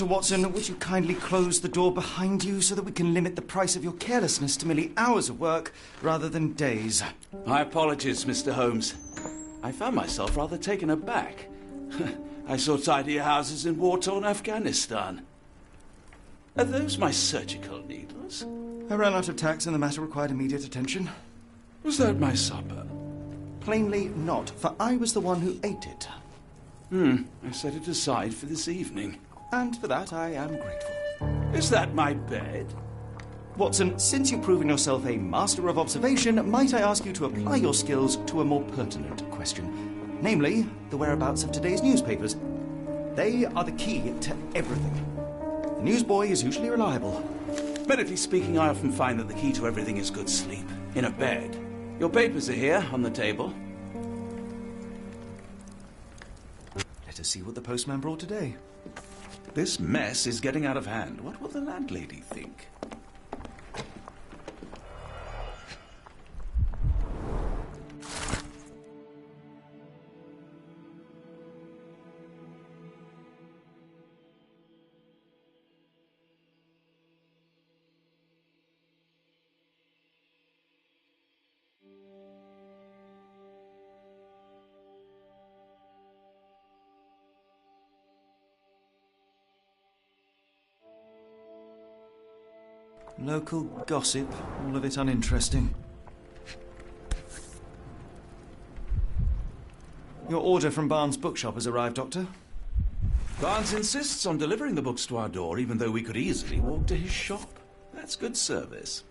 Dr. Watson, would you kindly close the door behind you so that we can limit the price of your carelessness to merely hours of work rather than days? My apologies, Mr. Holmes. I found myself rather taken aback. I saw tidier houses in war-torn Afghanistan. Are those my surgical needles? I ran out of tacks and the matter required immediate attention. Was that my supper? Plainly not, for I was the one who ate it. I set it aside for this evening. And for that I am grateful. Is that my bed? Watson, since you've proven yourself a master of observation, might I ask you to apply your skills to a more pertinent question? Namely, the whereabouts of today's newspapers. They are the key to everything. The newsboy is usually reliable. Medically speaking, I often find that the key to everything is good sleep. In a bed. Your papers are here, on the table. Let us see what the postman brought today. This mess is getting out of hand. What will the landlady think? Local gossip, all of it uninteresting. Your order from Barnes' bookshop has arrived, Doctor. Barnes insists on delivering the books to our door, even though we could easily walk to his shop. That's good service.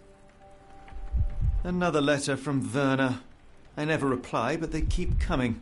Another letter from Werner. I never reply, but they keep coming.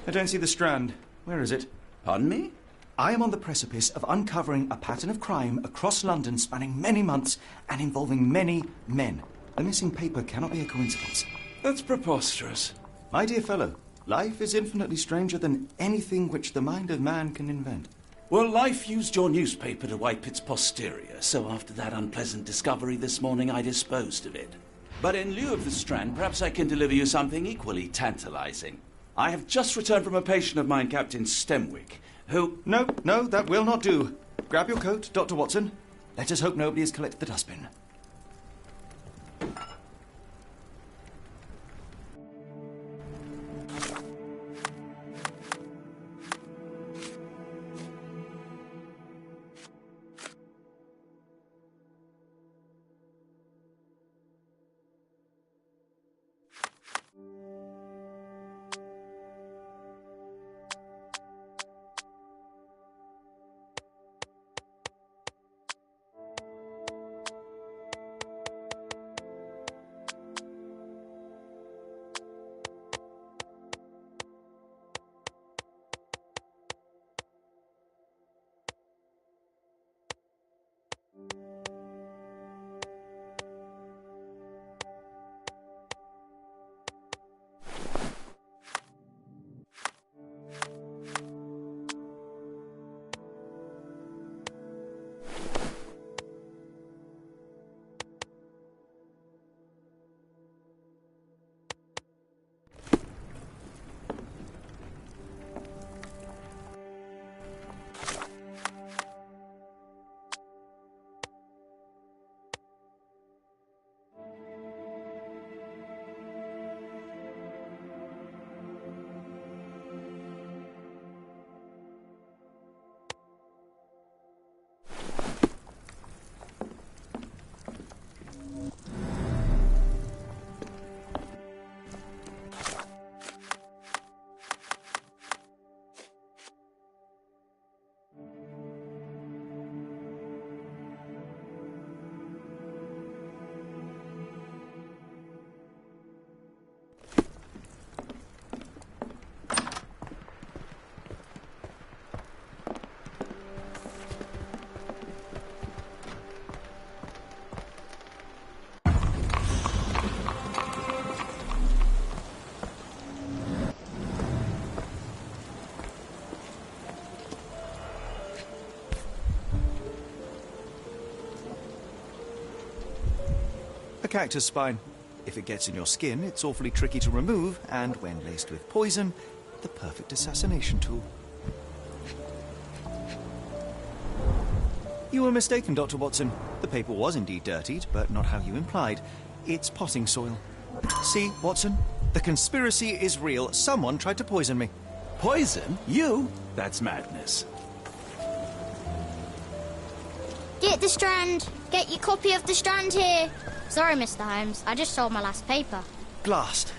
I don't see the Strand. Where is it? Pardon me? I am on the precipice of uncovering a pattern of crime across London spanning many months and involving many men. The missing paper cannot be a coincidence. That's preposterous. My dear fellow, life is infinitely stranger than anything which the mind of man can invent. Well, life used your newspaper to wipe its posterior, so after that unpleasant discovery this morning, I disposed of it. But in lieu of the Strand, perhaps I can deliver you something equally tantalizing. I have just returned from a patient of mine, Captain Stemwick, who... No, that will not do. Grab your coat, Dr. Watson. Let us hope nobody has collected the dustbin. A cactus spine. If it gets in your skin, it's awfully tricky to remove, and when laced with poison, the perfect assassination tool. You were mistaken, Dr. Watson. The paper was indeed dirtied, but not how you implied. It's potting soil. See, Watson? The conspiracy is real. Someone tried to poison me. Poison? You? That's madness. Get the Strand! Get your copy of the Strand here! Sorry, Mr. Holmes. I just sold my last paper. Blast.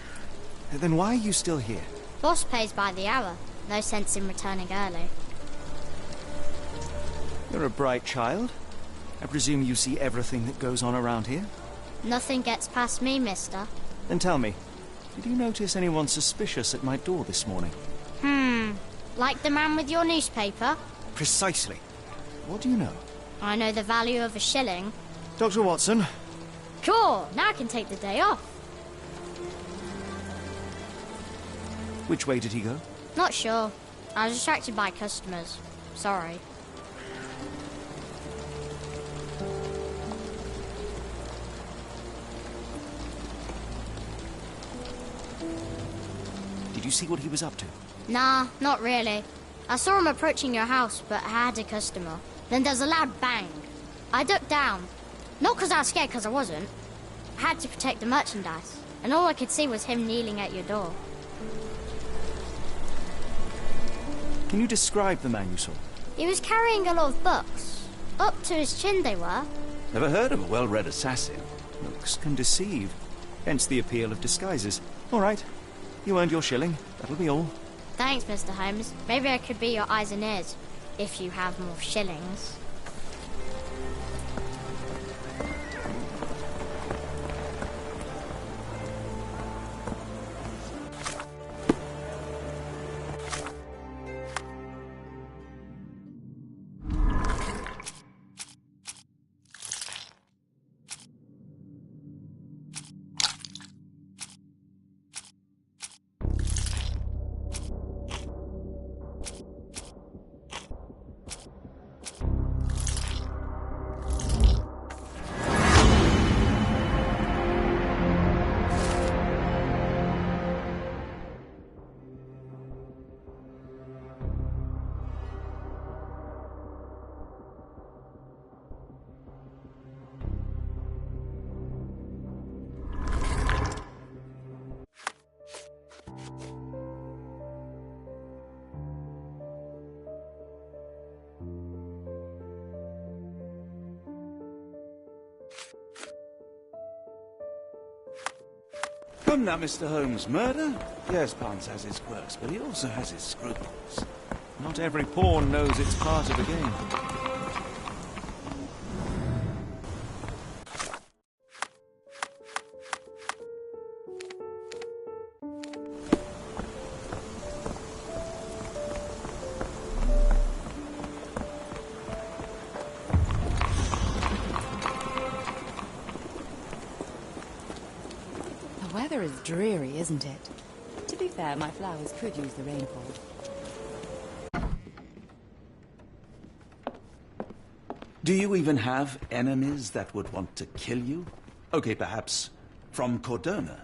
Then why are you still here? Boss pays by the hour. No sense in returning early. You're a bright child. I presume you see everything that goes on around here? Nothing gets past me, mister. Then tell me, did you notice anyone suspicious at my door this morning? Like the man with your newspaper? Precisely. What do you know? I know the value of a shilling. Dr. Watson. Cool, now I can take the day off. Which way did he go? Not sure. I was distracted by customers. Sorry. Did you see what he was up to? Nah, not really. I saw him approaching your house, but I had a customer. Then there's a loud bang. I ducked down. Not because I was scared, because I wasn't. I had to protect the merchandise, and all I could see was him kneeling at your door. Can you describe the man you saw? He was carrying a lot of books. Up to his chin they were. Never heard of a well-read assassin. Looks can deceive. Hence the appeal of disguises. All right. You earned your shilling. That'll be all. Thanks, Mr. Holmes. Maybe I could be your eyes and ears, if you have more shillings. Come now, Mr. Holmes. Murder? Yes, Barnes has his quirks, but he also has his scruples. Not every pawn knows it's part of the game. The weather is dreary, isn't it? To be fair, my flowers could use the rainfall. Do you even have enemies that would want to kill you? Okay, perhaps from Cordona.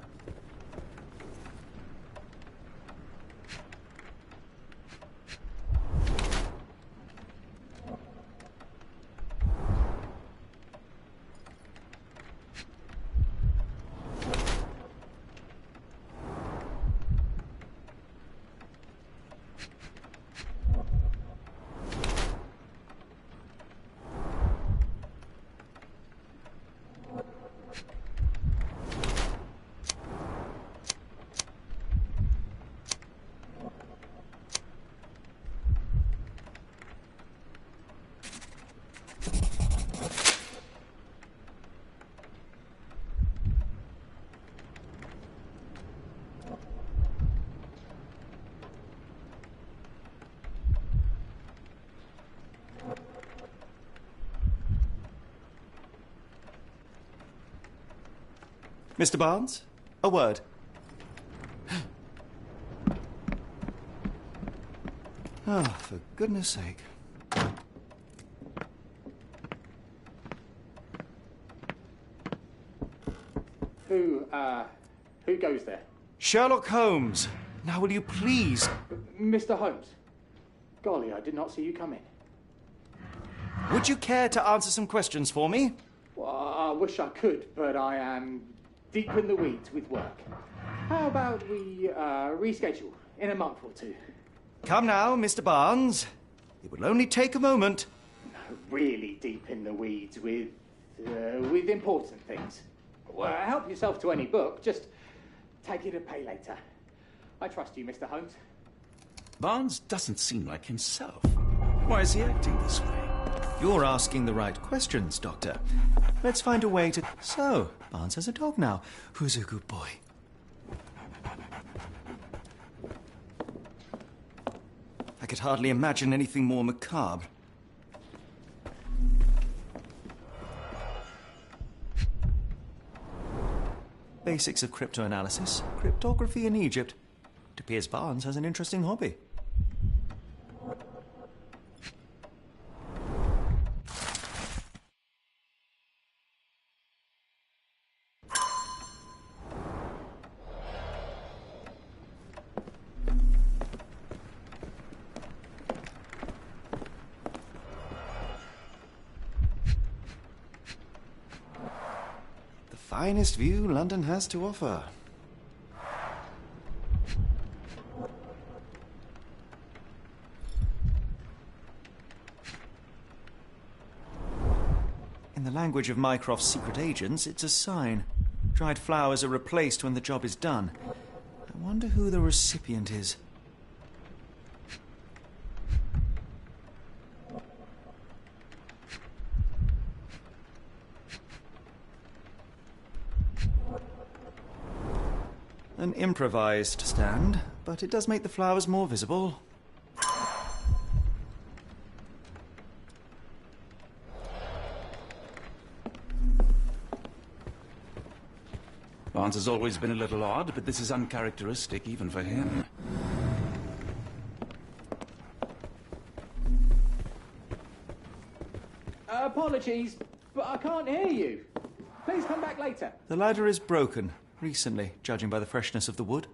Mr. Barnes, a word. Oh, for goodness sake. Who goes there? Sherlock Holmes. Now will you please... Mr. Holmes. Golly, I did not see you come in. Would you care to answer some questions for me? Well, I wish I could, but I am deep in the weeds with work. How about we reschedule in a month or two? Come now, Mr. Barnes. It will only take a moment. Really deep in the weeds with important things. Well, help yourself to any book. Just take it to pay later. I trust you, Mr. Holmes. Barnes doesn't seem like himself. Why is he acting this way? You're asking the right questions, Doctor. Let's find a way to... So, Barnes has a dog now. Who's a good boy? I could hardly imagine anything more macabre. Basics of cryptoanalysis, cryptography in Egypt. It appears Barnes has an interesting hobby. Finest view London has to offer. In the language of Mycroft's secret agents, it's a sign. Dried flowers are replaced when the job is done. I wonder who the recipient is. An improvised stand, but it does make the flowers more visible. Barnes has always been a little odd, but this is uncharacteristic even for him. Apologies, but I can't hear you. Please come back later. The ladder is broken. Recently, judging by the freshness of the wood.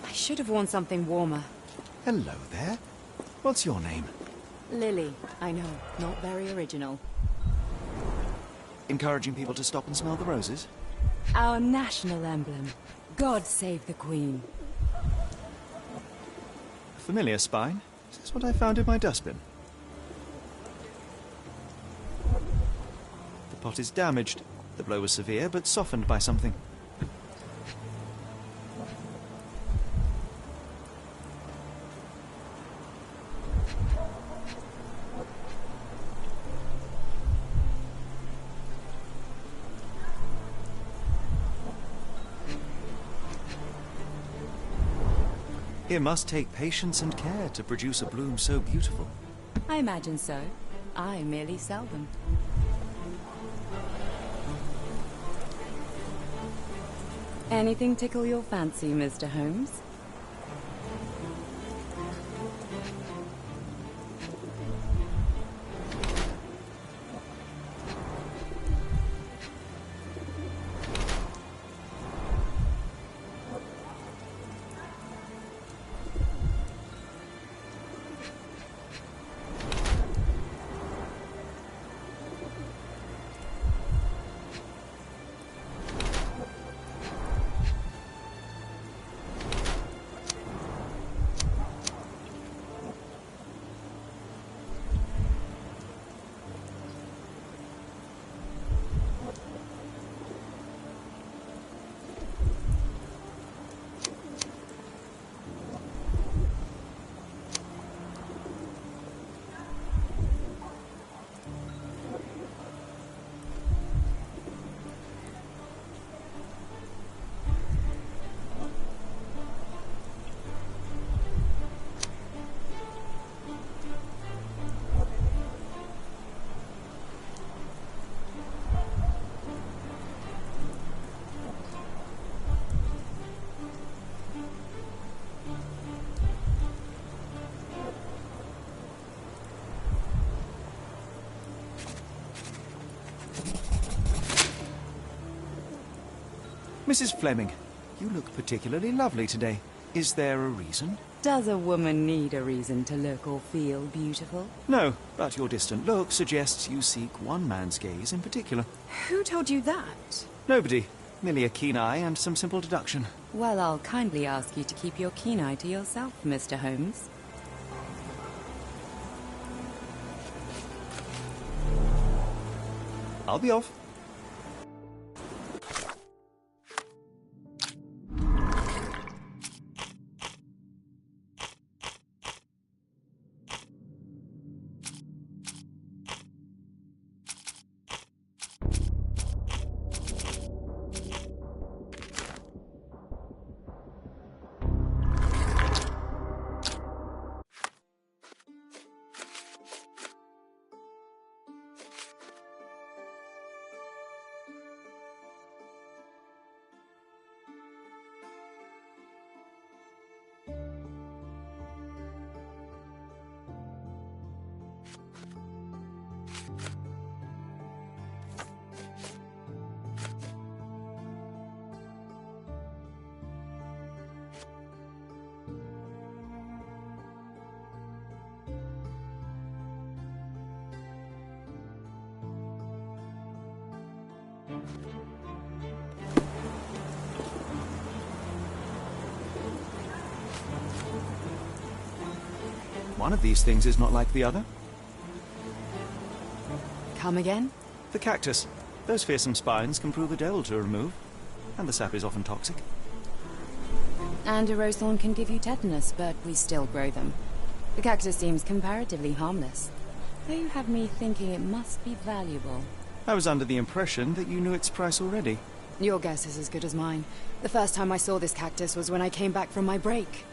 I should have worn something warmer. Hello there. What's your name? Lily, I know. Not very original. Encouraging people to stop and smell the roses? Our national emblem. God save the Queen. A familiar spine? Is this what I found in my dustbin? The pot is damaged. The blow was severe, but softened by something. It must take patience and care to produce a bloom so beautiful. I imagine so. I merely sell them. Anything tickle your fancy, Mr. Holmes? Mrs. Fleming, you look particularly lovely today. Is there a reason? Does a woman need a reason to look or feel beautiful? No, but your distant look suggests you seek one man's gaze in particular. Who told you that? Nobody. Merely a keen eye and some simple deduction. Well, I'll kindly ask you to keep your keen eye to yourself, Mr. Holmes. I'll be off. One of these things is not like the other. Come again? The cactus. Those fearsome spines can prove a devil to remove, and the sap is often toxic. And a rose thorn can give you tetanus, but we still grow them. The cactus seems comparatively harmless, though you have me thinking it must be valuable. I was under the impression that you knew its price already. Your guess is as good as mine. The first time I saw this cactus was when I came back from my break.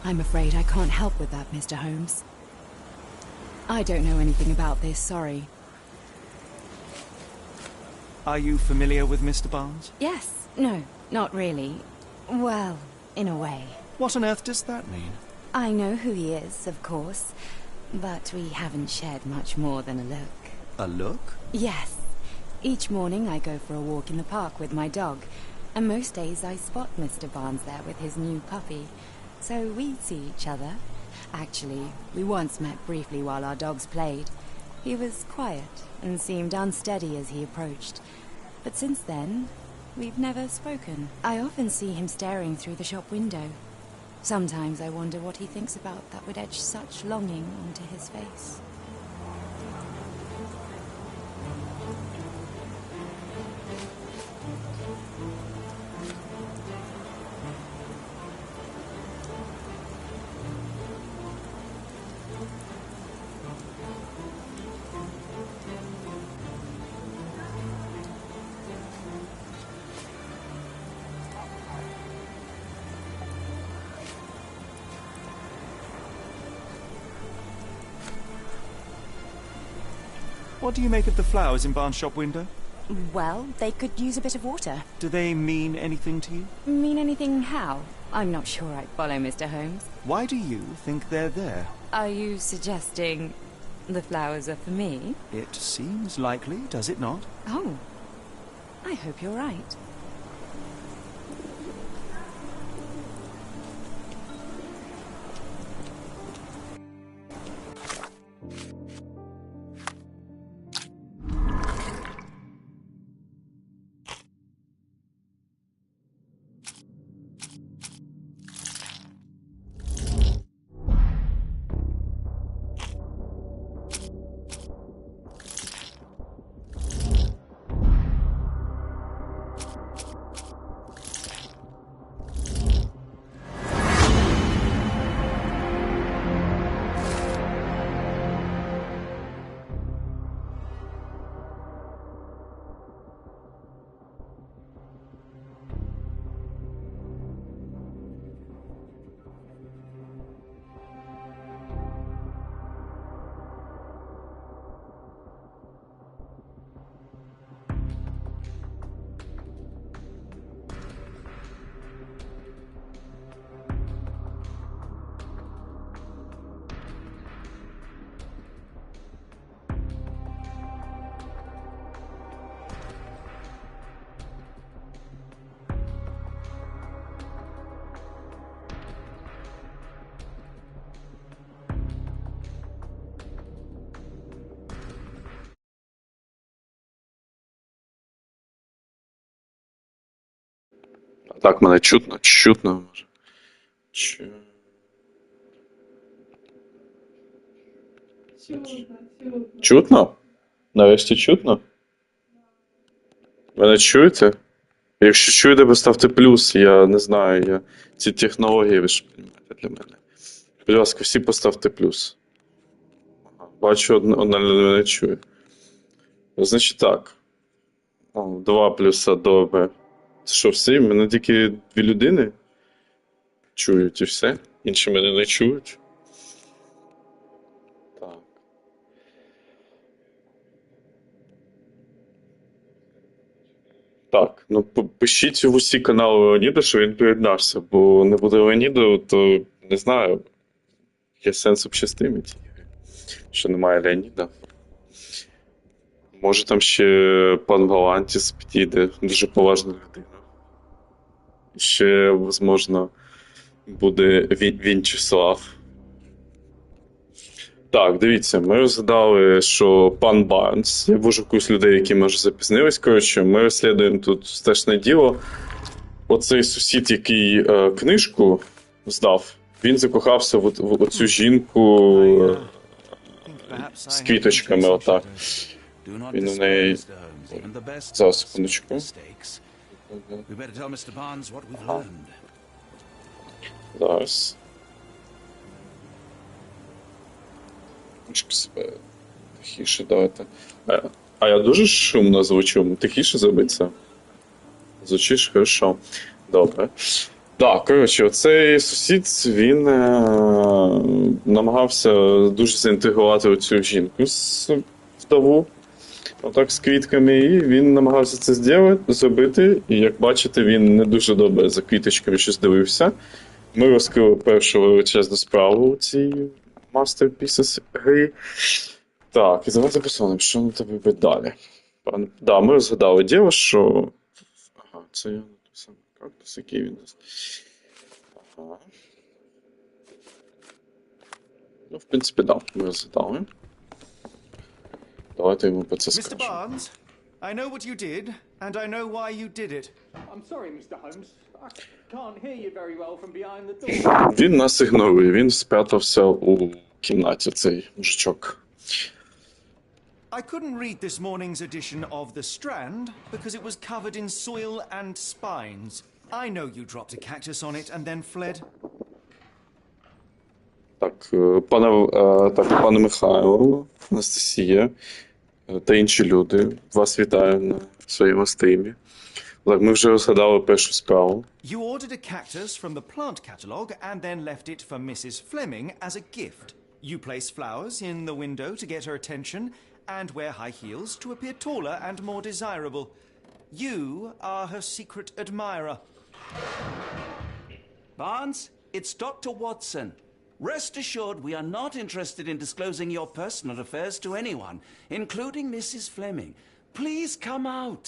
I'm afraid I can't help with that, Mr. Holmes. I don't know anything about this, sorry. Are you familiar with Mr. Barnes? Yes. No, not really. Well, in a way. What on earth does that mean? I know who he is, of course, but we haven't shared much more than a look. A look? Yes. Each morning I go for a walk in the park with my dog, and most days I spot Mr. Barnes there with his new puppy, so we see each other. Actually, we once met briefly while our dogs played. He was quiet and seemed unsteady as he approached, but since then, we've never spoken. I often see him staring through the shop window. Sometimes I wonder what he thinks about that would etch such longing onto his face. What do you make of the flowers in Barnes' shop window? Well, they could use a bit of water. Do they mean anything to you? Mean anything how? I'm not sure I follow, Mr. Holmes. Why do you think they're there? Are you suggesting the flowers are for me? It seems likely, does it not? Oh, I hope you're right. Так, мене чутно? Чутно. Чутно? Нарешті чутно? Мене чуєте? Якщо чуєте, поставте плюс, я не знаю, ці технології, ви ж розумієте, для мене. Будь ласка, всі поставте плюс. Бачу, одна людина не чує. Значить так. О, 2 плюса, добре. Це що, всі? Мене тільки 2 людини чують і все? Інші мене не чують? Так. Так, ну пишіть в усі канали Леоніда, що він приєднався, бо не буде Леоніду, то не знаю, є сенс взагалі стрімити, що немає Леоніда. Може там ще пан Галантіс підійде, дуже поважна людина. Ще, можливо, буде Вінчеслав. Так, дивіться, ми розгадали, що пан Барнс, я ввожу якусь людей, які, може, запізнились, коротше, ми розслідуємо тут страшне діло. Оцей сусід, який книжку здав, він закохався в оцю жінку з квіточками, отак. Він у неї... Зараз, секундочку. Зараз. Трошки себе тихіше давайте. А я дуже шумно звучу. Тихіше зробити це? Звучиш хорошо. Добре. Так, коротше, оцей сусід, він намагався дуже заінтригувати оцю жінку вдову, отак з квітками, і він намагався це зробити, і як бачите, він не дуже добре за квіточками щось дивився. Ми розкрили першу величезну справу у цій Masterpieces грі. Так, і давайте посмотрим, що на тебе робити далі. Да, ми розгадали діло, що... Ага, це я написав кактус, який він... Ага. Ну, в принципі, да, ми розгадали. Давайте йому про це Mr. скажемо. Barnes, I know what you did, and I know why you did it. I'm sorry, Mr. Holmes. I can't hear you very well from behind the door. Він нас ігнорує, він спрятався у кімнаті, цей мужичок. I couldn't read this morning's edition of The Strand because it was covered in soil and spines. I know you dropped a cactus on it and then fled. Так, пане Михайло, Анастасія та інші люди, вас вітаю на своєму стрімі. Так, ми вже розгадали першу справу. You ordered a cactus from the plant catalogue and then left it for Mrs. Fleming as a gift. You place flowers in the window to get her attention and wear high heels to appear taller and more desirable. You are her secret admirer. Barnes, it's Dr. Watson. Rest assured we are not interested in disclosing your personal affairs to anyone, including Mrs. Fleming. Please come out.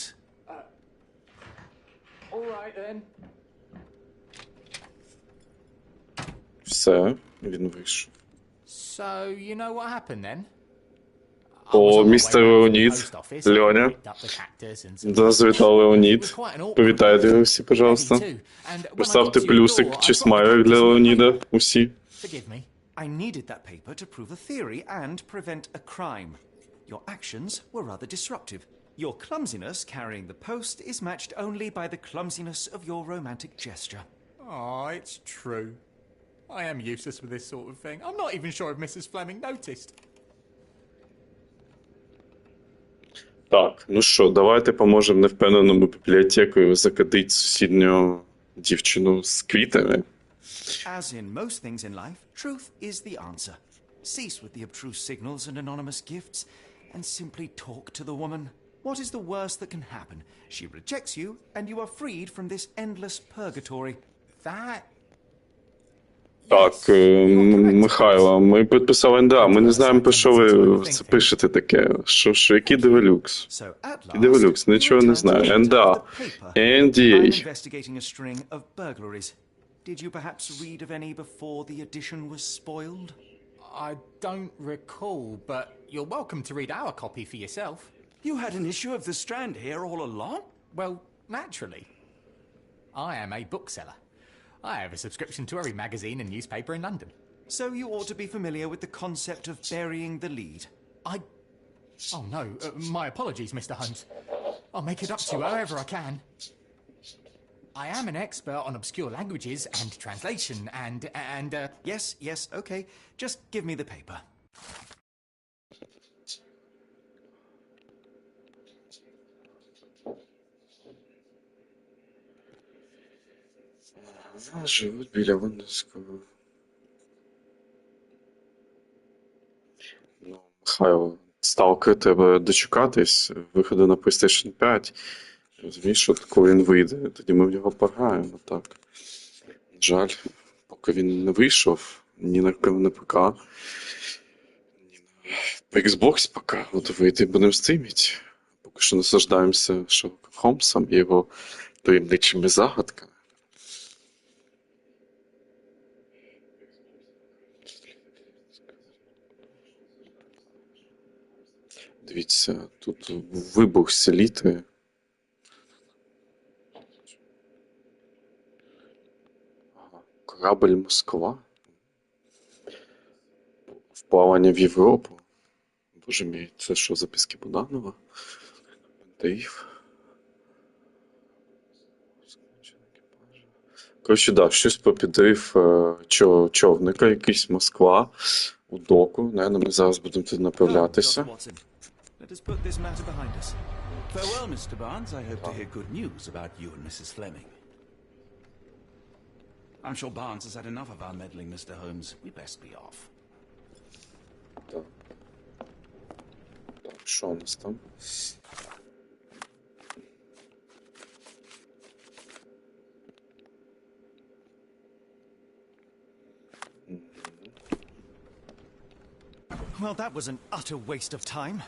All right, then. Все, він вийшов. So, you know what happened then? О, містер Леонід, Льоня. До нас завітав Леонід. Привітайте його всі, пожалуйста. Поставте плюсик чи смайлик для Леоніда, усі. I needed that paper to prove a theory and prevent a crime. Your actions were rather disruptive. Your clumsiness carrying the post is matched only by the clumsiness of your romantic gesture. Oh, it's true. I am useless with this sort of thing. I'm not even sure if Mrs. Fleming noticed. Так, ну що, давайте поможемо невпевненому бібліотекарю закатити сусідню дівчину з квітами. As in most things in life, truth is the answer. Cease with the abstruse signals and anonymous gifts, and simply talk to the woman. What is the worst that can happen? She rejects you, and you are freed from this endless purgatory. That... Так, Михайло, ми підписали НДА, ми не знаємо, про що ви це пишете таке. Що, який девелюкс? So at last, Девелюкс, нічого не знаю. НДА, I'm NDA. investigating a string of burglaries. Did you perhaps read of any before the edition was spoiled? I don't recall, but you're welcome to read our copy for yourself. You had an issue of The Strand here all along? Well, naturally. I am a bookseller. I have a subscription to every magazine and newspaper in London. So you ought to be familiar with the concept of burying the lead. Oh no, my apologies, Mr. Holmes. I'll make it up to you however I can. I am an expert on obscure languages and translation and Yes, okay. Just give me the paper. Живуть біля Лондонського. Ну, Михайло, Сталкер треба дочекатись виходу на PlayStation 5. Розумієш, що коли він вийде, тоді ми в нього пограємо, так. Жаль, поки він не вийшов, ні на ПК, ні на Xbox поки, от вийти будемо стрімити. Поки що наслаждаємося Шерлоком Холмсом і його таємничими загадками. Дивіться, тут вибух селітри. Корабль Москва. Вплавання в Європу. Боже мій, це що, записки Буданова? Бентеїв. Коротше, да, щось про підрив човника, якийсь Москва у доку. Наверно, ми зараз будемо туди направлятися. Dr. Watson, let us put this matter behind us. Farewell, Mr. Barnes. I hope to hear good news about you and Mrs. Fleming. I'm sure Barnes has had enough of our meddling, Mr. Holmes. We best be off. Так. Так, що у нас там? Well, that was an utter waste of time.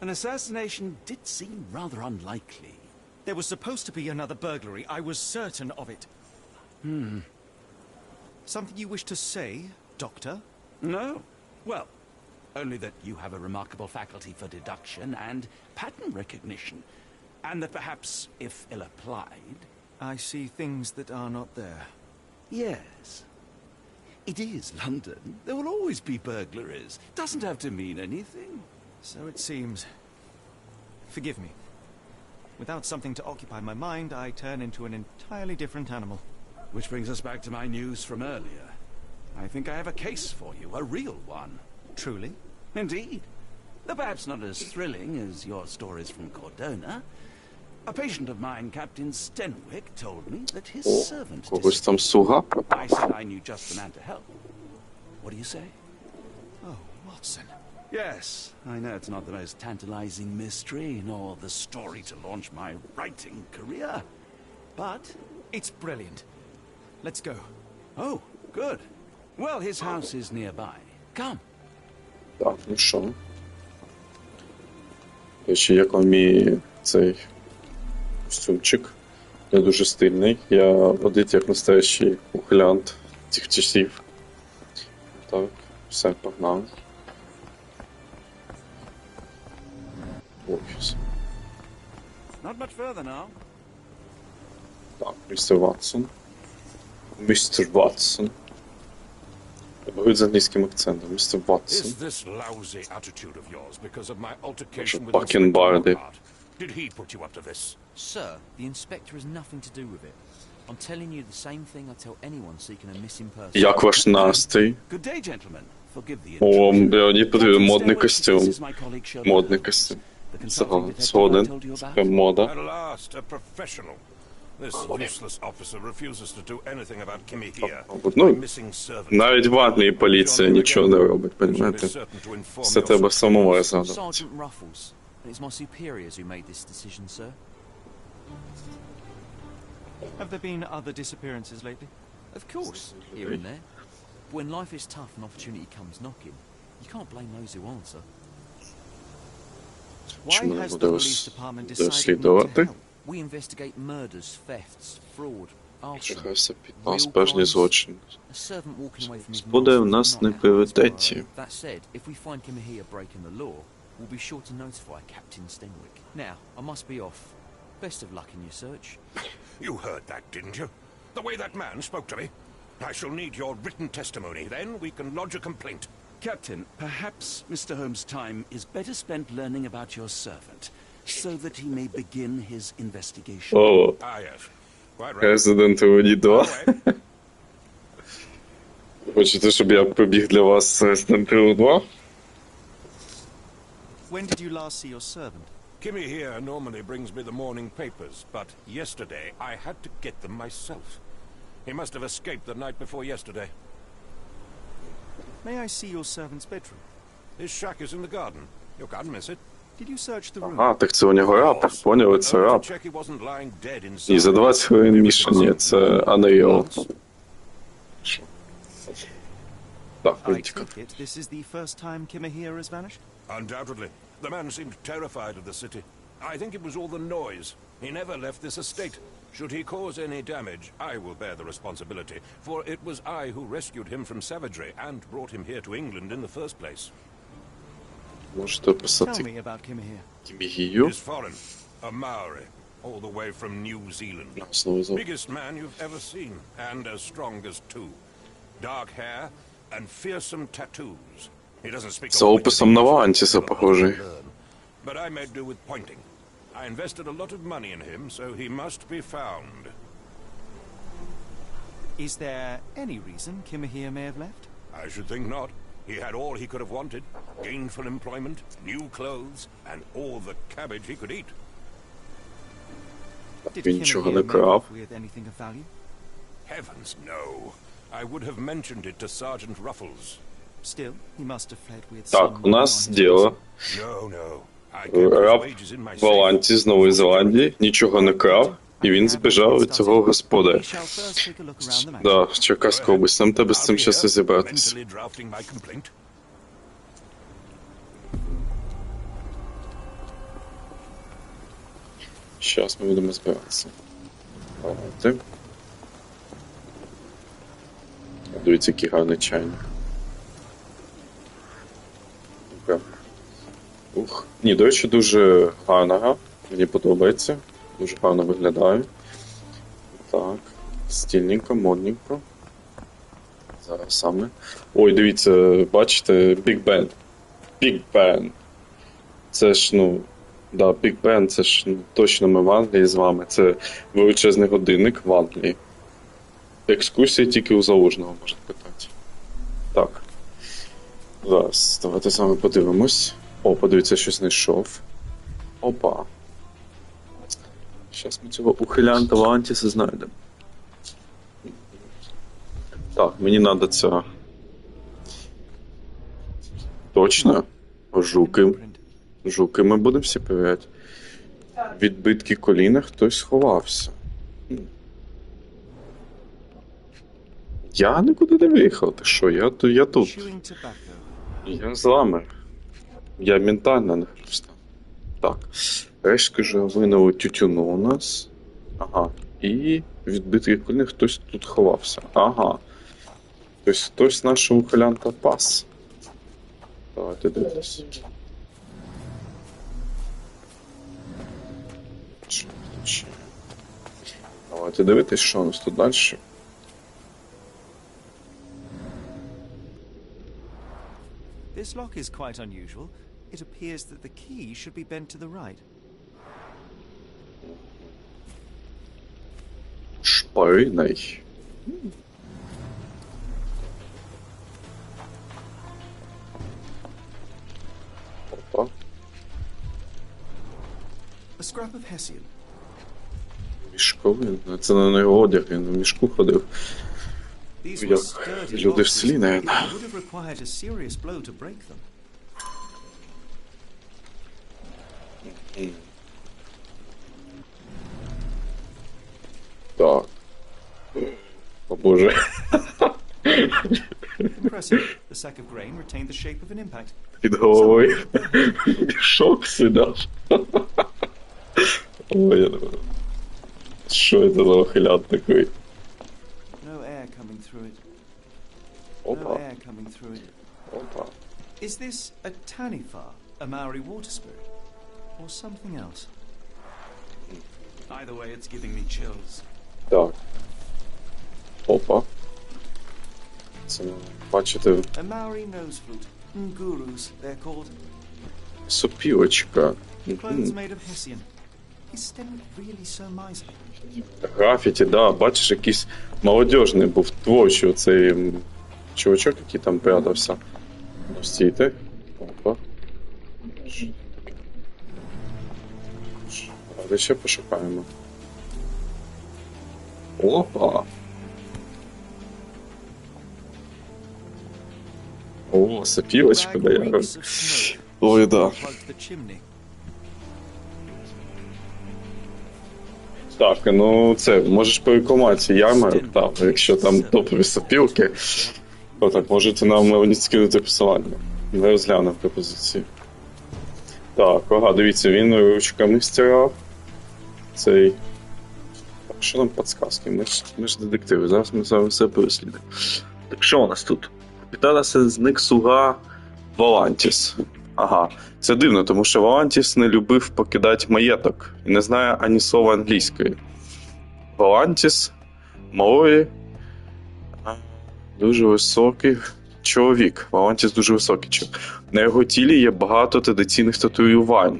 An assassination did seem rather unlikely. There was supposed to be another burglary. I was certain of it. Something you wish to say, Doctor? No. Well, only that you have a remarkable faculty for deduction and pattern recognition. And that perhaps, if ill-applied... I see things that are not there. Yes. It is London. There will always be burglaries. Doesn't have to mean anything. So it seems. Forgive me. Without something to occupy my mind, I turn into an entirely different animal. Which brings us back to my news from earlier. I think I have a case for you, a real one. Truly? Indeed. Though perhaps not as thrilling as your stories from Cordona. A patient of mine, Captain Stenwick, told me that his servant Когось там суга. I said I knew just the man to help. What do you say? Oh, Watson. Yes, I know it's not the most tantalizing mystery, nor the story to launch my writing career. But... It's brilliant. Let's go. Oh, good. Well, his house is nearby. Come. Так, ну що? Ще як вам мій цей костюмчик. Не дуже стильний. Я одет як настоящий ухилянт цих часів. Так, все, погнали. Офіс. Not much further now. Так, містер Ватсон. Містер Ватсон. Говорить з англійським акцентом. Містер Ватсон. Is this lousy attitude of yours because of my altercation with Fucking Inspector Bardi. Lockhart? Did he put you up to this? Sir, the inspector has nothing to do with it. I'm telling you the same thing I tell anyone seeking a missing person. Як ваш настрій? Good day, gentlemen. Forgive the О, intrusion. мені потрібен Captain модний Stenwick, костюм. this is my colleague Sherlock Модний Holmes, костюм. the consulting detective I Згоден. told you Це about. прям мода. At last, a professional. This useless officer refuses to do anything about Kimmy here. Ну, My missing servant. навіть в Англії поліція нічого не робить, розумієте? Все треба самому розгадувати. Sergeant Ruffles, and it's my superiors who made this decision, sir. Have there been other disappearances lately? Of course, here and there. But when life is tough and opportunity comes knocking, you can't blame those who answer. Why Чому не has the буде police department decided not to розслідувати? We investigate murders, thefts, fraud, arson. Чекався під нас певні злочини. A servant walking away from his Буде в master нас is не not out. пріоритеті. That said, if we find Kimahia breaking the law, we'll be sure to notify Captain Stenwick. Now, I must be off. Best of luck in your search. You heard that, didn't you? The way that man spoke to me. I shall need your written testimony. Then we can lodge a complaint. Captain, perhaps Mr. Holmes' time is better spent learning about your servant, so that he may begin his investigation. О, Ah, yes. Quite right. Resident Evil 2. Away. Хочете, щоб я побіг для вас Resident Evil 2? When did you last see your servant? Kimmy here normally brings me the morning papers, but yesterday I had to get them myself. He must have escaped the night before yesterday. May I see your servant's bedroom? His shack is in the garden. You can't miss it. Did you search the room? А, так це у нього раб. Поняли, це To раб. check he wasn't lying dead І за inside. 20 хвилин мішані, це Unreal. Так, I витіка. take it this is the first time Kimahia has vanished? Undoubtedly. The man seemed terrified of the city. I think it was all the noise. He never left this estate. Should he cause any damage, I will bear the responsibility, for it was I who rescued him from savagery and brought him here to England in the first place. Можете Tell описати me about Kimahia. Кімігію? He's foreign, a Maori, all the way from New Zealand. Знову знову. Biggest man you've ever seen, and as strong as two. Dark hair and fearsome tattoos. He doesn't speak За a word of описом English, Навантіса but похожий. I'll learn. But I made do with pointing. I invested a lot of money in him, so he must be found. Is there any reason Kimahia may have left? I should think not. He had all he could have wanted. Gainful employment, new clothes, and all the cabbage he could eat. Did Він нічого Kimahia не make крав. off with anything of value? Heavens, no. I would have mentioned it to Sergeant Ruffles. Still, he must have fled with Так, some у нас money on his діло. No, no. I kept his Раб wages in my в Аланті safe. з Нової Зеландії нічого не крав, і він збіжав від цього господаря. We shall first take a look around the mansion. Да, Черкаська область, нам треба з цим щас розібратися. Mentally drafting my complaint. Щас ми будемо збиратися. Давайте. Дивіться, який гарний чайник. Добре. Ух. Ні, до речі, дуже гарна гра. Мені подобається. Дуже гарно виглядає. Так. Стільненько, модненько. Зараз саме. Ой, дивіться, бачите, Big Ben. Big Ben. Це ж, ну... Да, Big Ben, це ж точно ми в Англії з вами. Це величезний годинник в Англії. Екскурсія тільки у Залужного, можна питати. Так. Зараз, давайте з вами подивимось. О, подивіться, щось знайшов. Опа. Зараз ми цього ухилянта Валантіса знайдемо. Так, мені треба ця... Точно? Жуки. Жуки ми будемо всі перевіряти. Відбитки коліна хтось сховався. Я нікуди не виїхав, ти що? Я тут. Chewing tobacco. Я з вами. Я ментально не просто. Так. Рештки жировиного тютюну у нас. Ага. І відбитки коліна хтось тут ховався. Ага. Тобто хтось нашого ухилянта пас. Давайте дивитися. Давайте дивитись, що у нас тут далі. This lock is quite unusual. It appears that the key should be bent to the right. Шпаринай. Опа. A scrap of Hessian. Мішковий. Це на його одяг, він в мішку ходив. These were Як sturdy люди в boxes. селі, наверно. It would have required a serious blow to break them. Так. О боже. Impressive. The sack of grain retained the shape of an impact. Під головою. Мішок сидав. Ой, я не знаю. Що це за ухилян такий? No air coming through it. No Опа. air coming through it. Опа. Is this a tanifar, a Maori water spirit, or something else? Either way, it's giving me chills. Так. Опа. Це, бачите, A Maori nose flute. Ngurus, they're called. сопілочка. Clothes made of Hessian. Is Stenwick really so miserly? Графіті, да, бачиш, якийсь молодіжний був творчий оцей чувачок, який там прятався. Ну, стійте. Опа. Давайте ще пошукаємо. Опа. О, сопілочка, да, я. Reeks of smoke. Ой, да. Plugged the chimney. Так, ну це, можеш порекламувати ярмарок, там, якщо там топові сопілки, то так, можете нам мені скинути посилання. Не розглянув пропозиції. Так, ага, дивіться, він ручками стирав. Цей. Так, що нам підсказки? Ми ж детективи, зараз ми з вами все переслідуємо. Так, що у нас тут? Капітана зник слуга Валантіс. Ага, це дивно, тому що Валантіс не любив покидати маєток і не знає ані слова англійської. Валантіс, Маорі, дуже високий чоловік. Валантіс дуже високий чоловік. На його тілі є багато традиційних татуювань.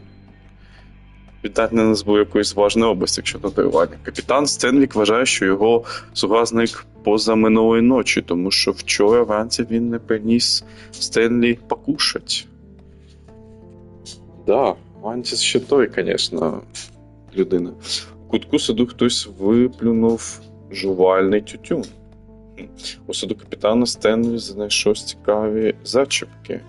Віддати на нас був якоїсь важної області, якщо татуювання. Капітан Стенвік вважає, що його слуга зник позаминулої ночі, тому що вчора вранці він не приніс Стенлі покушать. Да, Вантіс ще той, звісно, людина. В кутку саду хтось виплюнув Жувальний тютюн. У саду капітана Стенлі знайшов цікаві зачіпки.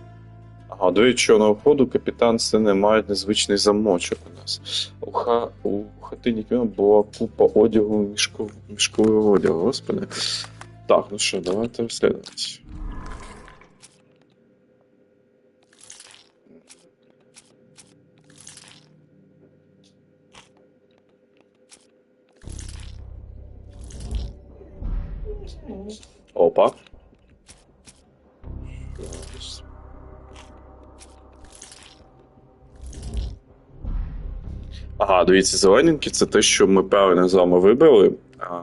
Ага, до річного входу капітан Стенлі має незвичний замочок у нас. У хатині кіно була купа одягу, мішкового одягу, господи. Так, ну що, давайте розслідувати. Опа. Ага, дивіться, зелененькі це те, що ми правильно з вами вибрали,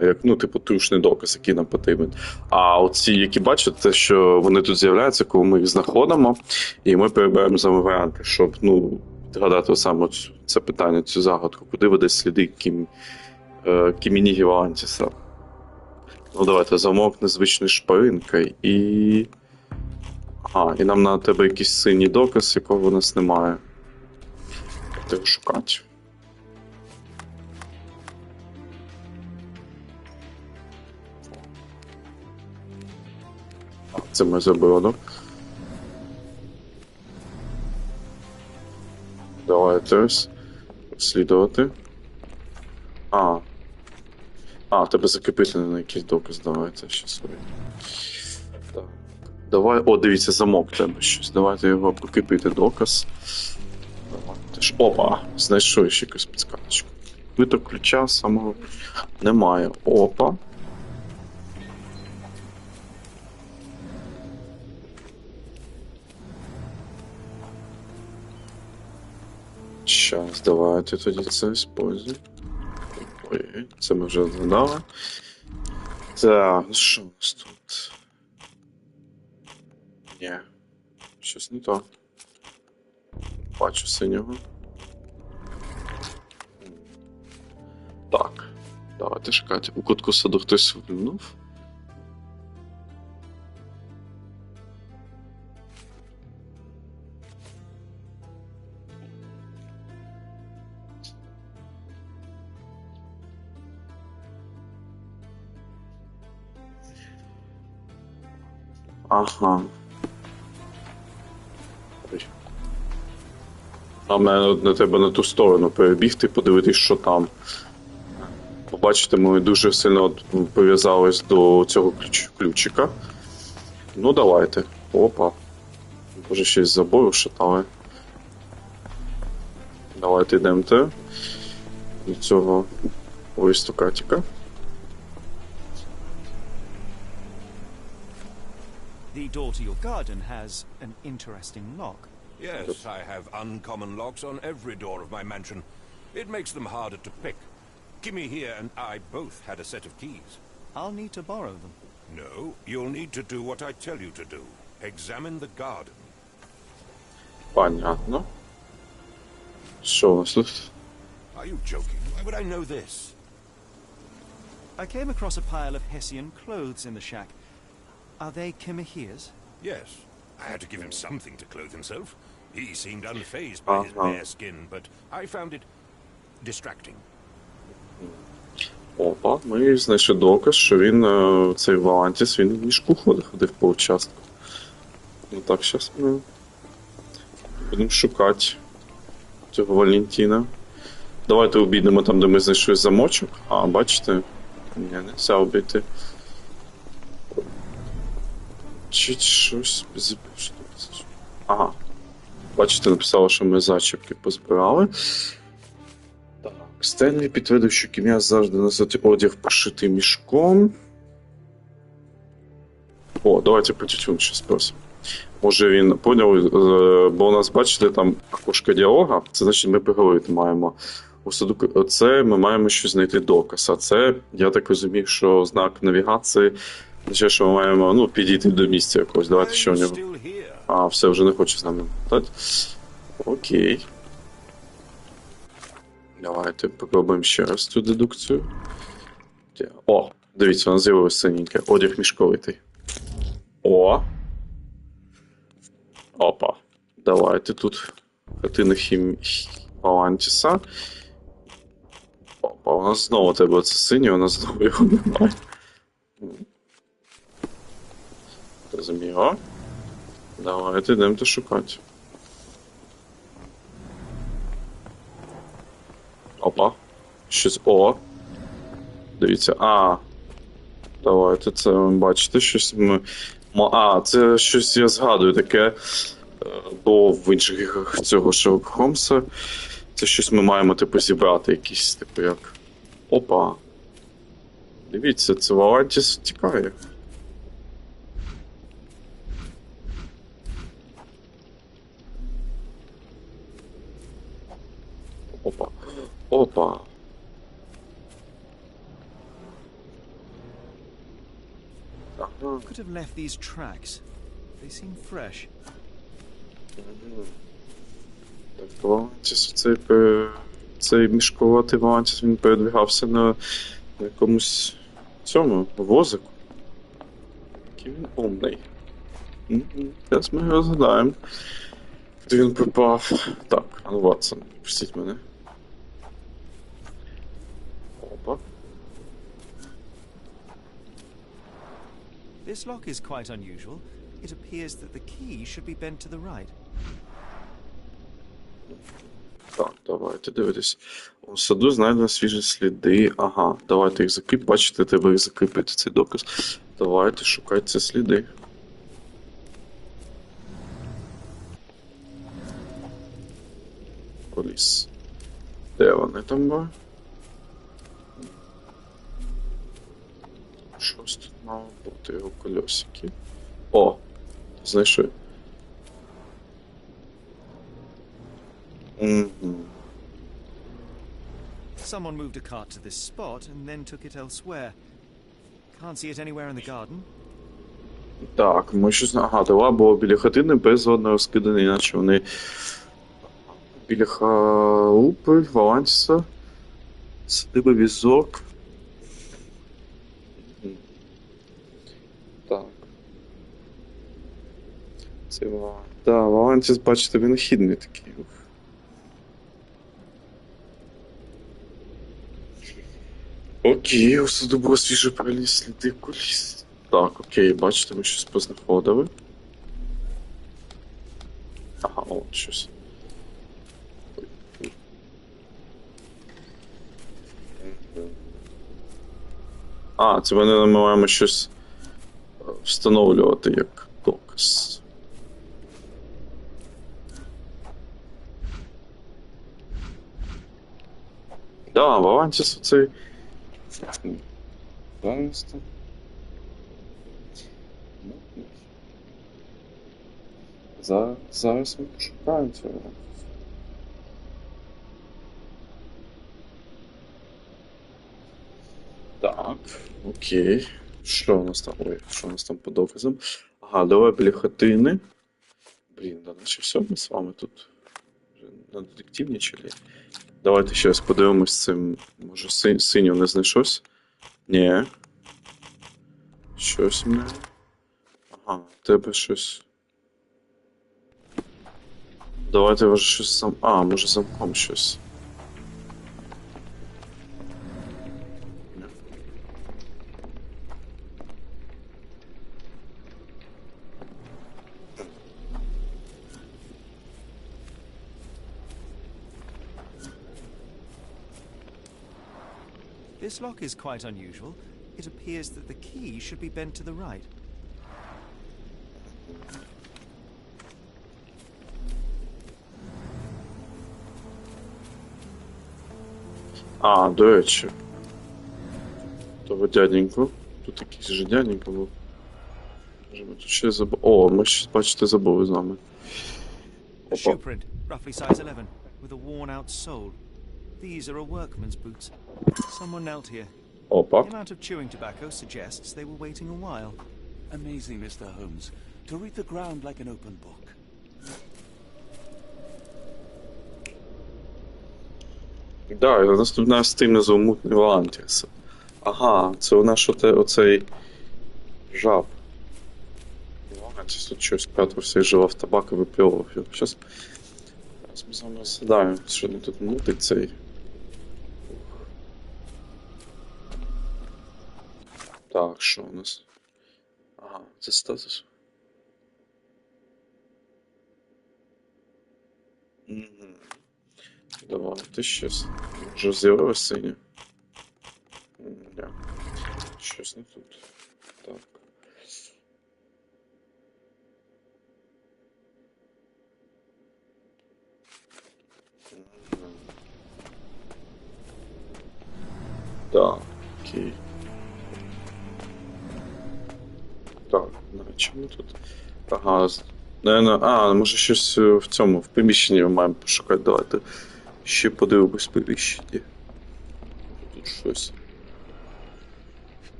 як, ну, типу, трушний доказ, який нам потрібен. А оці, які бачите, те, що вони тут з'являються, коли ми їх знаходимо, і ми перебираємо з вами варіанти, щоб, ну, відгадати саме це питання, цю загадку, куди веде сліди Кімінігі Валантіса. Ну, давайте, замок незвичною шпаринкою і... Ага, і нам на тебе якийсь синій доказ, якого у нас немає. Треба шукати. Це ми зробили. Давайте розслідувати. Треба закріпити на якийсь доказ, давайте щось. Так. Давай, о, дивіться, замок треба щось. Давайте його прикріпити доказ. Опа, знайшов ще якусь підсказочку. Виток ключа самого немає. Опа. Щас, давайте тоді це используємо. Ой, це ми вже згадали. Так, ну що у нас тут? Ні, щось не то. Бачу синього. Так, давайте шукати. У кутку саду хтось виглянув. Ага. А мене не треба на ту сторону перебігти, подивитись, що там. Побачите, ми дуже сильно пов'язались до цього ключика. Ну, давайте. Опа. Може, ще й з забору шатали. Давайте йдемо до цього аристократика. The door to your garden has an interesting lock. Yes, I have uncommon locks on every door of my mansion. It makes them harder to pick. Kimmy here and I both had a set of keys. I'll need to borrow them. No, you'll need to do what I tell you to do. Examine the garden. Понятно. Що у нас тут? Are you joking? Why would I know this? I came across a pile of Hessian clothes in the shack. Are they Kimahia's? Yes. I had to give him something to clothe himself. He seemed unfazed by his bare skin, but I found it distracting. Опа, ми знайшли доказ, що він, цей Валантіс, він в мішку ходив по участку. Ну так, зараз ми будемо шукати цього Валентина. Давайте обійдемо там, де ми знайшли замочок. А, бачите? Ні, не можна обійти. Чи щось... Ага. Бачите, написало, що ми зачіпки позбирали. Так, Стенлі підтвердив, що Кім'я завжди носить одяг пошитий мішком. О, давайте про тютюн ще спросимо. Може він поняв, бо у нас, бачите, там окошко діалога, це значить ми поговорити маємо. У саду це ми маємо щось знайти доказ, а це, я так розумію, що знак навігації, означає, що ми маємо, ну, підійти до місця якогось. Давайте що у нього. А, все, вже не хоче з нами летати. Окей. Давайте попробуємо ще раз цю дедукцію. О, дивіться, вона з'явилася синеньке. Одяг мішковитий. О! Опа. Давайте тут хатина Валантіса. О, Опа, у нас знову тебе це синє, у нас знову його немає. Зрозуміло. Давайте йдемо шукати. Опа. Щось. О! Дивіться. Давайте це бачите, щось ми. Це щось я згадую таке. Було в інших іграх цього Шерлока Холмса. Це щось ми маємо, типу, зібрати якісь, типу, як. Опа. Дивіться, це Валантіс тікає. Опа. Опа. Could have left these tracks. They seem fresh. Так, Валантіс, цей мішкуватий Валантіс, він передвігався на якомусь цьому возику. Який він умний. Зараз ми його згадаємо. Куди він пропав? Так, Ватсон, пустіть мене. Опа. This lock is quite unusual. It appears that the key should be bent to the right. Так, давайте дивитись. У саду знайдено свіжі сліди. Ага, давайте їх закріпити. Бачите, треба їх закріпити, цей доказ. Давайте шукайте ці сліди. Коліс. Де вони там були? Щось тут мало бути, його колесики. О! Знайшли. Someone moved a cart to this spot and then took it elsewhere. Can't see it anywhere in the garden. Так, ми щось... Ага, дала було біля хатини без жодного розкидання, іначе вони біля халупи, Валантіса, садиби візок. Так. Це Валантіс, бачите, винахідний такий. Окей, у саду було свіже проліз сліди коліс. Так, окей, бачите, ми щось познаходили. Ага, от щось. Це ми маємо щось встановлювати як доказ. Да, Валантіс оцей. Зараз ми пошукаємо цього. Так, окей. Що у нас там? Ой, що у нас там по доказам? Ага, давай біля хатини. Блін, да наче все, ми з вами тут на детективничали. Давайте ще раз подивимось цим. Може синю не знайшось? Ні. Щось мене. Ага, в тебе щось. Давайте може щось сам. Може замком щось. This lock is quite unusual. It appears that the key should be bent to the right. До речі. Того дяденьку. Тут якийсь же дяденько був. Може ми тут ще забули. О, ми ще, бачите, забули з вами. A shoe print, roughly size 11, with a worn-out sole. These are a workman's boots. Someone knelt here. Опа. The amount of chewing tobacco suggests they were waiting a while. Amazing, Mr. Holmes. To read the ground like an open book. Да, і наступна стильно заумутний Валантіс. Ага, це у нас оцей жаб. Валантіс тут щось п'ятився і жував табак і випльовував його. Зараз ми з вами розглядаємо, що не тут мутить цей. Так, що у нас? Ага, це статус. Угу. Давайте щось. Вже з'явилось синє? Ні. Щось не тут. Так. Так, окей. Так, чому тут? Ага, наверное, може щось в цьому, в приміщенні ми маємо пошукати. Давайте ще подивимось в приміщенні. Тут щось.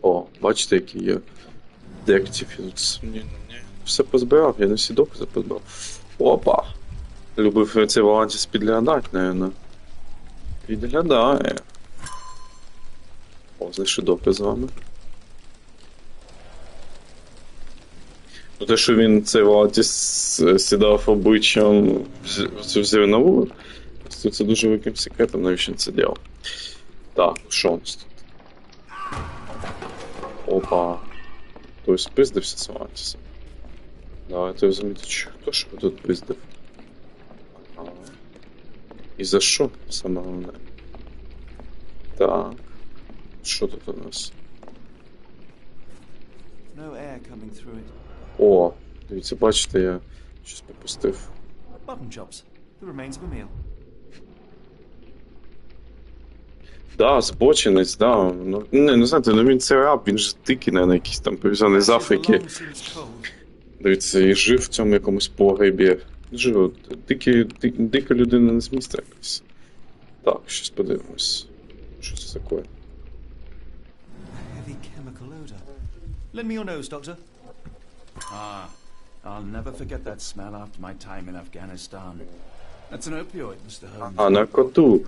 О, бачите, який є дектів. Ні, все позбирав, я не всі докази позбирав. Опа! Любив цей Валантіс підглядати, наверное. Підглядає. О, знайшли доказ з вами. Ну те, що він цей Валантіс сідав обличчям в цю зернову, це дуже великим секретом, навіщо він це делав. Так, що у нас тут? Опа. Хтось пиздився з Валантісом. Давайте розуміти, хто ж тут пиздив. Ага. І за що, саме головне? Так. Що тут у нас? No air coming through it. О, дивіться, бачите, я щось пропустив. Mutton chops. The remains of a meal. Да, збочинець, да. Ну, не знаєте, ну він це раб, він ж дикий, наверное, якийсь там прив'язаний з Африки. Дивіться, і жив в цьому якомусь погребі. Жив, дика людина не з міста якось. Так, щось подивимось. Що це таке? Heavy chemical odor. Lend me your nose, Doctor. Ah, I'll never forget that smell after my time in Afghanistan. That's an opioid, Mr. Holmes. А, наркоту.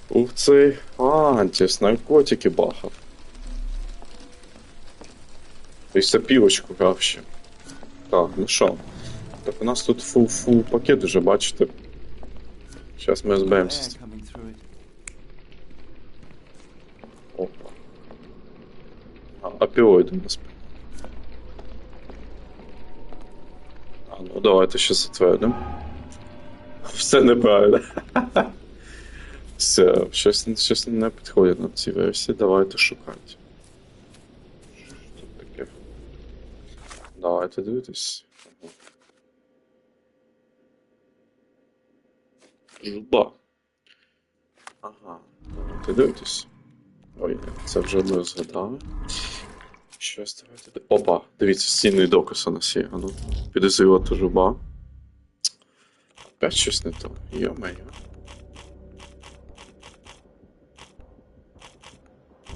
Ух цей Антіс, наркотики бахав. Тобто сапілочку грав ще. Так, ну що? Так у нас тут фул пакет уже, бачите? Зараз ми розберемося з цим. Опа. Опіоїд у нас. Ну давайте ще затвердимо. Все неправильно. Все, щось не підходить на цій версії, давайте шукати. Що тут таке? Давайте дивитись. Жуба. Ага, давайте дивитись. Ой, це вже ми згадали. Щось давайте. Опа, дивіться, стінний доказ у нас є. Ну, підозрювати жуба. Опять щось не то. Йо-моє.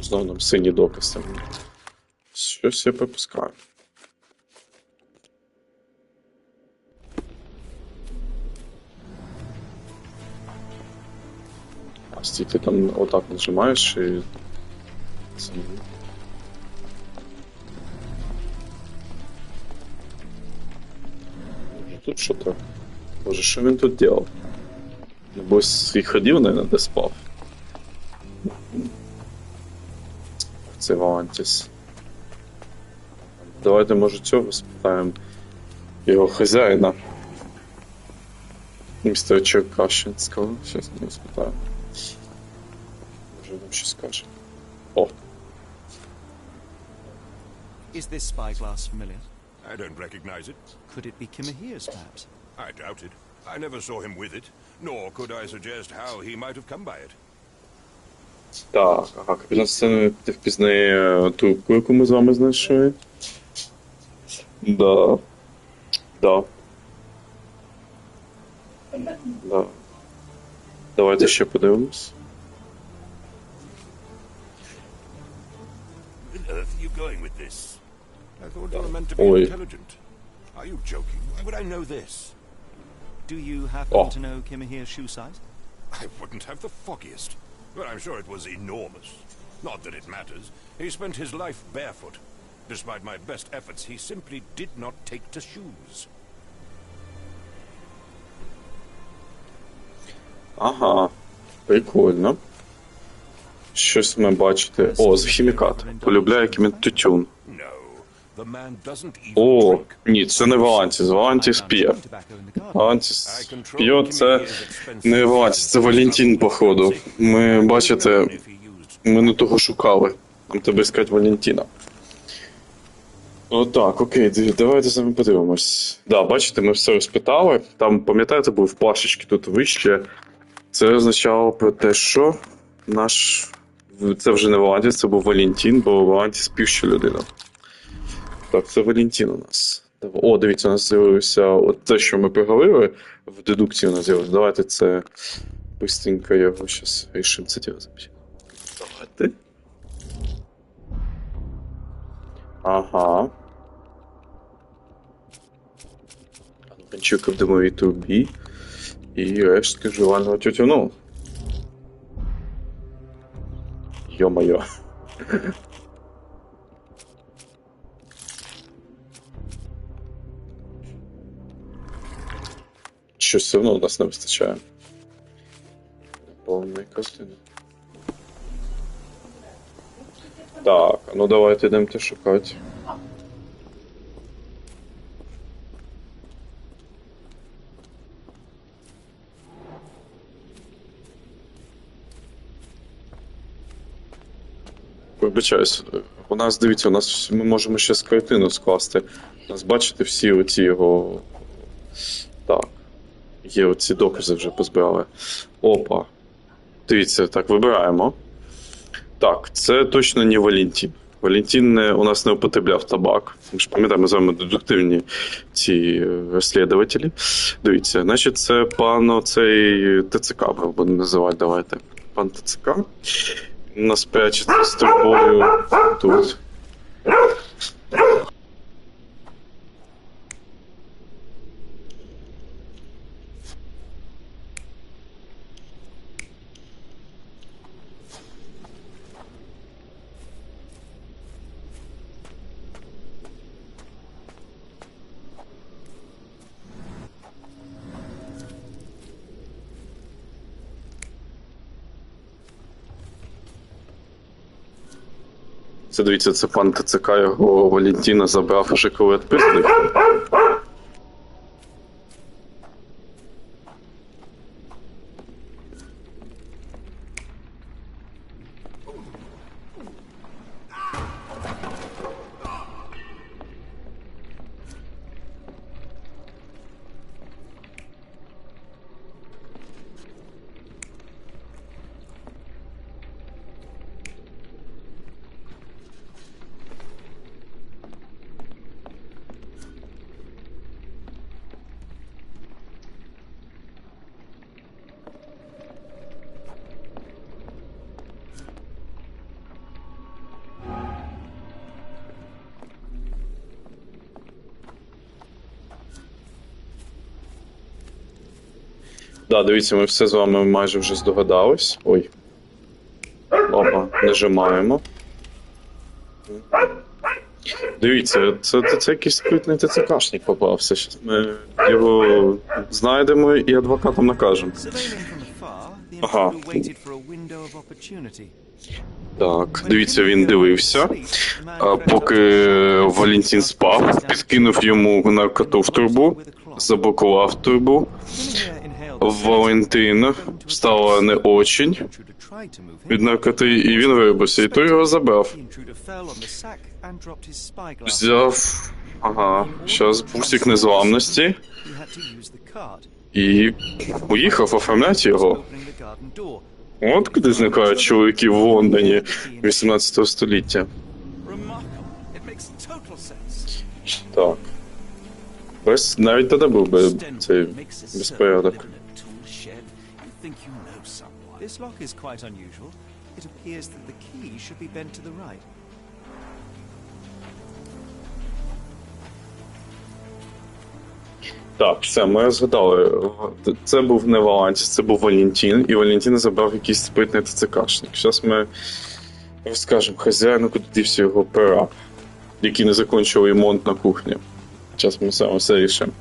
Знову нам синій доказ там. Щось я пропускаю. А стій, ти там отак нажимаєш і... Тут що так? Боже, що він тут делав? Небось і ходив, наверное, де спав. Це Валантіс. Давайте, може, цього спитаємо його хазяїна. Містера Черкащинського. Щас ми спитаємо. Може, нам щось скаже. О! Is this spyglass familiar? I don't recognize it. Could it be Kimahir's, perhaps? I doubt it. I never saw him with it, nor could I suggest how he might have come by it. Так, ага, капітан сцени впізнає трубку, яку ми з вами знайшли. Да. Давайте ще подивимось. Where on earth are you going with this? I thought you were meant to be intelligent. Are you joking? Why would I know this? Do you happen to know Kimahir's shoe size? I wouldn't have the foggiest. But I'm sure it was enormous. Not that it matters. He spent his life barefoot. Despite my best efforts, he simply did not take to shoes. Ага, прикольно. Щось ми бачите. О, хімікат. Полюбляє тютюн. О, ні, це не Валантіс. Валантіс п'є. Валантіс п'є, це не Валантіс, це Валентин, походу. Ми, бачите, ми не того шукали. Нам треба искати Валентина. Отак, окей, давайте з вами подивимось. Да, бачите, ми все розпитали. Там, пам'ятаєте, був плашечки тут вище. Це означало про те, що наш... Це вже не Валантіс, це був Валентин, бо Валантіс півща людина. Так, це Валентин у нас. О, дивіться, у нас з'явилося от те, що ми поговорили, в дедукції у нас з'явилося. Давайте це быстренько його зараз рішимо це діло записати. Давайте. Ага. Анчик в димовій трубі і рештки жувального тютюну. Йо-моє. Щось все одно у нас не вистачає. Повний костюм. Так, ну давайте йдемте шукати. Вибачаюсь, у нас, дивіться, у нас ми можемо ще з картину скласти. У нас, бачите, всі оці його... Так. Є оці докази вже позбирали. Опа. Дивіться, так, вибираємо. Так, це точно не Валентин. Валентин у нас не употребляв табак. Ми ж пам'ятаємо, з вами дедуктивні ці розслідувателі. Дивіться, значить, це пан оцей ТЦК, будемо називати, давайте. Пан ТЦК. У нас прячеться з тобою тут. Це, дивіться, це пан ТЦК, його Валентина забрав уже коли відписник. Да, дивіться, ми все з вами майже вже здогадались. Ой. Опа, нажимаємо. Дивіться, це якийсь спритний ТЦКшник попався. Щас ми його знайдемо і адвокатам накажемо. Ага. Так, дивіться, він дивився. Поки Валентин спав, підкинув йому наркоту в трубу, заблокував трубу. Валентин стало не очень від наркоти, і він вибився, і той його забрав. Взяв, ага, зараз бусик незламності, і поїхав оформляти його. От куди зникають чоловіки в Лондоні 18 століття. Так. Ось навіть тоді був би цей безпорядок. This lock is quite unusual. It appears that the key should be bent to the right. Так, все, ми згадали. Це був не Валантіс, це був Валентин, і Валентина забрав якийсь спритний ТЦКшник. Зараз ми розкажемо хазяїну, куди дівся його пера, який не закінчив ремонт на кухні. Зараз ми саме все рішимо.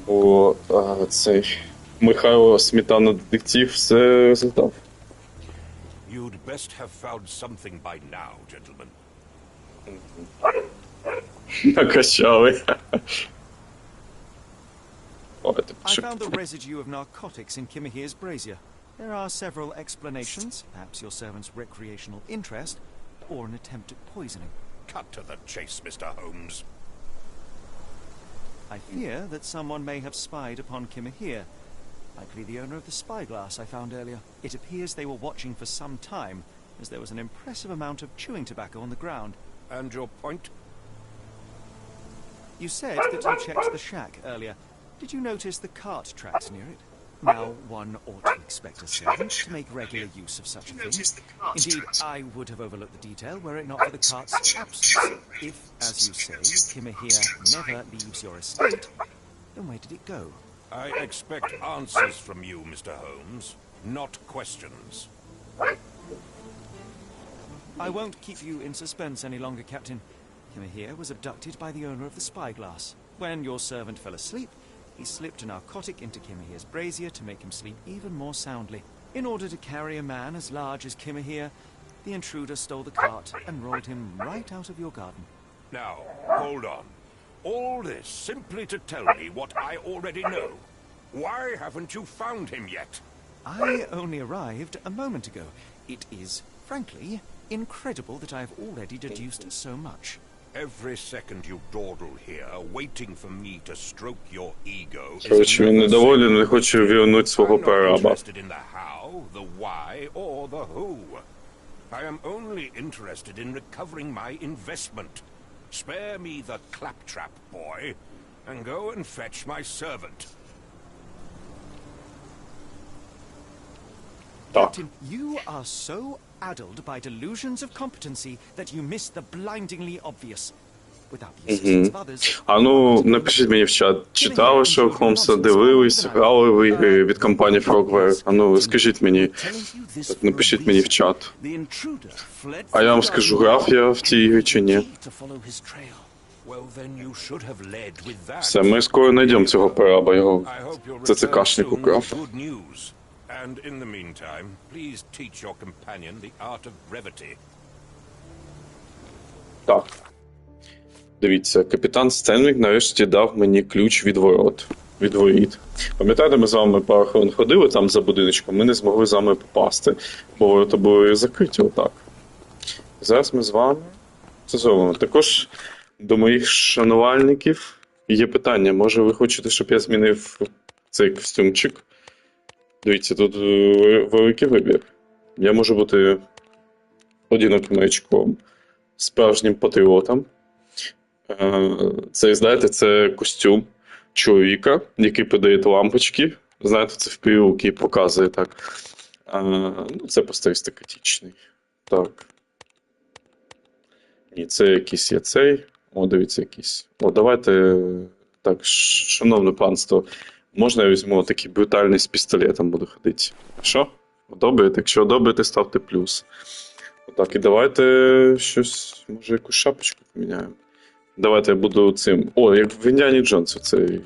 Бо цей Михайло Сметана детектив все розгадав. You'd best have found something by now, gentlemen. Накачали. I found the residue of narcotics in Kimahir's brazier. There are several explanations, perhaps your servant's recreational interest, or an attempt at poisoning. Cut to the chase, Mr. Holmes. I fear that someone may have spied upon Kimahir, likely the owner of the spyglass I found earlier. It appears they were watching for some time, as there was an impressive amount of chewing tobacco on the ground. And your point? You said that you checked the shack earlier. Did you notice the cart tracks near it? Now, one ought to expect a servant to make regular use of such a thing. Indeed, I would have overlooked the detail were it not for the cart's absence. If, as you say, Kimahir never leaves your estate, then where did it go? I expect answers from you, Mr. Holmes, not questions. I won't keep you in suspense any longer, Captain. Kimahir was abducted by the owner of the spyglass. When your servant fell asleep, he slipped a narcotic into Kimahir's brazier to make him sleep even more soundly. In order to carry a man as large as Kimahir, the intruder stole the cart and rolled him right out of your garden. Now, hold on. All this simply to tell me what I already know. Why haven't you found him yet? I only arrived a moment ago. It is, frankly, incredible that I have already deduced so much. Every second you dawdle here, waiting for me to stroke your ego. Короче, він недоволен, не хоче вернуть свого I'm not прораба. interested in the how, the why, or the who. I am only interested in recovering my investment. Spare me the claptrap, boy, and go and fetch my servant. Captain, you are so addled by delusions of competency that you miss the blindingly obvious. Without the assistance of others... А ну, напишіть мені в чат, читали Шерлока Холмса, дивились, грали в ігри від компанії Frogware. А ну, скажіть мені, так, напишіть мені в чат. А я вам скажу, грав я в ті ігри чи ні. Все, ми скоро знайдемо цього пораба, його ЦЦКшник украв. And in the meantime, please teach your companion the art of brevity. Так. Дивіться, капітан Стенвік нарешті дав мені ключ від ворот. Від воріт. Пам'ятаєте, ми з вами пару хвилин ходили там за будиночком, ми не змогли з вами попасти, бо ворота були закриті отак. Зараз ми з вами це зробимо. Також до моїх шанувальників є питання. Може ви хочете, щоб я змінив цей костюмчик? Дивіться, тут великий вибір. Я можу бути одиноким новичком, справжнім патріотом. Це, знаєте, це костюм чоловіка, який подає лампочки. Знаєте, це в перуки показує так. Це просто аристократичний. Так. Ні, це якийсь є цей. О, дивіться, якийсь. О, давайте. Так, шановне панство. Можна я візьму такий брутальний з пістолетом буду ходити. Що? Одобрите? Якщо одобрите, ставте плюс. Отак, і давайте щось, може якусь шапочку поміняємо. Давайте я буду цим... О, як в Індіані Джонсу цей...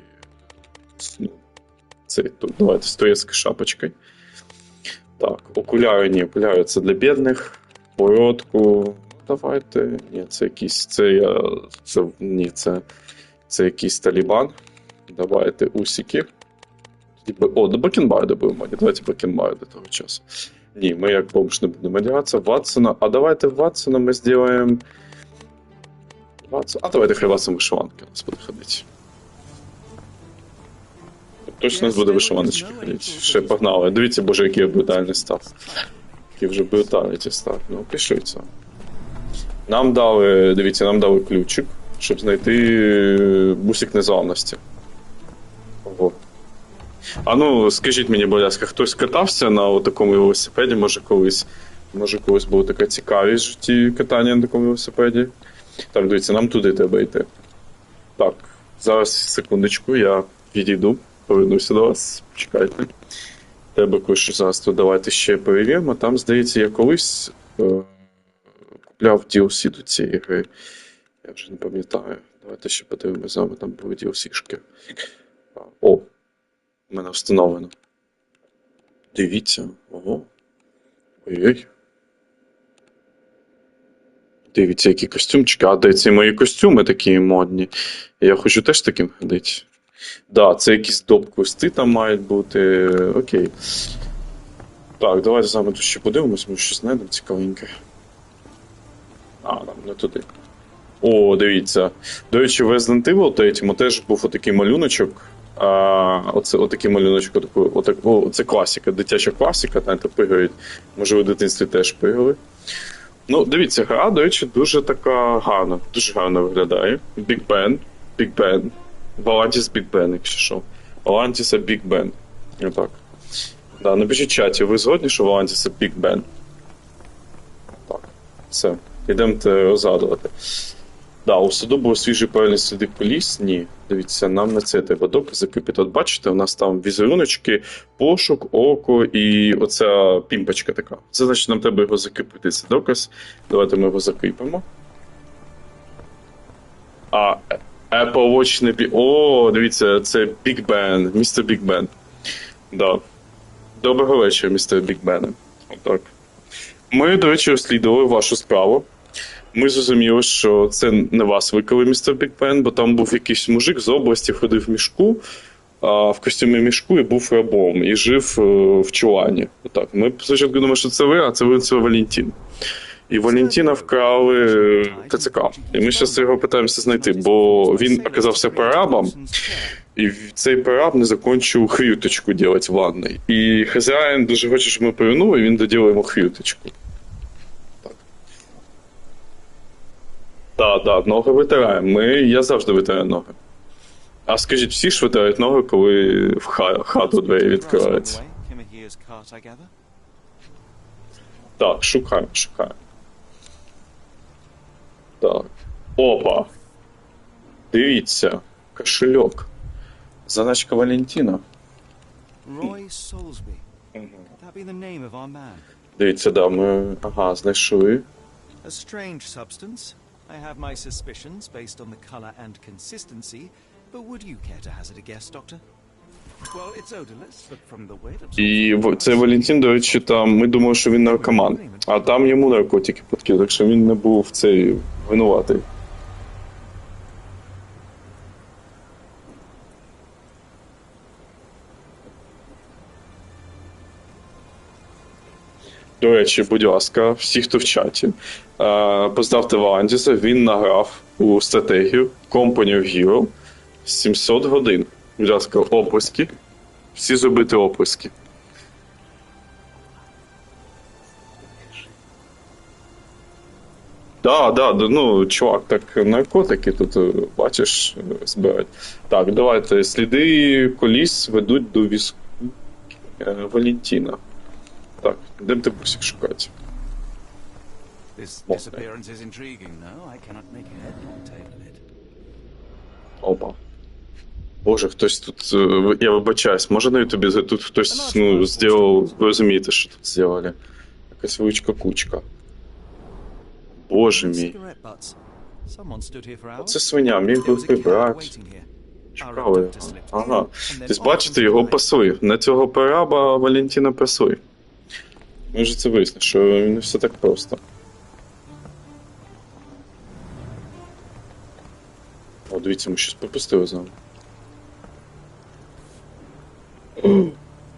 Тут, давайте з турецькою шапочкою. Так, окуляри, ні, окуляри це для бідних. Бородку... Давайте... Ні, це якийсь... Це якийсь талібан. Давайте усики. О, до бакенбарда будемо. Давайте бакенбарда того часу. Ні, ми як бомж не будемо одягатися. Ватсона. А давайте Ватсона ми зробимо... А давайте хай Ватсон вишиванки у нас буде ходити. Точно у нас буде вишиваночки ходити. Ще погнали. Дивіться, боже, який я брутальний став. Який вже бруталіті став. Ну, пішли це. Нам дали, дивіться, нам дали ключик, щоб знайти бусик незламності. Ого. А ну, скажіть мені, будь ласка, хтось катався на такому велосипеді, може колись була така цікавість в житті катання на такому велосипеді? Так, дивіться, нам туди треба йти. Так, зараз, секундочку, я відійду, повернуся до вас, чекайте. Треба кое-що зараз тут давайте ще перевіримо. Там, здається, я колись купляв DLC до цієї гри. Я вже не пам'ятаю. Давайте ще подивимося з вами, там були DLC-шки. О, в мене встановлено. Дивіться, ого. Ой-ой. Дивіться, які костюмчики. А де ці мої костюми такі модні? Я хочу теж таким ходити. Да, це якісь доп-квести там мають бути. Окей. Так, давайте з вами тут ще подивимось, ми щось знайдемо цікавеньке. А, нам не туди. О, дивіться. До речі, в Resident Evil 3 теж був отакий малюночок. Отакий малюночок, це класика, дитяча класика, знаєте, пригають. Може, ви в дитинстві теж пригали. Ну, дивіться, гра, до речі, дуже така гарна, дуже гарно виглядає. Big Ben. Валантіс Big Ben, якщо що. Валантіса Big Ben. Отак. Да, напишіть в чаті, ви згодні, що Валантіса Big Ben? Так, все. Йдемте розгадувати. Да, у саду були свіжі правильні сліди коліс. Ні, дивіться, нам на це треба докази кипіти. От бачите, у нас там візеруночки, пошук, око і оця пімпочка така. Це значить, нам треба його закріпити. Це доказ. Давайте ми його закріпимо. Apple Watch не бі... О, дивіться, це Big Ben, містер Big Ben. Да. Доброго вечора, містер Big Ben. Отак. Ми, до речі, розслідували вашу справу. Ми зрозуміли, що це не вас викрали, містер Big Ben, бо там був якийсь мужик з області, ходив в мішку, в костюмі мішку і був рабом, і жив в чулані. Отак. Ми спочатку думали, що це ви, а це Валентин. І Валентина вкрали ТЦК. І ми зараз його питаємося знайти, бо він оказався прорабом, і цей прораб не закінчив хрюточку робити в ванной. І хазяїн дуже хоче, щоб ми повернули, і він доділив йому хрюточку. Так, ноги витираємо. Я завжди витираю ноги. А скажіть, всі ж витирають ноги, коли в хату двері відкриваються? Так, шукаємо. Так. Опа. Дивіться. Кошельок. Заначка Валентина. Дивіться, да, ми... Ага, знайшли. A strange substance. I have my suspicions based on the color and consistency, but would you care to hazard a guess, Doctor? Well, it's odorless, but from the way it... І цей Валентин, до речі, там, ми думали, що він наркоман, а там йому наркотики подкинули, так що він не був цей винуватий. До речі, будь ласка, всі, хто в чаті, поставте Валантіса, він награв у стратегію Company of Hero 700 годин. Будь ласка, оплески. Всі зробити оплески. Да, ну, чувак, так наркотики тут, бачиш, збирають. Так, давайте, сліди коліс ведуть до візку Валентина. Так, йдемо ти бусик шукати. Опа. Боже, хтось тут, я вибачаюсь, може на ютубі тут хтось, ну, зробив, ви розумієте, що тут зробили. Якась вичка-кучка. Боже мій. Оце свиня, міг би прибрати. Чекали. Ага. Тобто, бачите, його пасує. На цього прораба Валентина пасує. Ми вже це вияснили, що не все так просто. О, дивіться, ми щось пропустили з вами.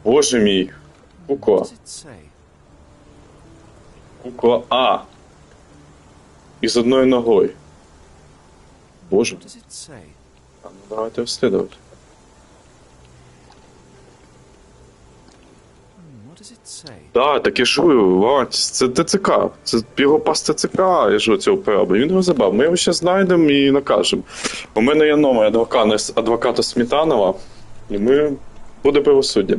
Боже мій. Кукла. Кукла А. І з одною ногою. Боже. А, ну давайте розслідувати. Так, так я ж Валантіс, це ТЦК. Це його пас ТЦК, я ж цього прораба. Він його забрав. Ми його ще знайдемо і накажемо. У мене є номер адвоката Смітанова, і ми буде правосуддя.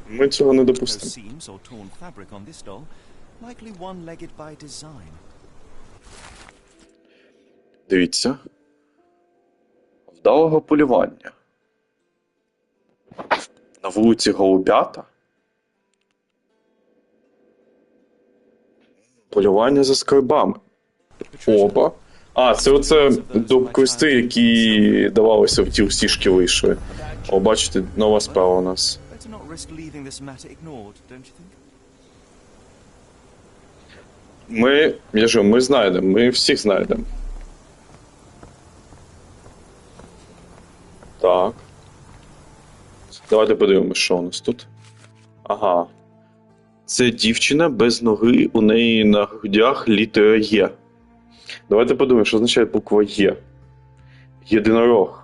Ми цього не допустимо. Дивіться. Вдалого полювання. На вулиці Голубята. Полювання за скарбами. Опа. А, це оце доп-квести, які давалися в ті всі вийшли. О, бачите, нова справа у нас. ми знайдемо, ми всіх знайдемо. Так. Давайте подивимось, що у нас тут. Ага. Це дівчина без ноги, у неї на грудях літера Є. Давайте подумаємо, що означає буква Є. Єдинорог.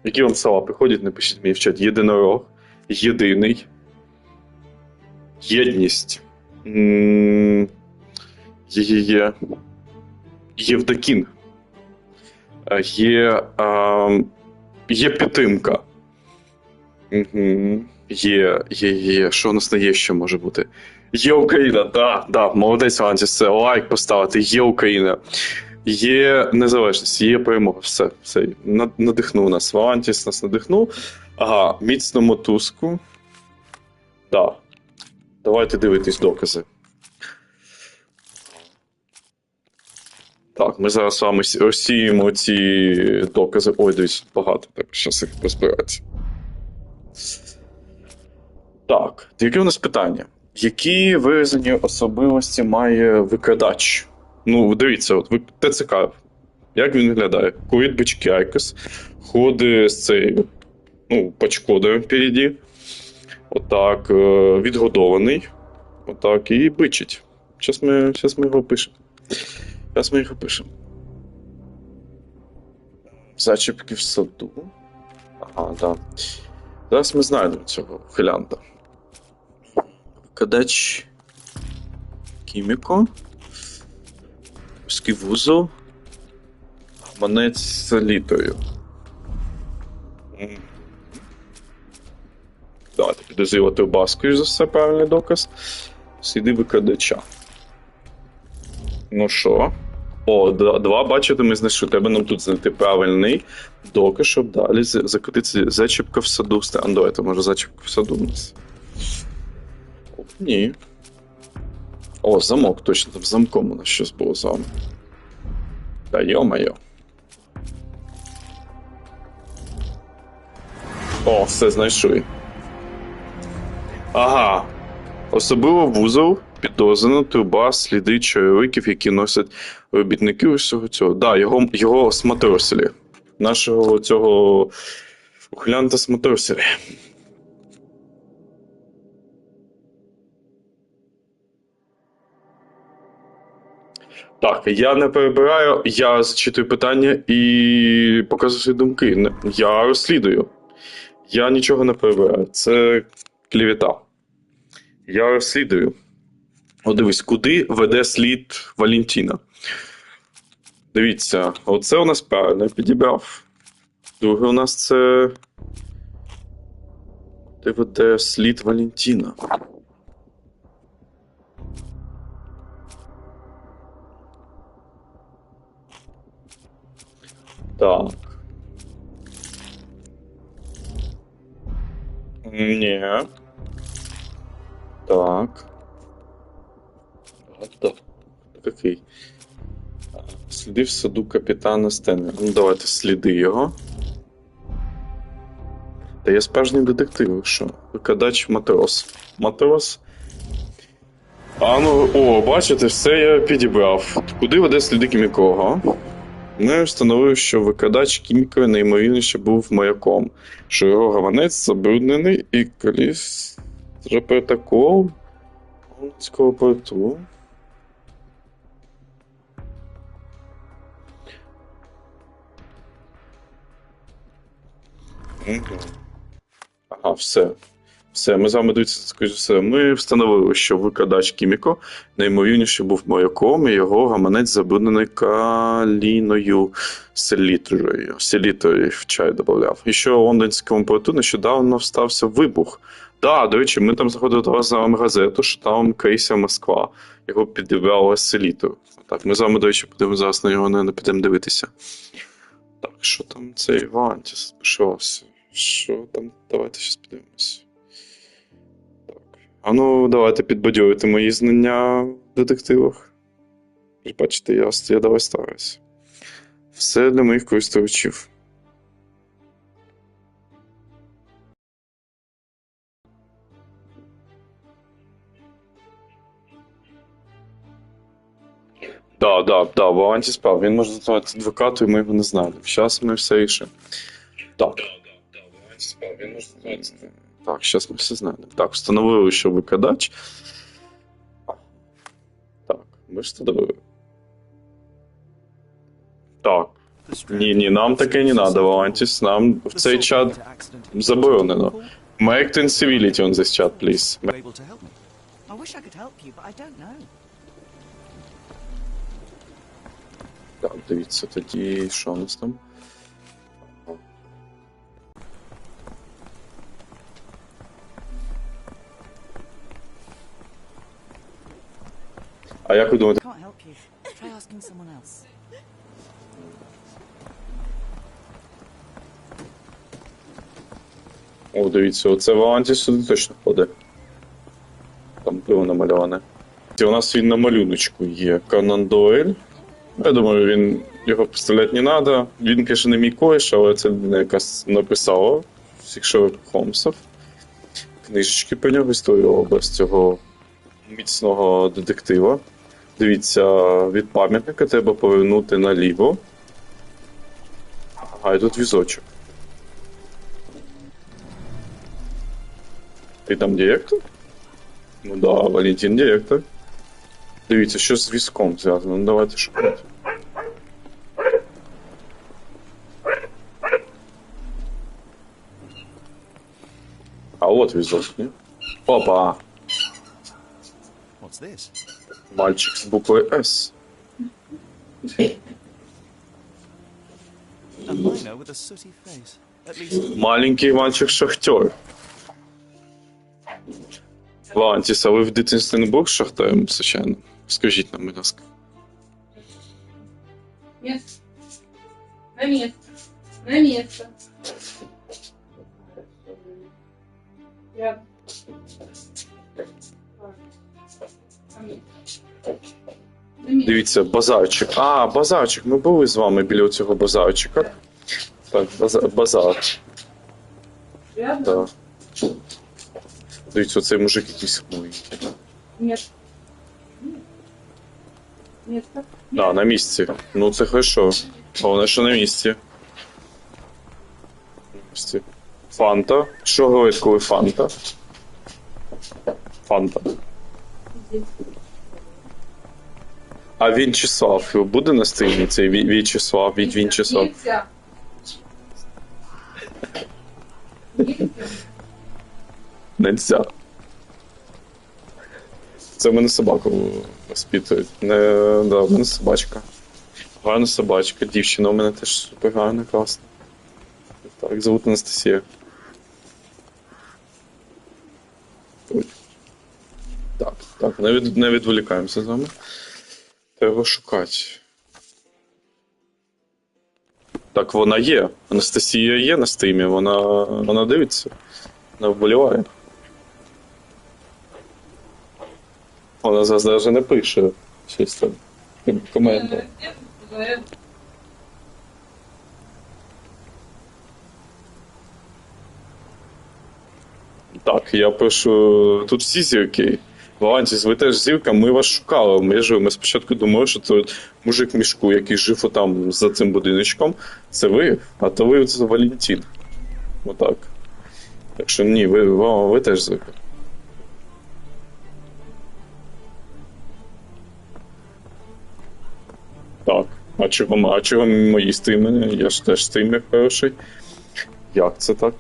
Які вам слова приходять, напишіть мені в чат. Єдинорог. Єдиний. Єдність. Є. Євдокін. Є підтримка. Є. Що у нас на є ще може бути? Є Україна, да. Молодець, Валентіс, це лайк поставити. Є Україна. Є незалежність, є перемога. Все. Надихнув нас. Валентіс нас надихнув. Ага, міцно мотузку. Да. Давайте дивитись докази. Так, ми зараз з вами розсіємо ці докази. Ой, дивіться, багато. Так, зараз їх розбиратися. Так, яке у нас питання? Які виразені особливості має викрадач? Ну, дивіться, от ТЦК. Як він виглядає? Курить бички Айкос, ходить з цією, пачкодою впереді. Отак, відгодований. Отак, і бичить. Щас ми його пишемо. Зачіпки в саду. Ага, так. Зараз ми знайдемо цього хилянта. Викрадач Кіміко. Морський вузол. Гаманець з літерою. Давайте підозрювати оба, скоріш за все, правильний доказ. Сліди викрадача. Ну що? О, два, бачите, ми знайшли. Треба нам тут знайти правильний доказ, щоб далі закрутити зачіпка в саду. Давайте, може, зачіпка в саду у нас. Ні. О, замок, точно, там замком у нас щось було з вами. Та йо-моє. О, все знайшли. Ага. Особливо вузол, підозрена, труба, сліди черевиків, які носять робітники усього цього. Да, його сматросили. Нашого цього ухилянта сматросили. Так, я не перебираю, я зачитую питання і показую свої думки. Я розслідую. Я нічого не перебираю. Це клівета. Я розслідую. О, дивись, куди веде слід Валентіна? Дивіться, оце у нас правильно підібрав. Друге у нас це... Куди веде слід Валентіна? Так. Ні. Так. Такий. Сліди в саду капітана Стенга. Ну, давайте сліди його. Та я справжній детектив, що? Викрадач матрос. Матрос? Бачите, все я підібрав. Куди веде сліди Кімікого? Ми встановили, що викрадач Кіміко неймовірніше був маяком, що його гаманець забруднений і коліс протокол Лондонського порту. Ага, все. Все, ми з вами дивіться, скажу все. Ми встановили, що викрадач Кіміко неймовірніше був маяком, і його гаманець забруднений каліною селітрою. Селітрою в чай додавав. І що у Лондонському порту нещодавно стався вибух. Так, до речі, ми там заходили до вас за вами газету, що там крейсер Москва. Його підібрали селітру. Так, ми з вами, до речі, будемо зараз на нього не підемо дивитися. Так, що там цей Вантіс? Що там? Давайте щось подивимось. Давайте підбадьорити мої знання в детективах. Бачите, я давай стараюся. Все для моїх користувачів. Да, Валантій справ. Він може застосувати адвоката, і ми його не знали. Зараз ми все рішимо. Так. Так, зараз ми все знаємо. Так, встановили, що викрадач. Так, ми встановили. Так. Ні, нам таке не треба, Валантіс. Нам в цей чат заборонено. Make civility on this chat, please. You able to help me? I wish I could help you, but I don't know. Так, дивіться, тоді що у нас там? А як ви думаєте? Can't help you. Try asking someone else. О, дивіться, оце Валантій сюди точно ходить. Там пиво намальоване. І у нас він на малюночку є. Конан Дойль. Я думаю, його представляти не треба. Він, звісно, не мій кореш, але це людина, яка написала всіх Шерлока Холмсів. Книжечки про нього, історію образ цього міцного детектива. Дивіться, від пам'ятника треба повернути наліво. Ага, і тут візочок. Ти там директор? Ну да, Валентин директор. Дивіться, що з візком зв'язано. Ну давайте шукати. А от візок, ні? Опа! What's this? Мальчик з буквою С. A miner with a sooty face. At least Маленький мальчик-шахтер. Валантіс, а ви в дитинстві не були шахтером, звичайно? Скажіть нам, будь ласка. Место. На место. На место. Рядом. Дивіться, базарчик. А, базарчик. Ми були з вами біля цього базарчика. Так, базар. Рядом? Так. Дивіться, оцей мужик якийсь хмуренький. Нет. Место. Да, на місці. Ну це хорошо. Головне, що на місці. На місці. Фанта. Що говорить, коли фанта? Фанта. А Вінчеслав буде на стрімі? Цей Вінчеслав, від Вінчеслав? Нельзя. Нельзя. Нельзя. Це в мене собаку воспитують. Да, в мене собачка. Гарна собачка, дівчина у мене теж супер гарна, класна. Так, зовут Анастасія. Ой. Так, не відволікаємося з вами. Треба шукати. Так, вона є. Анастасія є на стрімі, вона дивиться. Вона вболіває. Вона зараз навіть не пише щось там. Коменти. Так, я пишу. Тут всі зірки. Валантіс, ви теж зірка, ми вас шукали. Ми спочатку думали, що це мужик в мішку, який жив отам за цим будиночком. Це ви, а то ви це Валентин. Отак. Так що ні, ви теж зірка. Так, а чого мої стріми? Я ж теж стрімер хороший. Як це так?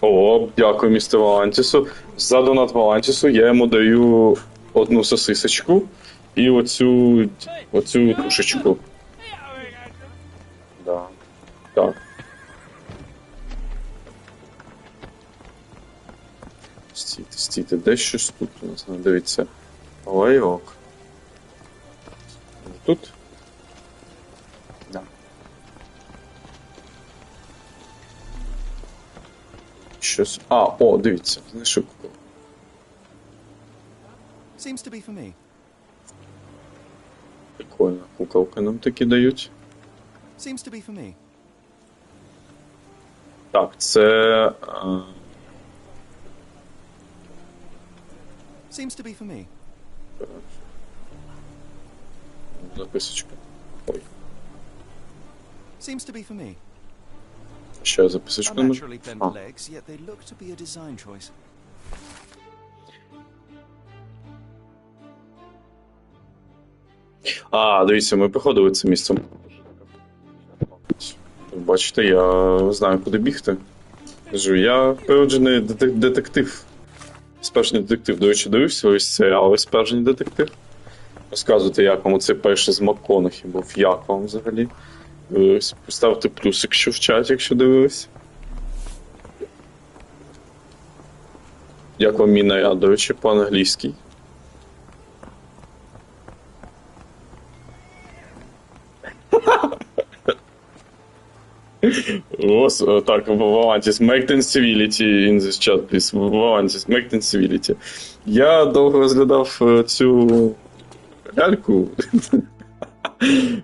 О, дякую, містер Валантісу. За донат Валантісу я йому даю одну сосисочку і оцю тушечку. Да. Так. Стійте, де щось тут у нас, дивіться. Лайок. Тут? Да. Щось. О, дивіться, знайшов кукол. seems to be for me. Прикольно, куколки нам такі дають. Seems to be for me. Так, це... Seems to be for me. Записочка. Ой. Seems to be for me. Ще записочку не можу. Unnaturally bent А. legs, yet they look to be a design choice. А, дивіться, ми проходили це місце. Бачите, я знаю, куди бігти. Кажу, я природжений детектив. Справжній детектив. До речі, дивився ось серіал «Справжній детектив». Розказуйте, як вам оцей перший з МакКонахі був. Як вам взагалі? Поставте плюсик, що в чаті, якщо дивились. Як вам мій наряд, до речі, по-англійськи? Так, Valantis, make civility in this chat, please. Valantis, make civility. Я довго розглядав цю ляльку.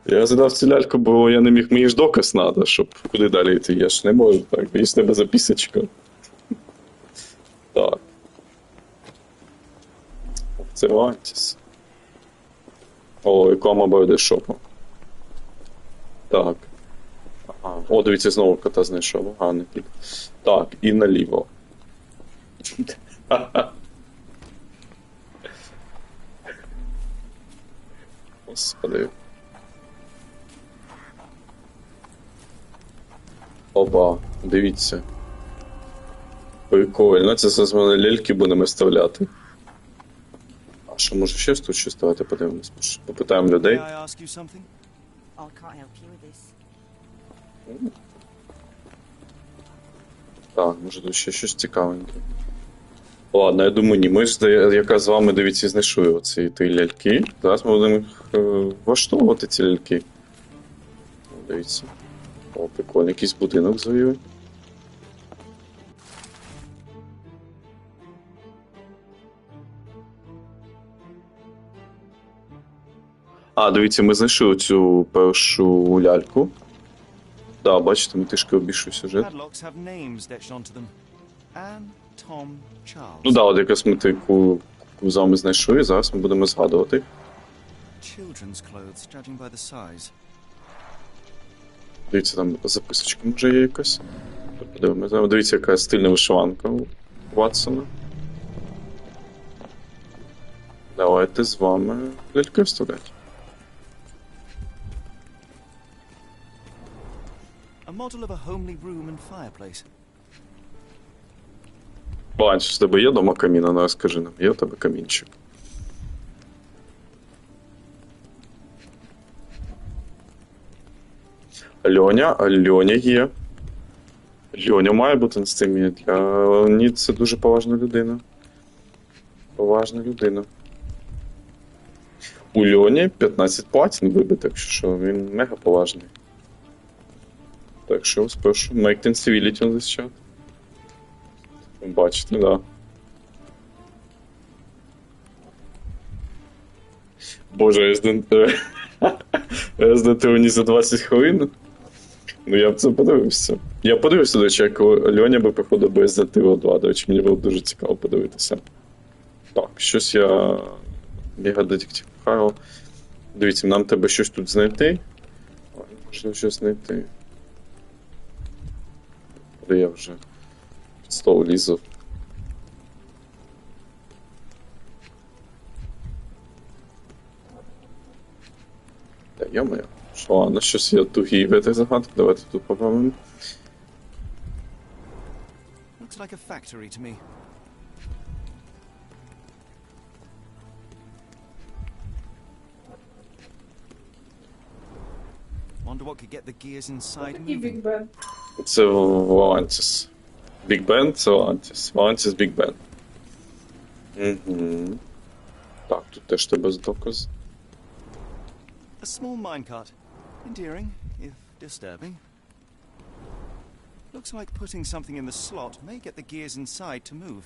Я розглядав цю ляльку, бо я не міг, мені ж доказ треба, щоб куди далі йти. Я ж не можу, так, є ж тебе записочка. Так. Це Valantis. О, реклама Байдешопу. Так. Ага. О, дивіться, знову кота знайшов. Гарний кліп. Так, і наліво. Господи. Опа, дивіться. Прикольно, це з мене ляльки будемо виставляти. А що, може ще тут щось? Давайте подивимось. Попитаємо людей. May I ask you something? I can't help you with this. Так, може тут ще щось цікавеньке. Ладно, я думаю, ні. Ми ж якраз з вами, дивіться, знайшли оці три ляльки. Зараз ми будемо їх влаштовувати, ці ляльки. О, дивіться. О, прикольно, якийсь будинок завів. А, дивіться, ми знайшли цю першу ляльку. Да, бачите, ми трішки обійшли сюжет. Padlocks have names etched onto them. Anne, Tom, Charles. Ну да, от якраз ми таку з вами знайшли, і зараз ми будемо згадувати. Children's clothes, judging by the size. Дивіться, там записочка може є якась. Подивимося. Дивіться, яка стильна вишиванка у Ватсона. Давайте з вами ляльки вставляти. A model of a homely room and fireplace. Бачиш, з тебе є дома камін? Ну, розкажи нам, є у тебе камінчик? Льоня є. Льоня має бути на стимі. Для Ні, це дуже поважна людина. Поважна людина. У Льоні 15 платін вибито, якщо що, він мега поважний. Так що, спершу, make civility on this chat. Бачите, да. Боже, Resident Evil за 20 хвилин? Ну я б це подивився. Я подивився, до речі, як Льоня би приходив до Resident Evil 2, до речі, мені було б дуже цікаво подивитися. Так, щось я... Мега-детектив Харл. Дивіться, нам треба щось тут знайти. Можливо, щось знайти. Де я вже під стол лізу. Та йо-моє. Що, ладно, щось я тугий в этой загадки. Давайте тут попробуємо. Looks like a factory to me. Wonder what could get the gears inside І moving. Big Ben. Це Valantis. Big Ben це Valantis. Valantis Big Ben. Угу. Так, тут теж тебе з доказ. A small minecart. Endearing, if disturbing. Looks like putting something in the slot may get the gears inside to move.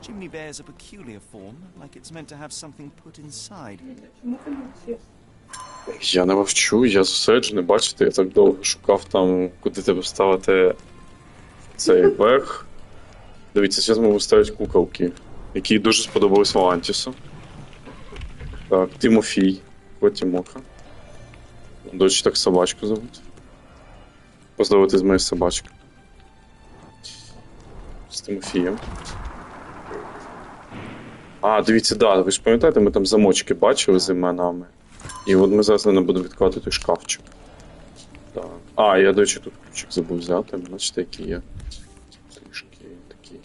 Chimney bears a peculiar form, like it's meant to have something put inside. Чому ти мовчиш? Я не мовчу, я зосереджений, бачите, я так довго шукав там, куди тебе вставити цей верх. Дивіться, зараз ми виставити куколки, які дуже сподобались Валантісу. Так, Тимофій, Тимоха. До речі, так собачку зовуть. Поздоровити з моєю собачкою. З Тимофієм. А, дивіться, да, ви ж пам'ятаєте, ми там замочки бачили з іменами. І от ми зараз не будемо відкладати той шкафчик. Так. А, я, до речі, тут ключик забув взяти, бачите, які є. Трішки такі.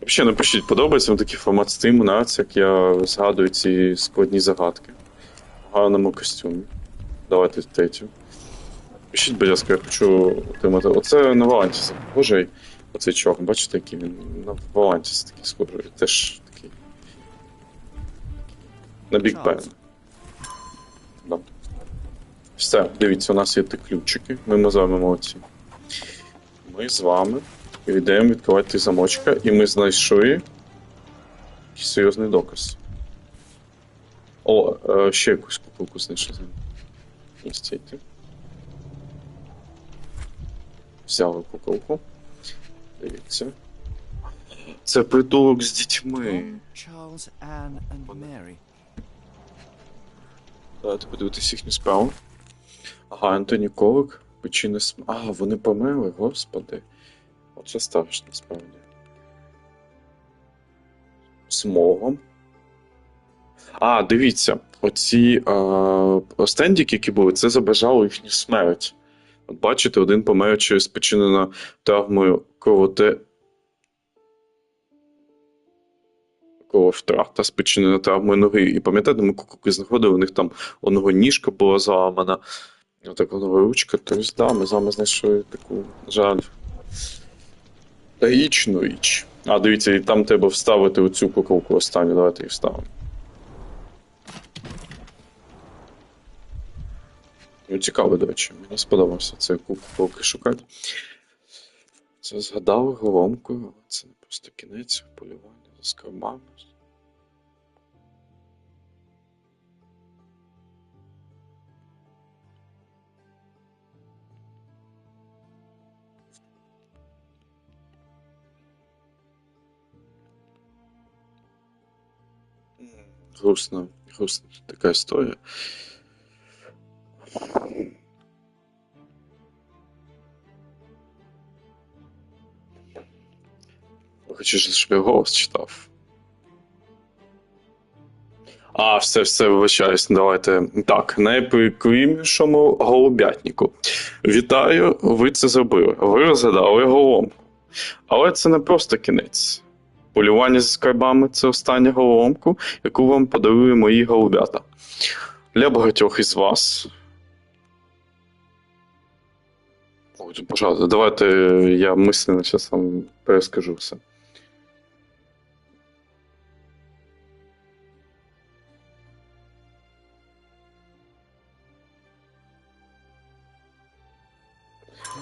Взагалі, напишіть, подобається вам такий формат стріму, нравиться, як я згадую ці складні загадки. В гарному костюмі. Давайте третю. Пишіть, будь ласка, я хочу отримати. Оце на Валантіса схожий. Оцей чорт, бачите, який він на Валантіса такий схожий. Теж такий. На Біг Бен. Да. Все, дивіться, у нас є ті ключики. Ми з вами молодці. Ми з вами йдемо відкривати ті замочка, і ми знайшли якийсь серйозний доказ. О, ще якусь куколку знайшли. І стійте. Взяли куколку. Дивіться. Це притулок з дітьми. Charles, Anne and Mary. Давайте подивитися їхню справу. Ага, Антоні Колик, причина смерті. А, вони померли, господи. Оце страшно, насправді. Смогом. А, дивіться, оці стендики, які були, це зображало їхню смерть. От бачите, один помер через спричинену травмою крововтрата, спричинена травмою ноги. І пам'ятаєте, ми куколки знаходили, у них там одного ніжка була зламана, отака нова ручка. Тобто, да, ми з вами знайшли таку, на жаль, трагічну річ. А, дивіться, і там треба вставити оцю куколку останню, давайте її вставимо. Ну, цікаво, до речі, мені сподобався цей куколки шукати. Це згадали головку, але це не просто кінець полювання за скарбами. Грустна така історія. Хочеш, щоб я голос читав? А, все, вибачаюсь, давайте. Так, найприкрімнішому голубятнику. Вітаю, ви це зробили. Ви розгадали головоломку. Але це не просто кінець. Полювання зі скарбами – це остання головоломка, яку вам подарують мої голубята. Для багатьох із вас... Ой, пожалуйста, давайте я мисленно зараз вам перескажу все.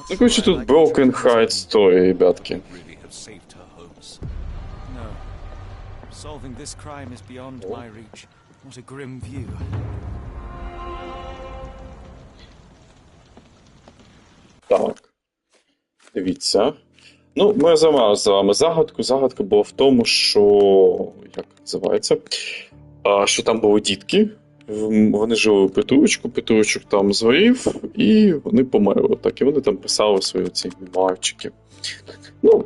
Ну, короче, тут Broken Heart Story, ребятки. No. Solving this crime is beyond my reach. What a grim view. Так. Дивіться. Ну, ми займали з вами загадку. Загадка була в тому, що... Як називається? Що там були дітки. Вони жили в притулочок там згорів, і вони померли. Так, і вони там писали свої ці мемуарчики. Ну,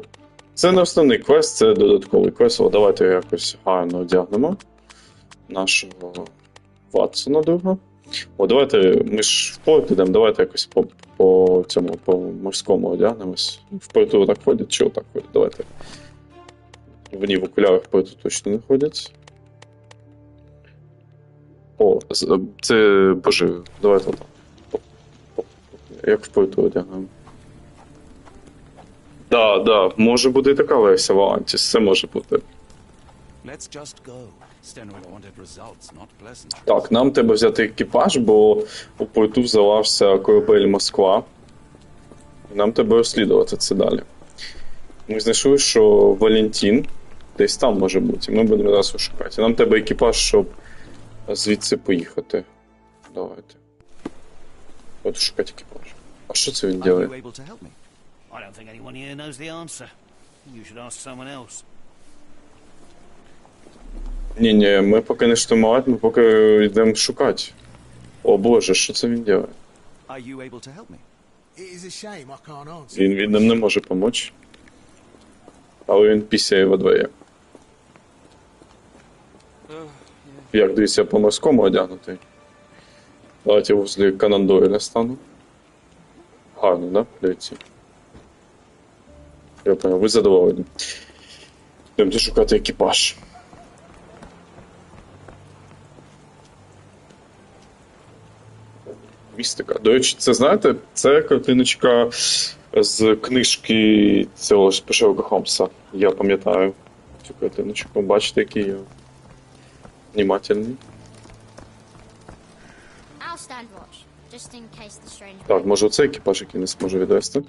це не основний квест, це додатковий квест. О, давайте якось гарно одягнемо нашого Ватсона друга. О, давайте, ми ж в порт ідемо, давайте якось по морському одягнемось. В порту так ходять, чи отак ходять? Давайте. Вони в окулярах в порту точно не ходять. О, це, боже, давайте отак. Як в порту одягнемо. Да, може бути і така версія Валантіс, це може бути. Так, нам треба взяти екіпаж, бо у порту взявався корабель Москва. Нам треба розслідувати це далі. Ми знайшли, що Валентин Десь там може бути. Ми будемо зараз шукати. Нам треба екіпаж, щоб звідси поїхати. Давайте. От шукати екіпаж. А що це він робить? I don't think anyone here knows the answer. You should ask someone else. Ні, ми поки не штурмувати, ми поки йдемо шукати. О боже, що це він робить? Are you able to help me? It is a shame I can't answer. Він нам не може допомогти. Але він пісяє во дворі. Як, дивіться, по морському одягнутий. Давайте возле Конан Дойля стану. Гарно, да? Дивіться. Я понял, ви задоволені. Йдемте шукати екіпаж. Містика. До речі, це, знаєте, це картиночка з книжки цього ж Шерлока Холмса. Я пам'ятаю цю картиночку. Бачите, який я внимательний. I'll stand watch, just in case the stranger... Так, може оцей екіпаж, який не зможе відвести? Where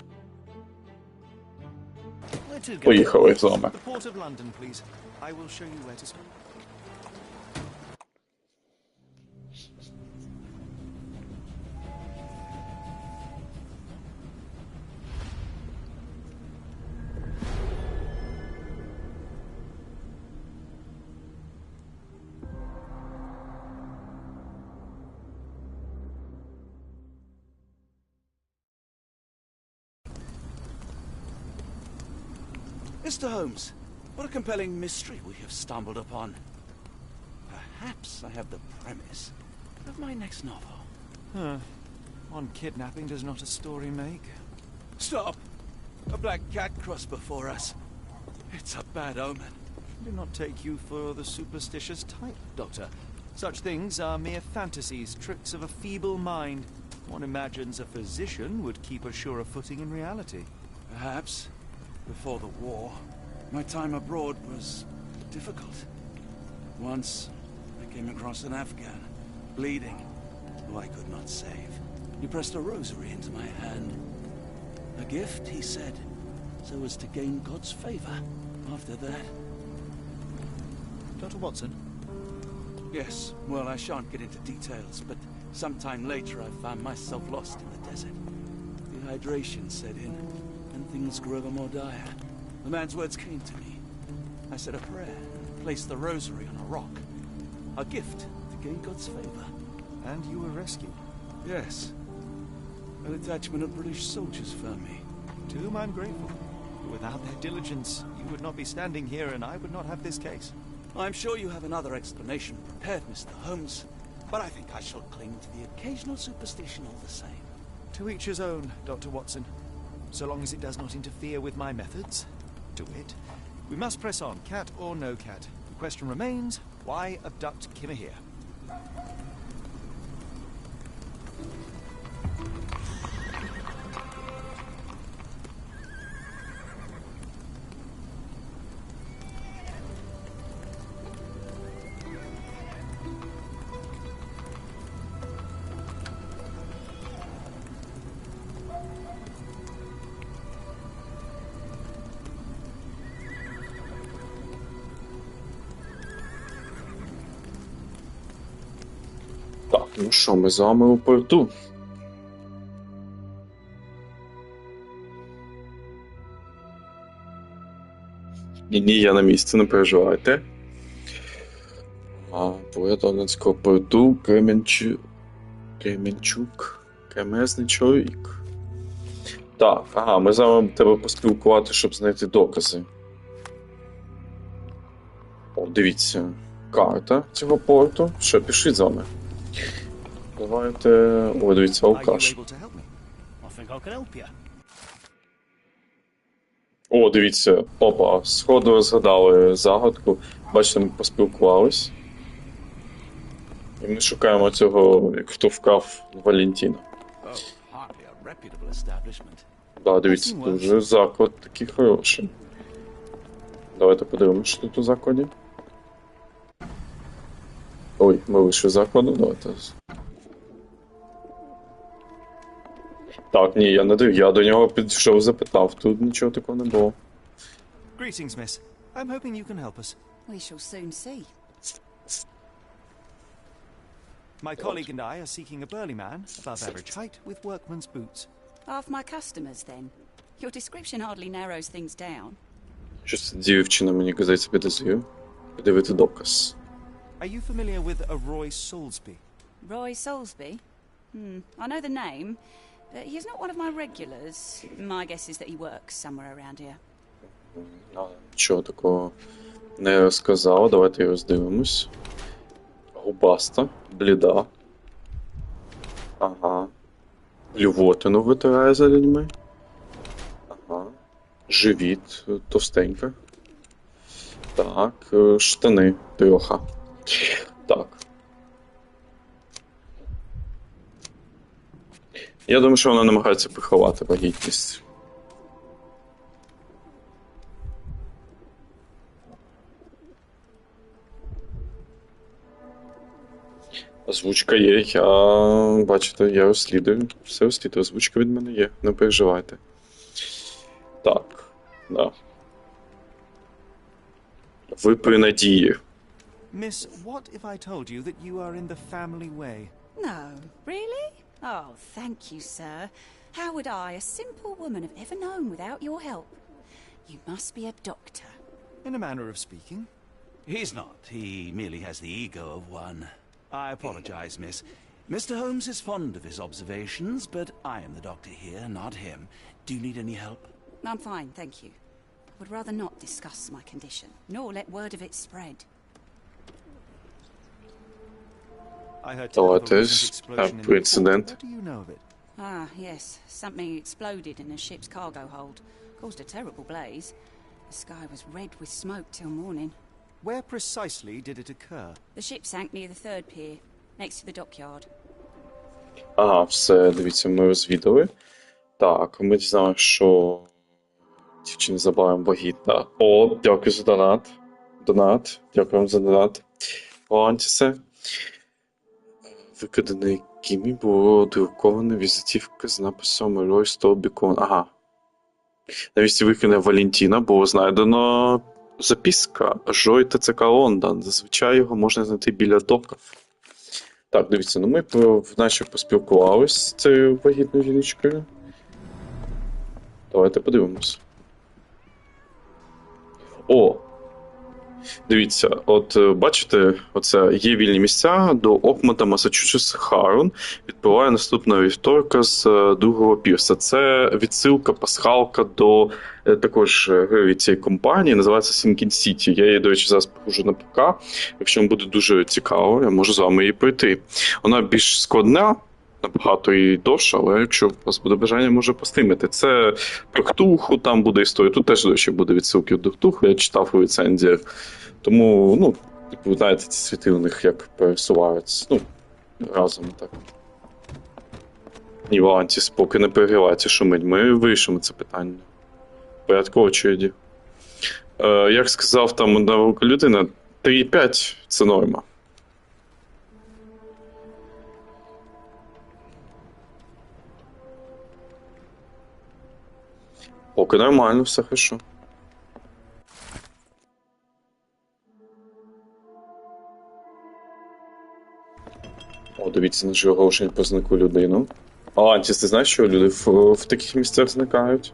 to go? Поїхали з вами. The port of London, please. I will show you where to swim. Mr. Holmes, what a compelling mystery we have stumbled upon. Perhaps I have the premise of my next novel. One kidnapping does not a story make. Stop! A black cat crossed before us. It's a bad omen. Do not take you for the superstitious type, Doctor. Such things are mere fantasies, tricks of a feeble mind. One imagines a physician would keep a surer footing in reality. Perhaps. Before the war, my time abroad was difficult. Once, I came across an Afghan, bleeding, who I could not save. He pressed a rosary into my hand. A gift, he said, so as to gain God's favor. After that... Dr. Watson? Yes, well, I shan't get into details, but sometime later I found myself lost in the desert. Dehydration set in. And things grew ever more dire. The man's words came to me. I said a prayer and placed the rosary on a rock. A gift to gain God's favor. And you were rescued? Yes. A detachment of British soldiers found me. To whom I'm grateful. Without their diligence, you would not be standing here and I would not have this case. I'm sure you have another explanation prepared, Mr. Holmes, but I think I shall cling to the occasional superstition all the same. To each his own, Dr. Watson. So long as it does not interfere with my methods, do it. We must press on, cat or no cat. The question remains, why abduct Kimahir? Так, ну що, ми з вами у порту. Ні, я на місці, не переживайте. Поряд Лондонського порту Кременчук. Кремезний чоловік. Так, ага, ми з вами треба поспілкувати, щоб знайти докази. О, дивіться. Карта цього порту. Що, пішли з вами. Давайте... О, дивіться, алкаш. О, дивіться, опа, сходу розгадали загадку. Бачите, ми поспілкувались. І ми шукаємо цього, хто вкрав Валентіна. Да, дивіться, дуже заклад такий хороший. Давайте подивимося, що тут у закладі. Ой, ми вийшли з закладу, давайте. Так, ні, я не див, я до нього підійшов, запитав, тут нічого такого не було. Greetings, miss. I'm hoping you can help us. We shall soon see. My colleague and I are seeking a burly man, above average height, with workman's boots. Half my customers, then. Your description hardly narrows things down. Щось дівчина, мені здається, підозрює. Подивити доказ. Are you familiar with a Roy Soulsby? Roy Soulsby? I know the name, but he's not one of my regulars. My guess is that he works somewhere around here. Нічого такого не розказав. Давайте його роздивимось. Губаста, бліда. Ага. Блювотину витирає за людьми. Ага. Живіт товстенька. Так, штани трьоха. Так. Я думаю, що вона намагається приховати вагітність. Озвучка є, бачите, я розслідую. Все розслідую, озвучка від мене є, не переживайте. Так, да. Ви при надії. Miss, what if I told you that you are in the family way? No, really? Oh, thank you, sir. How would I, a simple woman, have ever known without your help? You must be a doctor. In a manner of speaking. He's not. He merely has the ego of one. I apologize, miss. Mr. Holmes is fond of his observations, but I am the doctor here, not him. Do you need any help? I'm fine, thank you. I would rather not discuss my condition, nor let word of it spread. I heard Oh, tell of a it is recent explosion in the incident. port. What do you know of it? Ah, yes. Something exploded in a ship's cargo hold. Caused a terrible blaze. The sky was red with smoke till morning. Where precisely did it occur? The ship sank near the third pier, next to the dockyard. Ага, все, дивіться, ми розвідали. Так, ми дізналися, що дівчина забавим вагітна. О, дякую за донат. Дякую вам за донат. Лантісе. Викиданий Кімі було друкована візитівка з написом «Рой Столбікон». Ага. На місці викидання Валентіна було знайдено записка «Жой ТЦК Лондон». Зазвичай його можна знайти біля дока. Так, дивіться, ну ми наче поспілкувалися з цією вагітною жіночкою. Давайте подивимось. О! Дивіться, от бачите, оце є вільні місця до Окмата, Масачусетс, Харон. Відбуває наступного вівторка з другого пірса. Це відсилка, пасхалка до також гри цієї компанії, називається Sinking City. Я її, до речі, зараз покажу на ПК. Якщо вам буде дуже цікаво, я можу з вами її пройти. Вона більш складна, набагато і довша, але якщо у вас буде бажання, може постримати. Це про Ктулху, там буде історія. Тут теж, до речі, буде відсилки до Ктулху, я читав у рецензіях. Тому, ну, ви знаєте, ці світи у них як пересуваються. Ну, разом так. Ні, Валантіс, поки не перегрівається, шумить. Ми вирішимо це питання. В порядку очереді. Як сказав там одна людина, 3,5 – це норма. Поки нормально, все хорошо. О, дивіться, наше оголошення про зниклу людину. Антіс, ти знаєш, що люди в таких місцях зникають?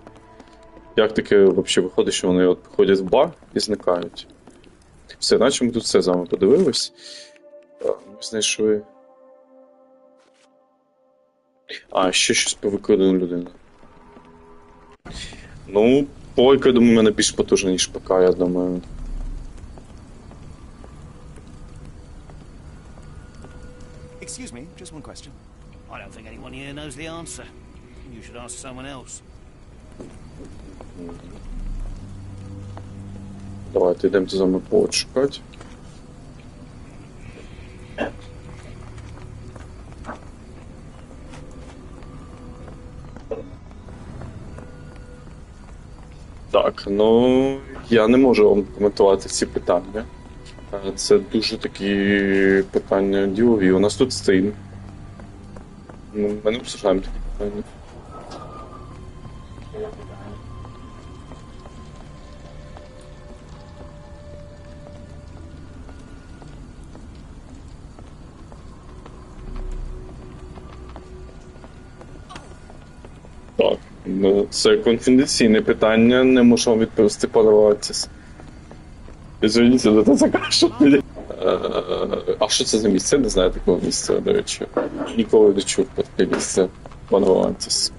Як таке взагалі виходить, що вони от приходять в бар і зникають? Все, наче ми тут все з вами подивились. Ми знайшли... ще щось про викрадану людину. Ну, пойка, я думаю, в мене більш потужна, ніж ПК, я думаю. Excuse me, just one question. I don't think anyone here knows the answer. You should ask someone else. Давайте йдемо з вами почекати. Так, ну, я не можу вам коментувати ці питання. Це дуже такі питання ділові. У нас тут стрім. Ми не обсуждаємо такі питання. Так, ну, це конфіденційне питання, не можу вам відповісти, пане Валантіс. Извините, но це каша. А що це за місце? Не знаю такого місця, до речі. Ніколи не чув про таке місце, пане Валантіс.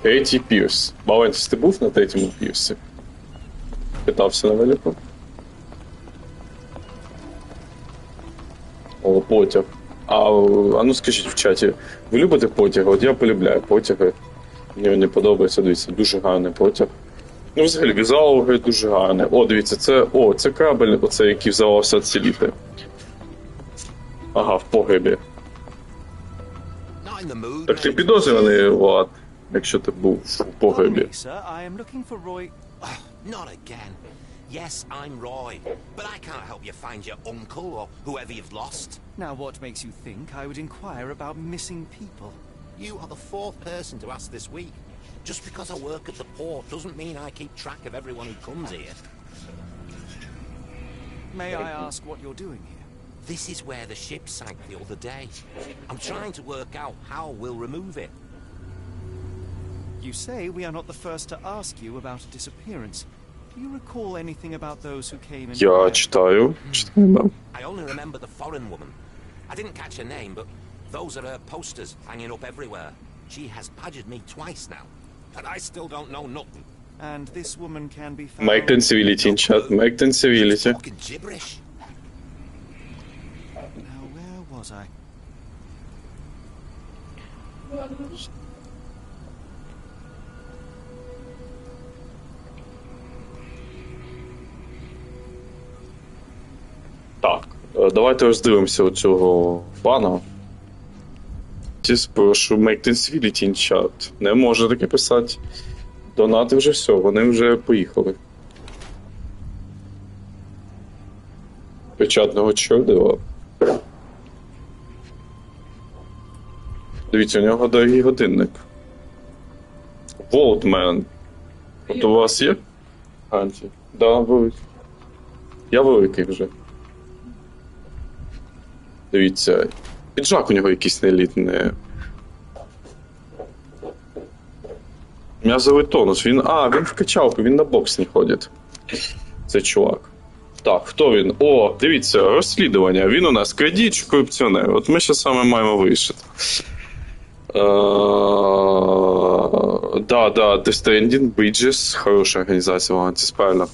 Третій пірс. Валантіс, ти був на третьому пірсі? Питався на велику. О, потяг. А ну скажіть в чаті, ви любите потяги? От я полюбляю потяги. Мені подобається, дивіться, дуже гарний потяг. Ну, взагалі, візуал дуже гарний. О, дивіться, це кабель, оце, який вдавався ціліти. Ага, в погребі. Так ти підозрюваний, Влад, якщо ти був в погребі. Not again. Yes, I'm Roy, but I can't help you find your uncle or whoever you've lost. Now what makes you think I would inquire about missing people? You are the fourth person to ask this week. Just because I work at the port doesn't mean I keep track of everyone who comes here. May I ask what you're doing here? This is where the ship sank the other day. I'm trying to work out how we'll remove it. You say we are not the first to ask you about a disappearance. Do you recall anything about those who came in? Я читаю, да. I only remember the foreign woman. I didn't catch her name, but those are her posters hanging up everywhere. She has badgered me twice now, and I still don't know nothing. And this woman can be found... Make ten civility in chat, make ten civility. Fucking gibberish. Now, where was I? Так, давайте роздивимося оцього пана. Прошу, make ten civility in chat. Не може таке писати. Донати вже все, вони вже поїхали. Печатного чордила. Дивіться, у нього дорогий годинник. Волтмен. От у вас є? Анті. Да, великий. Я великий вже. Дивіться. Піджак у нього якийсь неелітний. М'язовий тонус. Він в качалку, він на бокс не ходить. Цей чувак. Так, хто він? О, дивіться, розслідування. Він у нас крадій чи корупціонер. От ми ще саме маємо вирішити. Да, The Stranding Bridges. Хороша організація, Валантіс, правильно.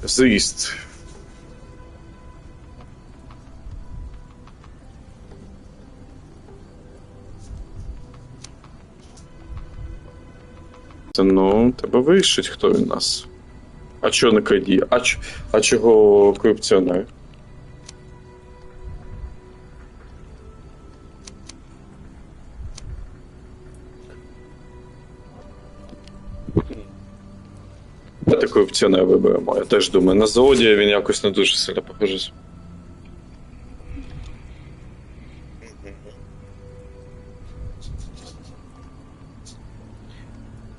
Зріст. Ну, треба вирішити, хто він у нас. А чого не крадій? А чого корупціонер? Давайте корупціонер виберемо. Я теж думаю, на злодія він якось не дуже сильно похожий.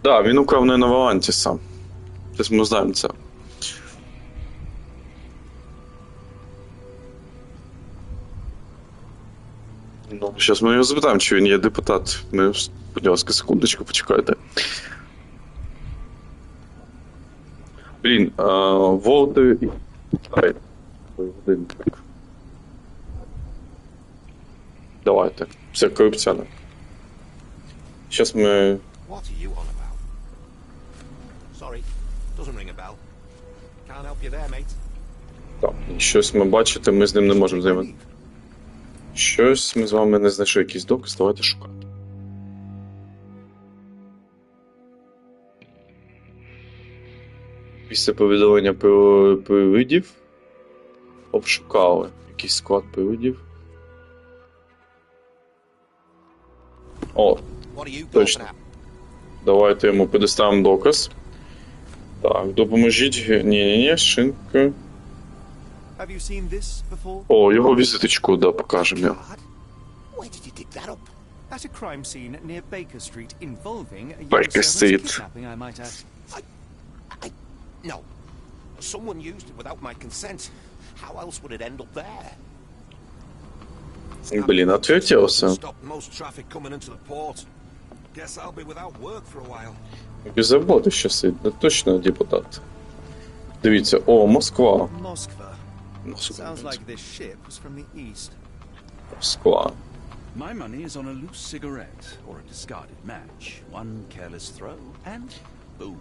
Да, він украв не на Валантіса. Тобто ми знаємо це. Ну, зараз ми його запитаємо, чи він є депутат. Ми, будь ласка, секундочку, почекайте. Блін, Волти... Давайте. Це корупціонер. Зараз ми... What are you on about? Sorry, doesn't ring a bell. Can't help you there, mate. Так, щось ми бачите, ми з ним не можемо займати. Щось ми з вами не знайшли якийсь доказ, давайте шукати. Після повідомлення про привидів обшукали якийсь склад привидів. О, точно. Давайте йому предоставимо доказ. Так, допоможіть. Ні, шинка. О, його візиточку, да, покажемо. At a crime scene near Baker Street involving a Baker Street. kidnapping, I might add. No. Someone used it without my consent. How else would it end up there? Блін, отвертелся. Stopped most traffic coming into the port. Guess I'll be without work for a while. Без роботи ще сидить, точно депутат. Дивіться, о, Москва. Moskva. Sounds like this ship was from the east. Москва. My money is on a loose cigarette or a discarded match. One careless throw and boom.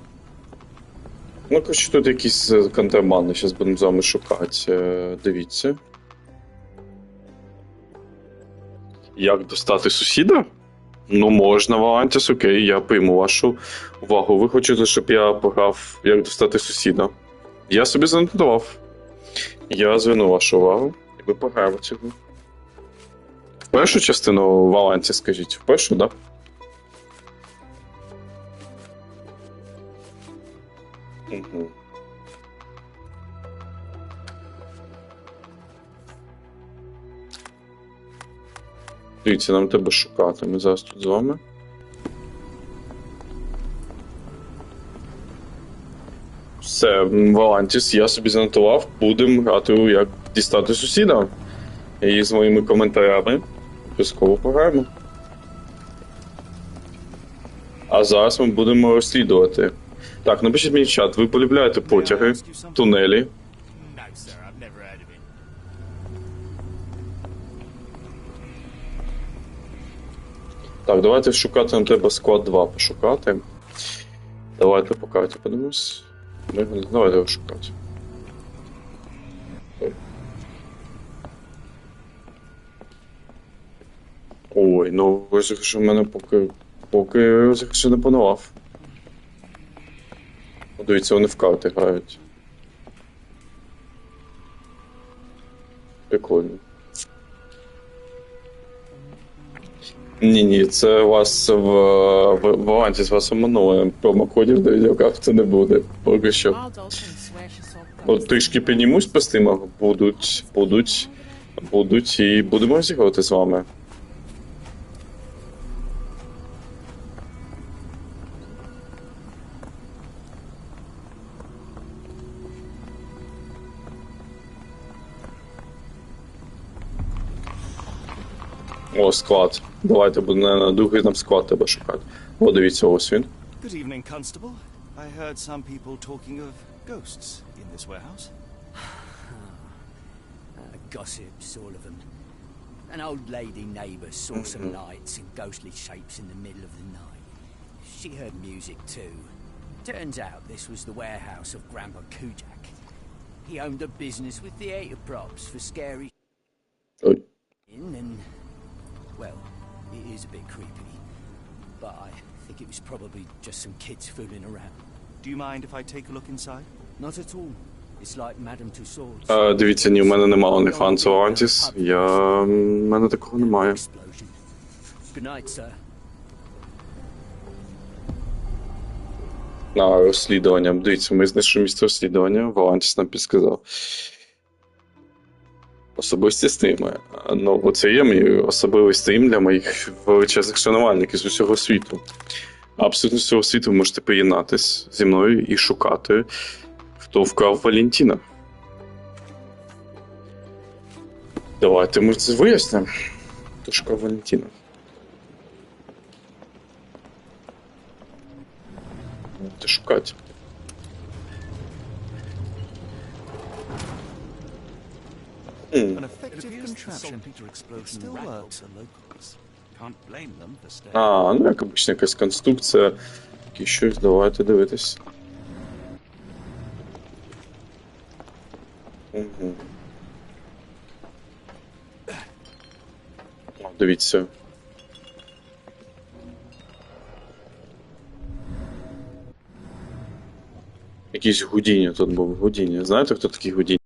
Ну, коротше, тут якісь контрабанди, зараз будемо з вами шукати. Дивіться. Як достати сусіда? Ну, можна, Валантіс, окей, я прийму вашу увагу. Ви хочете, щоб я пограв, як достати сусіда? Я собі занотував. Я зверну вашу увагу, і ви пограємо цього. В першу частину Валанті, скажіть, в першу, так? Да? Угу. Дивіться, нам треба шукати. Ми зараз тут з вами. Все, Валантіс, я собі занотував. Будемо грати у як дістати сусіда. І з моїми коментарями обов'язково пограємо. А зараз ми будемо розслідувати. Так, напишіть мені в чат, ви полюбляєте потяги, тунелі? Так, давайте шукати, нам треба склад 2 пошукати. Давайте по карті подивимось. Давайте його шукати. Ой, ну розіграш у мене поки розіграш не панував. Дивіться, вони в карти грають. Прикольно. Ні, це вас в Валантіс вас оманули. Промокодів до відеокарти не буде. Поки що. От трішки піднімусь по стримах, будуть і будемо розігрувати з вами. О, склад. Давайте буде на другий нам склад треба шукати. О, дивіться, ось він. Good evening, Constable. I heard some people talking of ghosts in this warehouse. Gossips, all of them. An old lady neighbour saw some lights and ghostly shapes in the middle of the night. She heard music too. Turns out this was the warehouse of Grandpa Kujak. He owned a business with theatre props for scary and well, it is a bit creepy, but I think it was probably just some kids fooling around. Do you mind if I take a look inside? Not at all. It's like Madame Tussauds. Дивіться, ні, в мене немає OnlyFans Валантіс. В мене такого немає. Good night, sir. На розслідування. Дивіться, ми знайшли місце розслідування. Валантіс нам підсказав. Особисті стріми. Ну, оце є мій особливий стрім для моїх величезних шанувальників з усього світу. Абсолютно з усього світу ви можете приєднатись зі мною і шукати, хто вкрав Валентіна. Давайте ми це вияснимо. Хто шукав Валентіна. Давайте шукати. An effective contraption. It still works. Can't blame them for staying. Ну як обична якась конструкція. Такі щось, давайте дивитись. Угу. О, дивіться. Якийсь Гудіні тут був. Гудіні. Знаєте, хто такий Гудіні?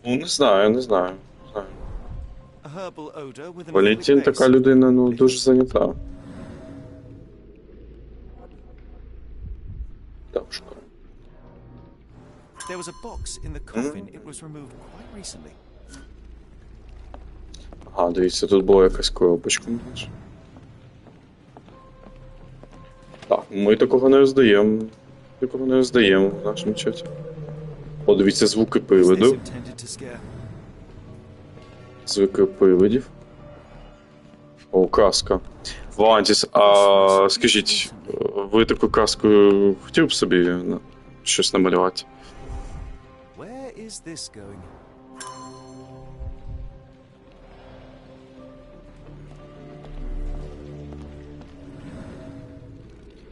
Ну, не знаю. Валентин така людина, ну, дуже зайнята. Так, шукаю. There was a box in the coffin. It was removed quite recently. Ага, дивіться, тут була якась коробочка. Так, ми такого не роздаємо. Нікого не роздаємо в нашому чаті. О, дивіться, звуки Is this приводу. intended to scare? Звуки привидів. О, каска. Валантіс, а скажіть, ви таку каскою хотів б собі щось намалювати? Where is this going?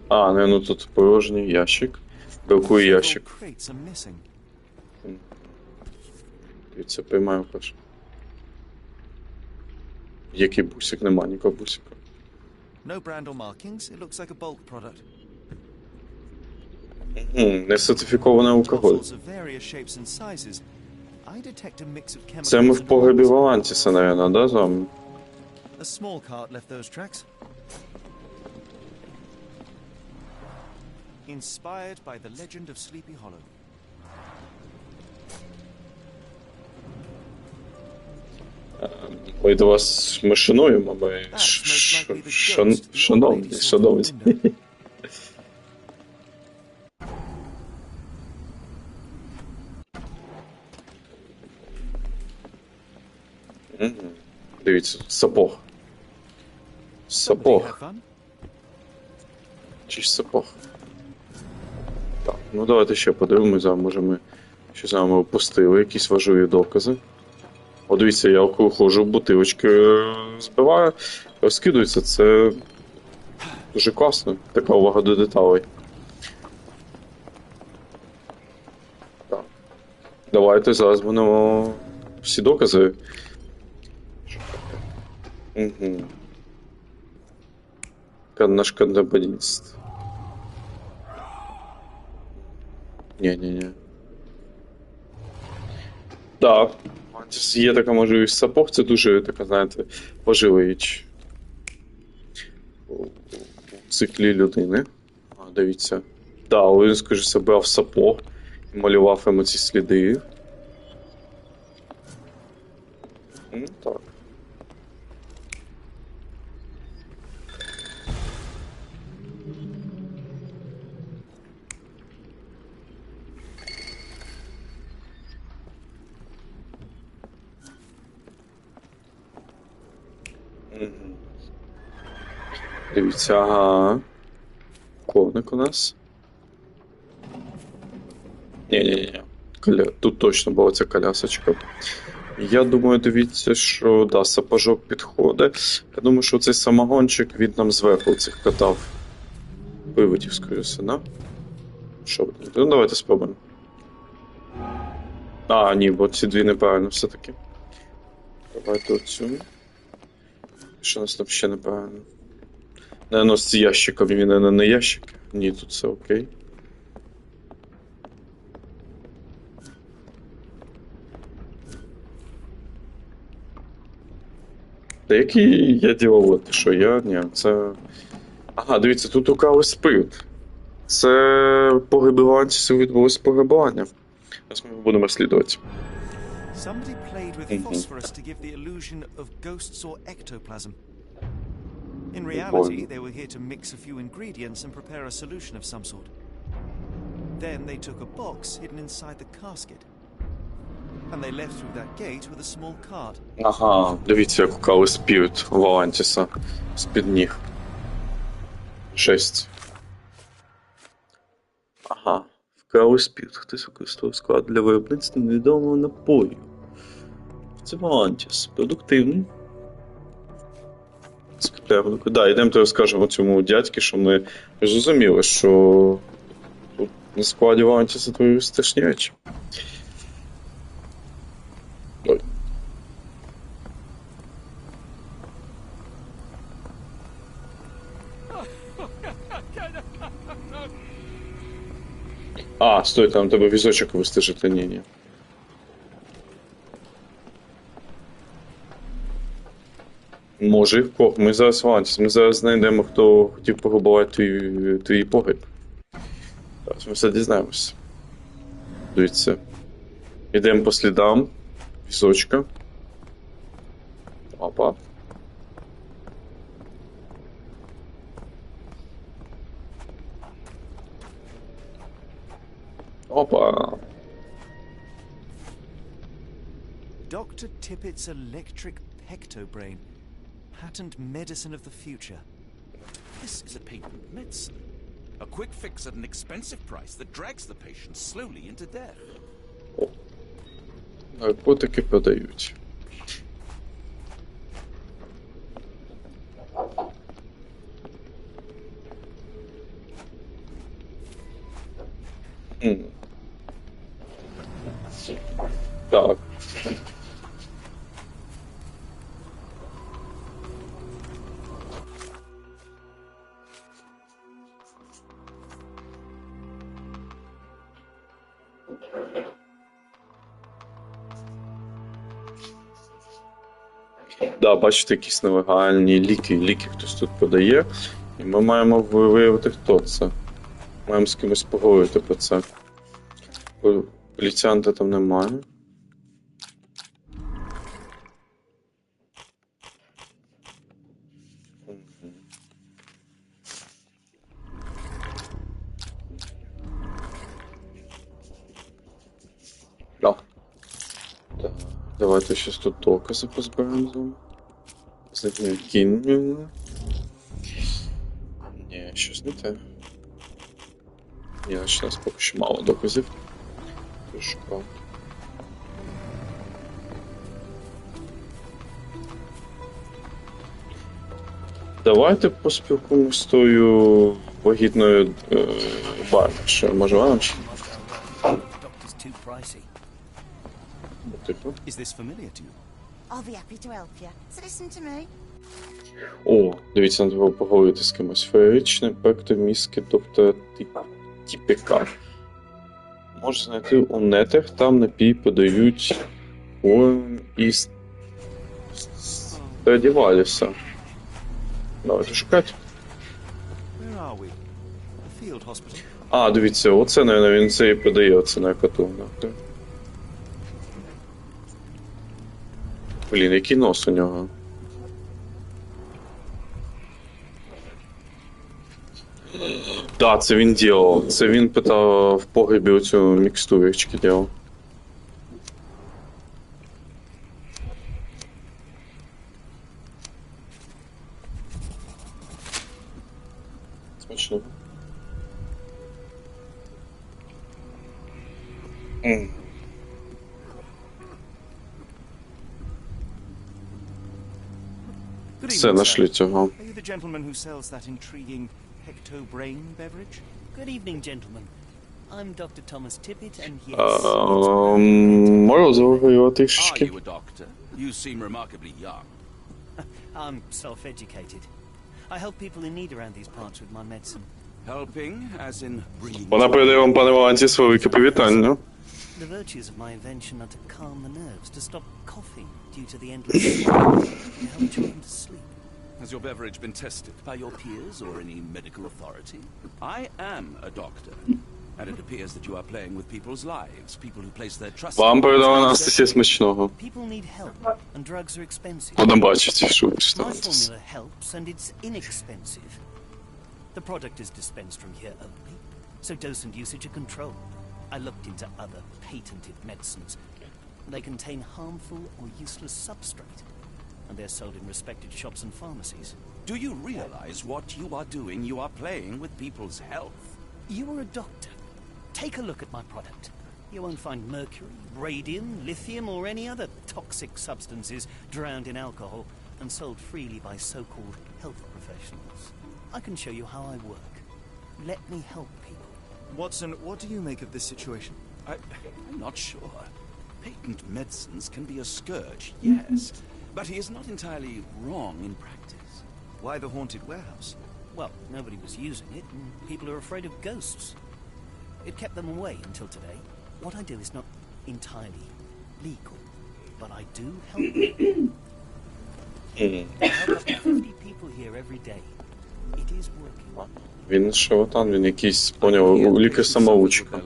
А, ну тут порожній ящик. Бракує ящик. Crates are missing. Дивіться, приймаю перше. Який бусик? Нема нікого бусика. No brand or markings. It looks like a bulk product. Несертифікований алкоголь. Bottles of various shapes and sizes. I detect a mix of chemicals. Це ми в and погребі oils. Валантіса, напевно, да, з вами? A small cart left those tracks. Inspired by the legend of Sleepy Hollow. Ми до вас ми шануємо, ми шановні. Дивіться, сапог. Сапог. Чи ж сапог? Так, ну давайте ще подивимося, може ми що з нами опустили якісь важливі докази. О, дивіться, я ходжу, бутилочки збиваю, розкидуються, це дуже класно, така увага до деталей. Так. Давайте зараз будемо всі докази. Угу. Наш контрабандист. Ні. Так. Є така можливість сапог, це дуже така, знаєте, важлива річ у циклі людини. Дивіться. Так, він, скажімо, брав сапог і малював йому ці сліди. Так. Дивіться, ага. Коник у нас. Ні. Тут точно була ця колясочка. Я думаю, дивіться, що да, сапожок підходить. Я думаю, що цей самогончик він нам зверху цих катав. Виводів, скоріше, да? Що? Ну, давайте спробуємо. А, ні, бо ці дві неправильно все-таки. Давайте оцю. Що у нас там ще неправильно? Наверно, з ящиком, він, наверно, не ящик. Ні, тут все окей. Та який я діловод? Що я? Ні, це... Ага, дивіться, тут украли спирт. Це погребування, відбулося погребування. Зараз ми будемо розслідувати. Somebody played with phosphorus to give the illusion of ghosts or ectoplasm. In reality, they were here to mix a few ingredients and prepare a solution of some sort. Then they took a box hidden inside the casket. And they left through that gate with a small cart. Ага, дивіться, як украли спірт у Валантіса з-під ніг. Жесть. Ага, вкрали спірт. Хтось використовував склад для виробництва невідомого напою. Це Валантіс. Продуктивний. Скрепленку. Да, йдемо то розкажемо цьому дядьки, що ми зрозуміли, що тут на складі Валантіса твої страшні речі. Ой. А, стой, там тебе візочок вистежити, ні. Може, ми зараз Валантіс, ми зараз знайдемо, хто хотів пограбувати твій погреб. Зараз ми все дізнаємося. Дивіться. Йдемо по слідам. Візочка. Опа. Опа. Dr. Tippett's electric pectobrain. Patent medicine of the future. This is a patent medicine. A quick fix at an expensive price that drags the patient slowly into death. Наркотики продають. Так. Да, бачите, якісь нелегальні ліки хтось тут подає. І ми маємо виявити, хто це. Маємо з кимось поговорити про це. Поліціянта там немає. Да. Так, давайте щось тут докази позберемо. Зникне кінь. Ні, щось не те. Ні, значить, у нас поки що мало доказів. Шукав. Давайте поспілкуємося з тою вагітною барменшою. Може, вона чи? Типу. Is this familiar to you? I'll be happy to help you. So listen to me. О, дивіться, треба поговорити з кимось. Феєричний пектор мізки доктора Тіпека. Можна знайти у нетах, там напій подають воїн із Страдіваліса. Давайте шукати. Where are we? A field hospital. А, дивіться, оце, мабуть, він це і подає, оце наркоту. Блін, який нос у нього. Да, це він ділав. Це він питав в погребі оцю мікстурочки ділав. Смачно. Все, нашли цього. Are you the gentleman who sells that intriguing pectobrain beverage? Good evening, gentlemen. I'm Dr. Thomas Tippett, and yes... Морозиво його Are трішечки. you a doctor? You seem remarkably young. I'm self-educated. I help people in need around these parts with my medicine. Helping, as in bringing... Вона передає вам, пане Валантіс, велике привітання. The virtues of my invention are to calm the nerves, to stop coughing due to the endless sweat, to help children to sleep. Has your beverage been tested by your peers or any medical authority? I am a doctor, and it appears that you are playing with people's lives, people who place their trust... Вам передала Анастасія смачного. People need help, and drugs are expensive. Вона бачить, що ви My читаєтесь. formula helps, and it's inexpensive. The product is dispensed from here only, so dose and usage are controlled. I looked into other patented medicines. They contain harmful or useless substrate, and they're sold in respected shops and pharmacies. Do you realize what you are doing? You are playing with people's health. You are a doctor. Take a look at my product. You won't find mercury, radium, lithium, or any other toxic substances drowned in alcohol and sold freely by so-called health professionals. I can show you how I work. Let me help people. Watson, what do you make of this situation? I'm not sure. Patent medicines can be a scourge, yes, but he is not entirely wrong in practice. Why the haunted warehouse? Well, nobody was using it, and people are afraid of ghosts. It kept them away until today. What I do is not entirely legal, but I do help people. I help up to 50 people here every day. It is working. Він шарлатан, він якийсь, поняв, лікар-самоучка.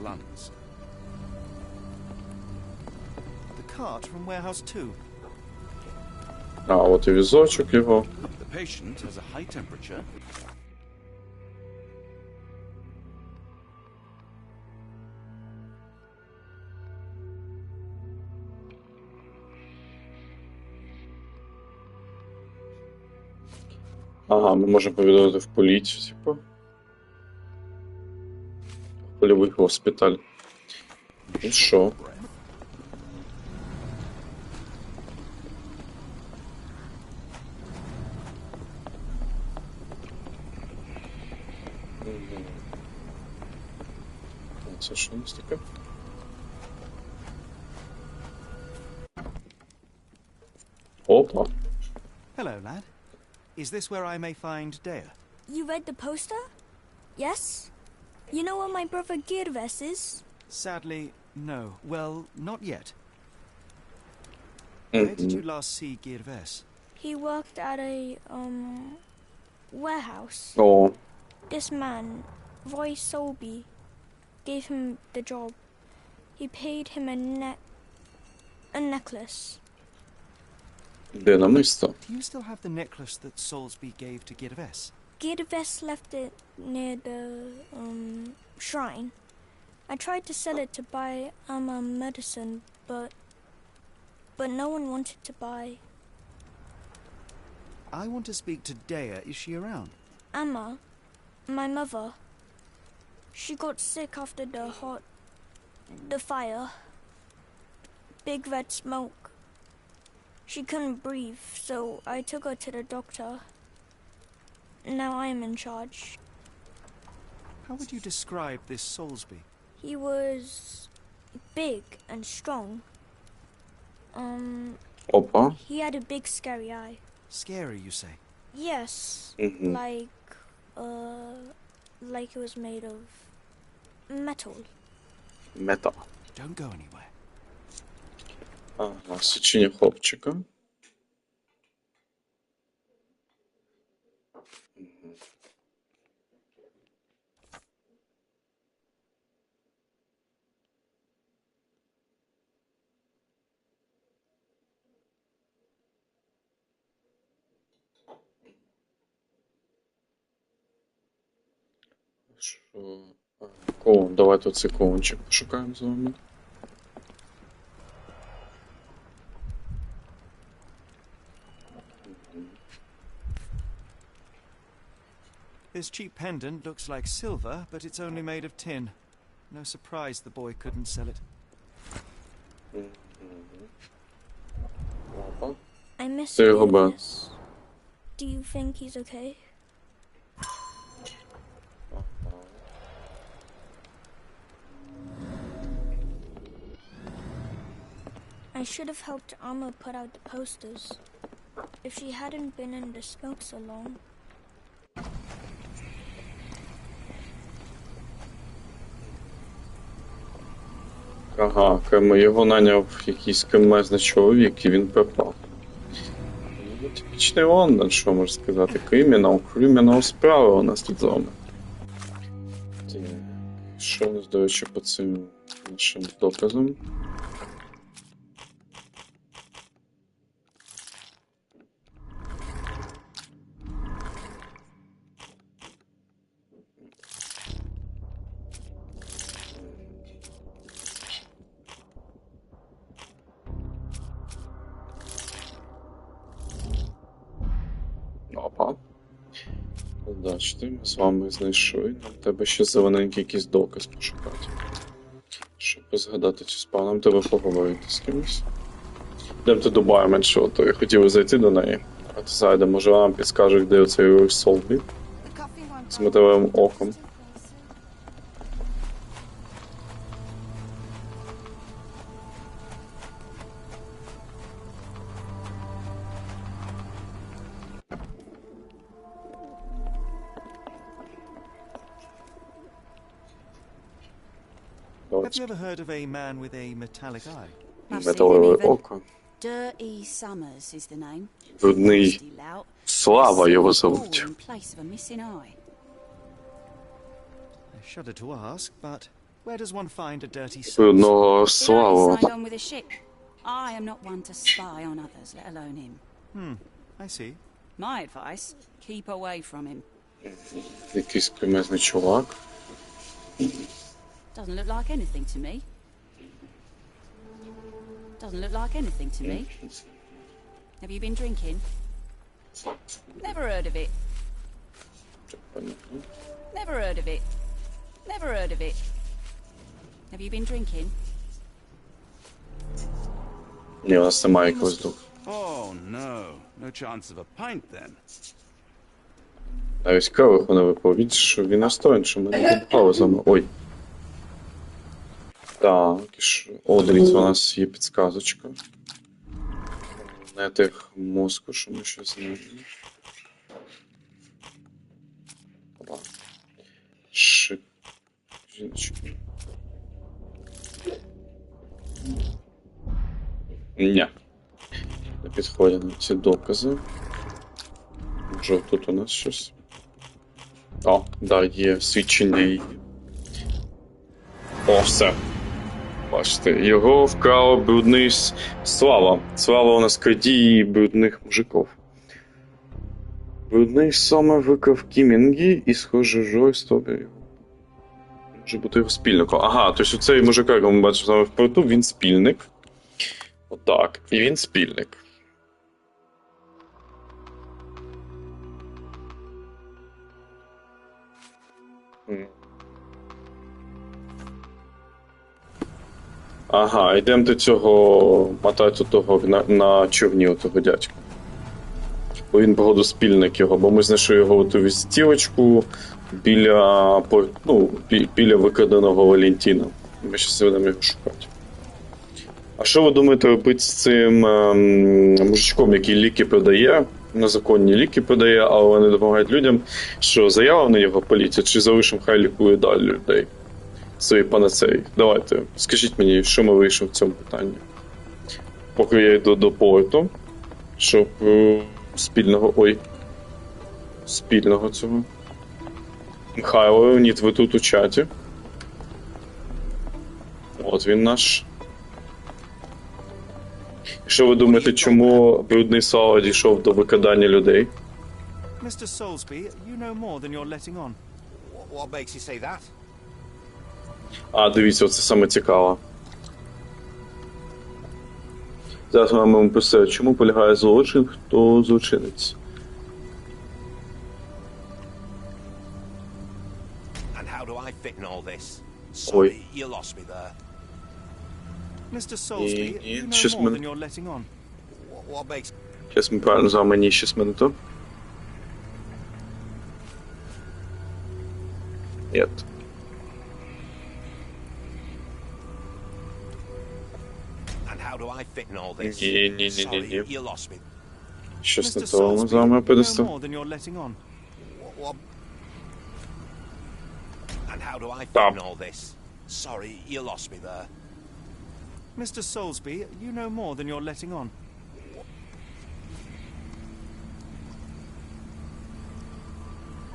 The cart from warehouse 2. А, от і візочок його. The patient has a high temperature. Ага, ми можемо повідомити в поліцію, типу. Польовий госпіталь. І що? Це що у нас таке? Опа. Hello, lad. Is this where I may find Dea? You read the poster? Yes? You know where my brother Girves is? Sadly, no. Well, not yet. Where did you last see Girves? He worked at a, warehouse. Oh. This man, Roy Solby, gave him the job. He paid him a necklace. Де намисто? Do you still have the necklace that Solsby gave to Girves? Girves left it near the, shrine. I tried to sell it to buy Amma medicine, but no one wanted to buy. I want to speak to Dea. Is she around? Amma, my mother, she got sick after the fire. Big red smoke. She couldn't breathe, so I took her to the doctor. Now I am in charge. How would you describe this Solsby? He was big and strong. Опа. He had a big scary eye. Scary, you say? Yes, Mhm. like it was made of metal. Мета. Don't go anywhere. Ага, січення хлопчика. Що? Клоун, давайте оцей клоунчик пошукаємо з вами. This cheap pendant looks like silver, but it's only made of tin. No surprise the boy couldn't sell it. I miss Це його ба. Girves. Do you think he's okay? I should have helped Amma put out the posters. If she hadn't been in the smoke so long. Ага, його наняв якийсь кремезний чоловік, і він пропав. Ну, типічний Лондон, що можна сказати. Кримінал справа у нас тут з вами. Що у нас, до речі, по цим нашим доказам? Опа. Бачите, ми з вами знайшли. Нам треба ще зелененький якийсь доказ пошукати. Щоб згадати цю справу, нам треба поговорити з кимось. Йдемте до барменшого, то я хотів зайти до неї. А ти зайде, може вона підскаже, де оцей Рой Солбі з металевим оком. Have you ever heard of a man with a metallic eye? Металеве око. Dirty Summers is the name. Брудний Слава його зовуть. In place of a missing eye. I shudder to ask, but where does one find a dirty soul? Брудного Славу. Signed on with a ship. I am not one to spy on others, let alone him. I see. My advice, keep away from him. Якийсь кремезний чувак. Doesn't look like anything to me. Doesn't look like anything to me. Have you been drinking? Never heard of it. Never heard of it. Never heard of it. Have you been drinking? Ні, у нас немає якогось духу. Oh, no. No chance of a pint, then. Навіть кавих вона випав. Відь, що він настоїн, що ми не підпали з вами. Ой. Так, і що? О, дивіться, у нас є підсказочка. На тих мозку, що ми ще знаємо. Шип. Жіночки. Ня. Не підходять на ці докази. Може тут у нас щось. О, да, є свідчення її. О, все. Бачите, його вкрав брудний Слава. Слава у нас крадій брудних мужиків. Брудний саме викрав Кімінгі і, схоже, жорстоко його. Може бути його спільником. Ага, тобто цей мужик, якого ми бачимо саме в порту, він спільник. Отак. І він спільник. Ага, йдемо до цього мотати того на човні, того дядька. Бо він, походу, спільник його, бо ми знайшли його ту вістілочку біля викраденого Валентіна. Ми зараз будемо його шукати. А що ви думаєте робити з цим мужичком, який ліки продає, незаконні ліки продає, але не допомагають людям, що заява на його поліція, чи залишимо, хай лікує далі людей? Свої панацеї. Давайте, скажіть мені, що ми вийшли в цьому питанні. Поки я йду до порту, щоб спільного цього. Михайло, Леонід, ви тут у чаті. От він наш. І що ви думаєте, чому брудний Слава дійшов до викрадання людей? Mr. Soulsby, you know more than you're letting on. What makes you say that? А, дивіться, це саме цікаво. Зараз ми маємо писати, чому полягає злочин, хто злочинець. And how do I fit in all this? Ой. Sorry, you lost me there. Mr. Soulsby, you know щас more than you're letting on. What makes... Зараз ми правильно з вами ні, 6 минут. Нет. And how do I fit in all this? Ні. Sorry, you lost me. Щось не Mr. того ми з вами Soulsby, you know перестав. more than you're letting on. What... And how do I fit Stop. in all this? Sorry, you lost me there. Mr. Soulsby, you know more than you're letting on.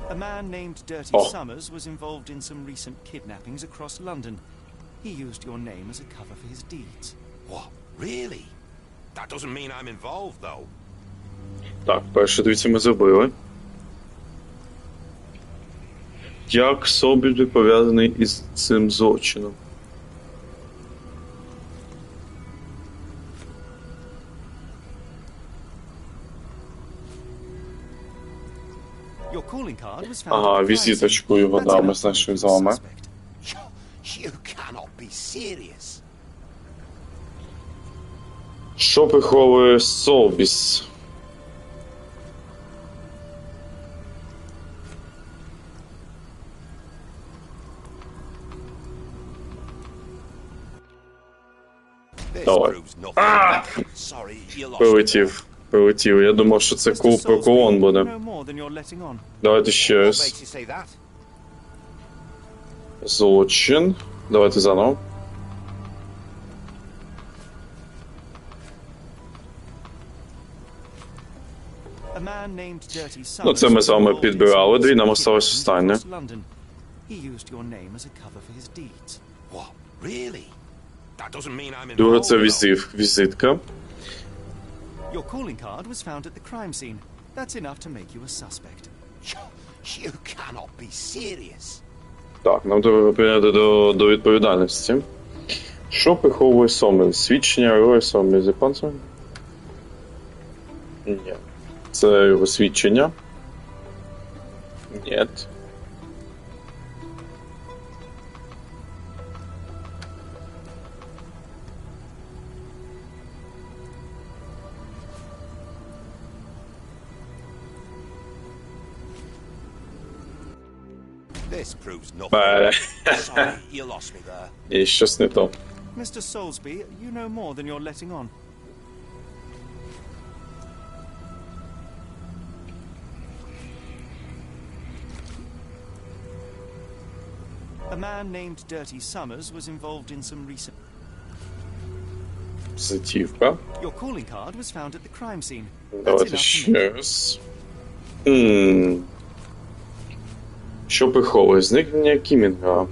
A man named Dirty Summers was involved in some recent kidnappings across London. He used your name as a cover for his deeds. What? Really? That doesn't mean I'm involved, though. Так, перше, дивіться, ми забили. Як Собіль пов'язаний із цим злочином? Your calling card was found Ага, at the crime візиточку scene. його, That's да, ми enough to знайшли make з you a вами. suspect. You cannot be serious. Що приховує Собіс? This Давай. proves nothing. Sorry, you lost me. Прилетів. Я думав, що це про колон You буде. know more than you're letting on. Давайте ще What раз. makes you say that? Злочин. Давайте заново. A man named Dirty Summers Ну, це ми з вами was involved in підбирали some дві, нам recent осталось kidnappings останнє. across London. He used your name as a cover for his deeds. What? Really? That doesn't mean I'm Друге, involved, це though. візитка. Your calling card was found at the crime scene. That's enough to make you a suspect. You cannot be serious. Так, нам треба прийняти до відповідальності. Що приховує Сомер? Свідчення героя Сомер з японцем? Ні. Це його свідчення. Нет. This proves nothing. Sorry, you lost me there. І щось не то. Mr. Soulsby, you know more than you're letting on. A man named Dirty Summers was involved in some recent... Затівка. Your calling card was found at the crime scene. Давайте ще раз. Що приховує? Зникнення Кімінга.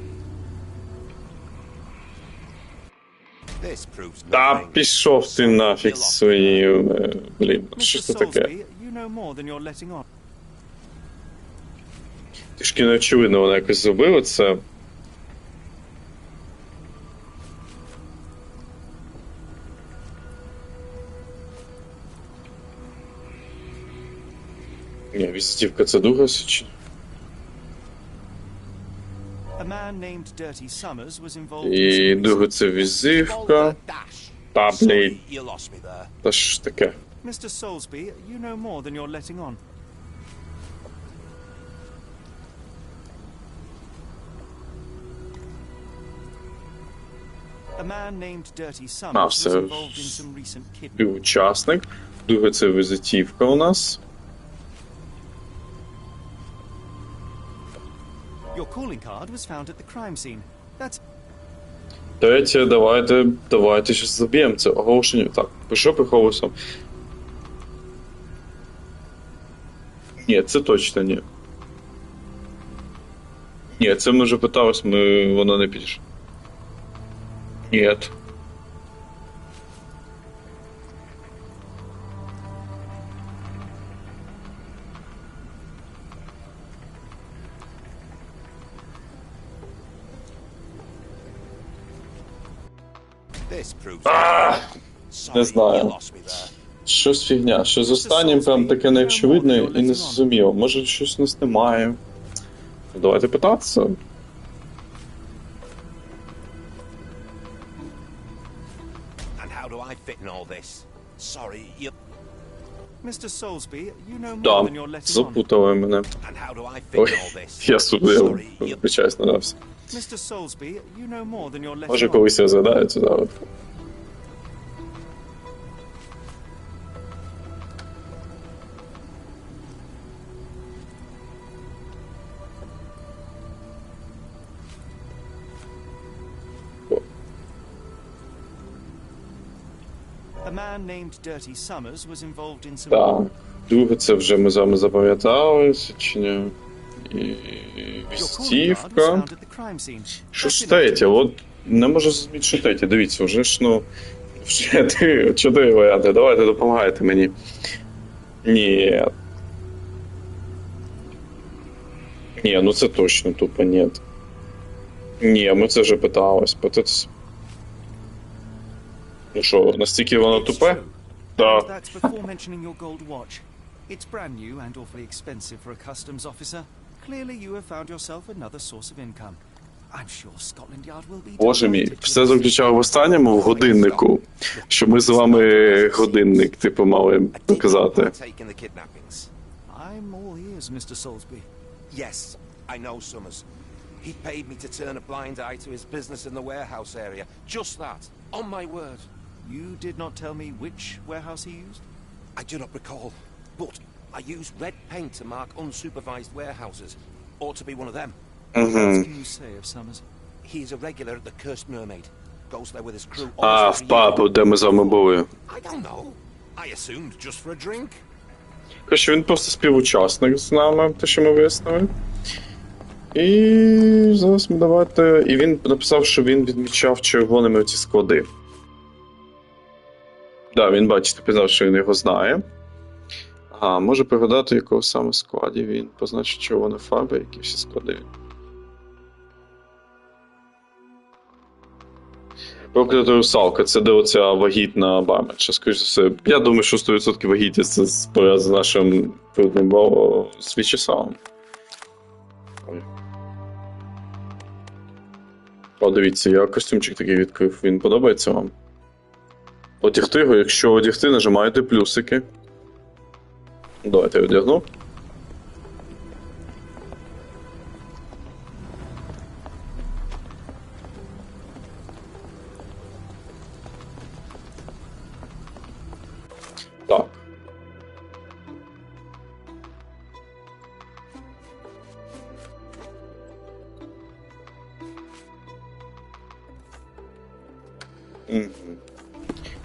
This proves Та nothing. пішов ти нафіг свої... Блін, що Mr. це таке? Soulsby, you know more than you're letting on. Трішки неочевидно вона якось зробила це. Ні, візитівка це друга сечі. A man named Dirty Summers was involved in І some друга це візивка. Та, блін. You lost me there. Та що ж таке? Mr. Soulsby, you know more than you're letting on. A man named Dirty Summers was все. involved in some recent kidnapping. Співучасник. Друга це візитівка у нас. Your calling card was found at the crime scene. That's... Третє, давайте щось заб'ємо. Це оголошення. Так, що приховується? Ні, це точно ні. Ні, це ми вже питались, воно не підійшло. Ні. This proves Не знаю. Щось фігня. Що з останнім прям таке неочевидне і не зрозуміло. Може щось у нас немає. Давайте питатися. And how do I fit in all this? Sorry, you... Mr. Soulsby, you know more Да, than you're letting on. запутали мене. And how do I fit Ой, in all this? я судив, вибачаюсь, надався. Mr. Soulsby, you know more than you're letting Може on. колись я згадаю це зараз. A man named Dirty Summers was involved in some... Так, друге це вже ми з вами запам'ятали, чи ні? І вістівка. Що ж третє? От не можу зрозуміти, що третє. Дивіться, вже ж, ну, вже 4 варіанти. Давайте допомагайте мені. Ні. Ні, ну це точно тупо ні. Ні, ми це вже питались. Ну що, настільки воно тупе? Так. That's before mentioning your gold watch. It's brand new and awfully expensive for a customs officer. Clearly you have found yourself another source of income. I'm sure Scotland Yard will be... Боже мій, все заключало в останньому в годиннику. Що ми з вами годинник, типу, мали показати. Taking the kidnappings. I'm all ears, Mr. Soulsby. Yes, I know Summers. He paid me to turn a blind eye to his business in the warehouse area. Just that. On my word. You did not tell me which warehouse he used? I do not recall. But I used red paint to mark unsupervised warehouses. Ought to be one of them. What else can you say of Summers? He's a regular at the Cursed Mermaid. Goes there with his crew. А, в пабу, де ми з вами були. I don't know. I assumed just for a drink. Що він просто співучасник з нами, те, що ми вияснили. І зараз ми давайте... І він написав, що він відмічав червоними ці склади. Так, він, бачите, писав, що він його знає. Ага, може пригадати, якого саме складі він позначив червону фарбу, які всі склади він. Проклята русалка, це де оця вагітна барменша, скоріш за все. Я думаю, що 100% вагітність це з нашим природним свічесалом. О, дивіться, я костюмчик такий відкрив. Він подобається вам? Одягти його, якщо одягти, нажимаєте плюсики. Давайте я одягну. Так.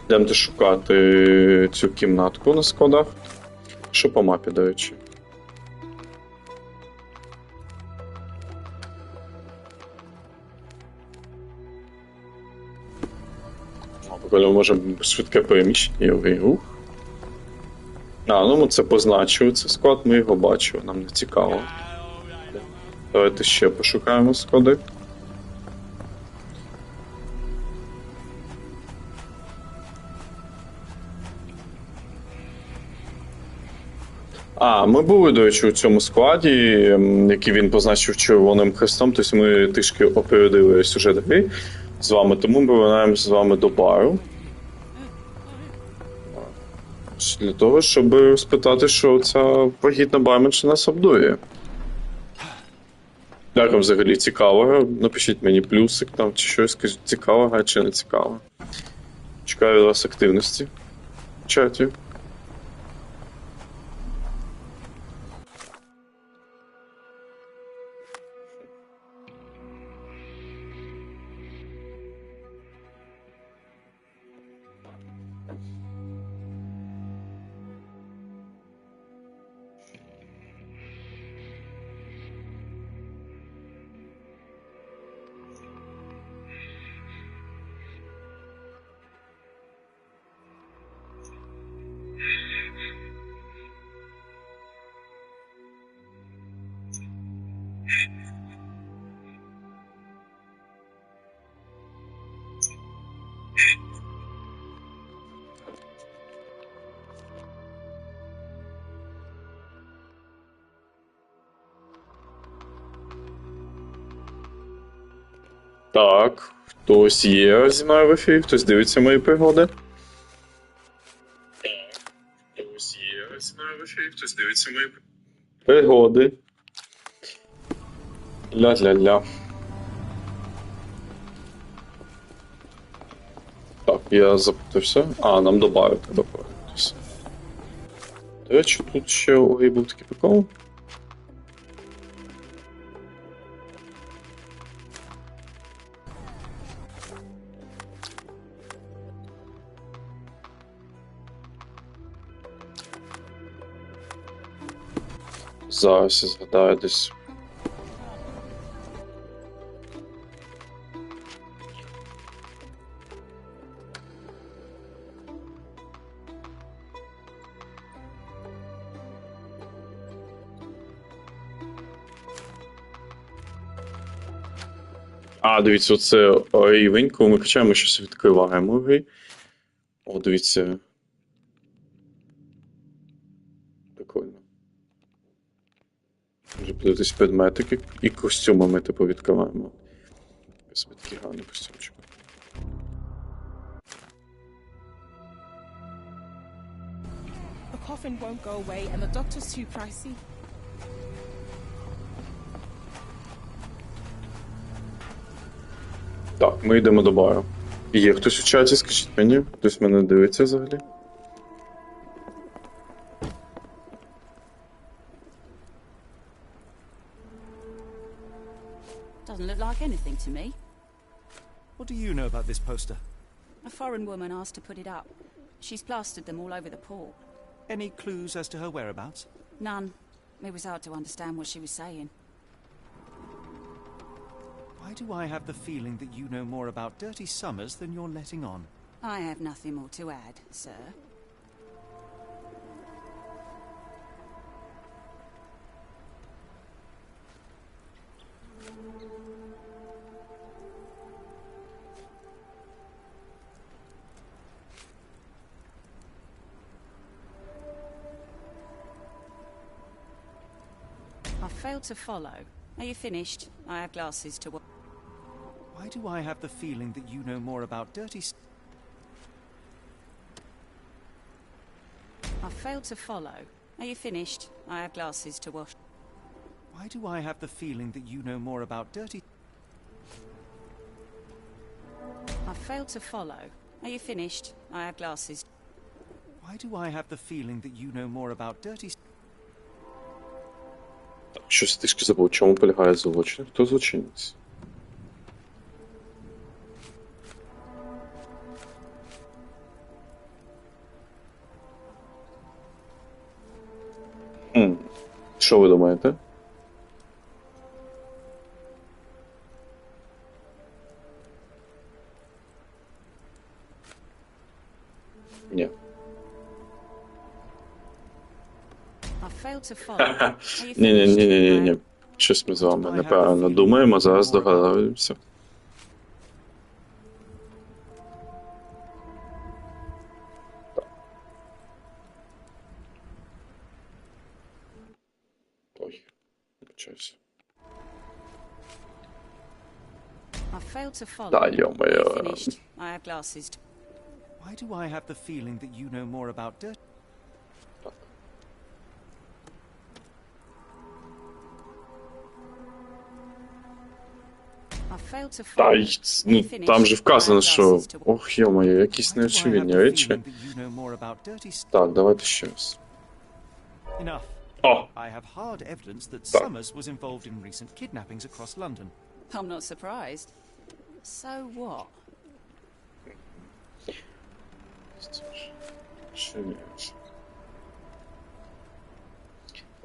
Йдемте шукати цю кімнатку на складах. Що по мапі, до речі? Прикольно, можемо швидке переміщення і рух. Ну ми це позначили, це склад, ми його бачили, нам не цікаво. Давайте ще пошукаємо склади. Ми були, до речі, у цьому складі, який він позначив червоним хрестом, тобто ми трішки опередили сюжет гри з вами, тому ми повернемося з вами до бару. Для того, щоб спитати, що ця вагітна барменша нас обдує. Як вам взагалі цікаво? Напишіть мені плюсик там чи щось, скажіть, цікаво чи не цікаво. Чекаю від вас активності в чаті. Так, хтось є зі мною в ефірі, хтось дивиться мої пригоди. Хтось є зі мною в ефірі, хтось дивиться мої пригоди. Ля-ля-ля. Так, я запутався. Нам до бару треба повернутися. До речі, тут ще у грі був такий прикол. Зараз я згадаю десь. Дивіться, оце рівень, коли ми качаємо, щось відкриваємо в грі. О, дивіться. Прикольно. Може подивитись предметики і костюми ми типу відкриваємо. Ось такий гарний костюмчик. The coffin won't go away and the doctor's too pricey. Так, ми йдемо до бару. Є хтось у чаті, скажіть мені? Хтось мене дивиться взагалі? Doesn't look like anything to me. What do you know about this poster? A foreign woman asked to put it up. She's plastered them all over the port. Any clues as to her whereabouts? None. It was hard to understand what she was saying. Why do I have the feeling that you know more about Dirty Summers than you're letting on? I have nothing more to add, sir. I failed to follow. Are you finished? I have glasses to work. Why do I have the feeling that you know more about dirty... I failed to follow. Are you finished? I have glasses to wash. Why do I have the feeling that you know more about dirty... I failed to follow. Are you finished? I have glasses. Why do I have the feeling that you know more about dirty... Так, щось трішки забув, чому полягає злочин? Хто злочинець? Що ви думаєте? Ні. Ні. Щось ми з вами неправильно думаємо, зараз догадаємося. Ой, вибачаюся. Да, йо-моє. Why do I have the feeling that you know more about dirt? Та, ну, там же вказано, що... Ох, йо-моє, якісь неочевидні речі. Так, давайте ще раз. О! I have hard evidence that Summers was involved in recent kidnappings across London. I'm not surprised. So what?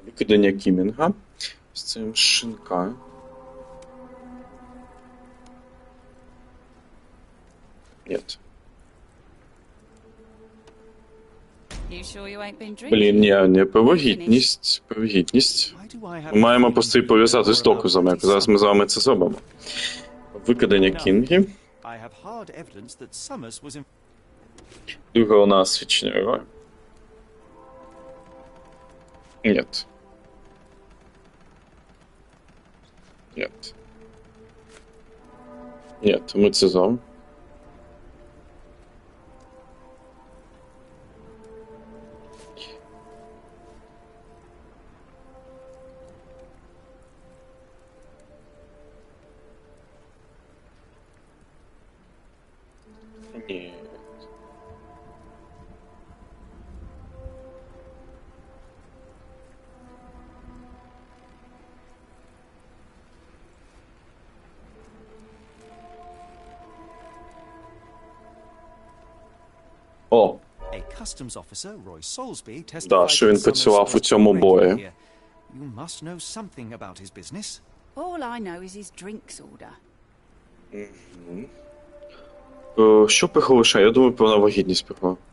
Викидання Кімінга з цим шинка. Нет. Блін, ні, повагітність. Ми маємо просто і пов'язати з доказом, як зараз ми з вами це зробимо. Викидання Кінги. Друге у нас свідчення героя. Нет. Нет. Нет, ми це зробимо. Ні. О! Да, що він працював у цьому бої. All I know is his drinks order. Що приголошає? Я думаю, про вагітність приголошає.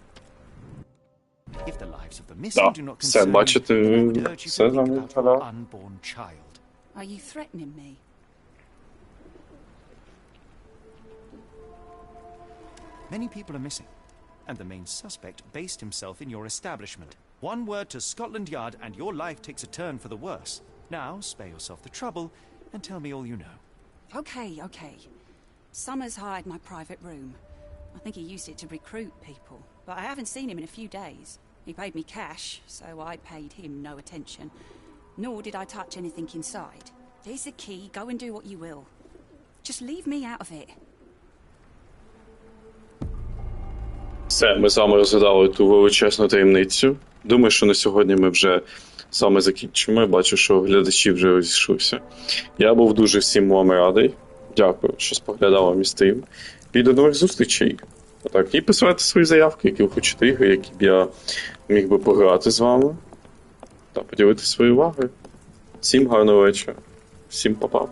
Так, все, бачите, все за мною згадав. Are you threatening me? Many people are missing, and the main suspect based himself in your establishment. One word to Scotland Yard and your life takes a turn for the worse. Now, spare yourself the trouble and tell me all you know. Okay. Summers hired my private room. I think he used it to recruit people, but I haven't seen him in a few days. He paid me cash, so I paid him no attention. Nor did I touch anything inside. There's the key, go and do what you will. Just leave me out of it. Все, ми з вами розглядали ту величезну таємницю. Думаю, що на сьогодні ми вже з вами закінчимо. Я бачу, що глядачі вже розійшлися. Я був дуже всім вам радий. Дякую, що споглядали мій стрім. І до нових зустрічей. Так, і присилайте свої заявки, які ви хочете ігри, які б я міг би пограти з вами. Та поділитися своєю увагою. Всім гарного вечора. Всім па-па.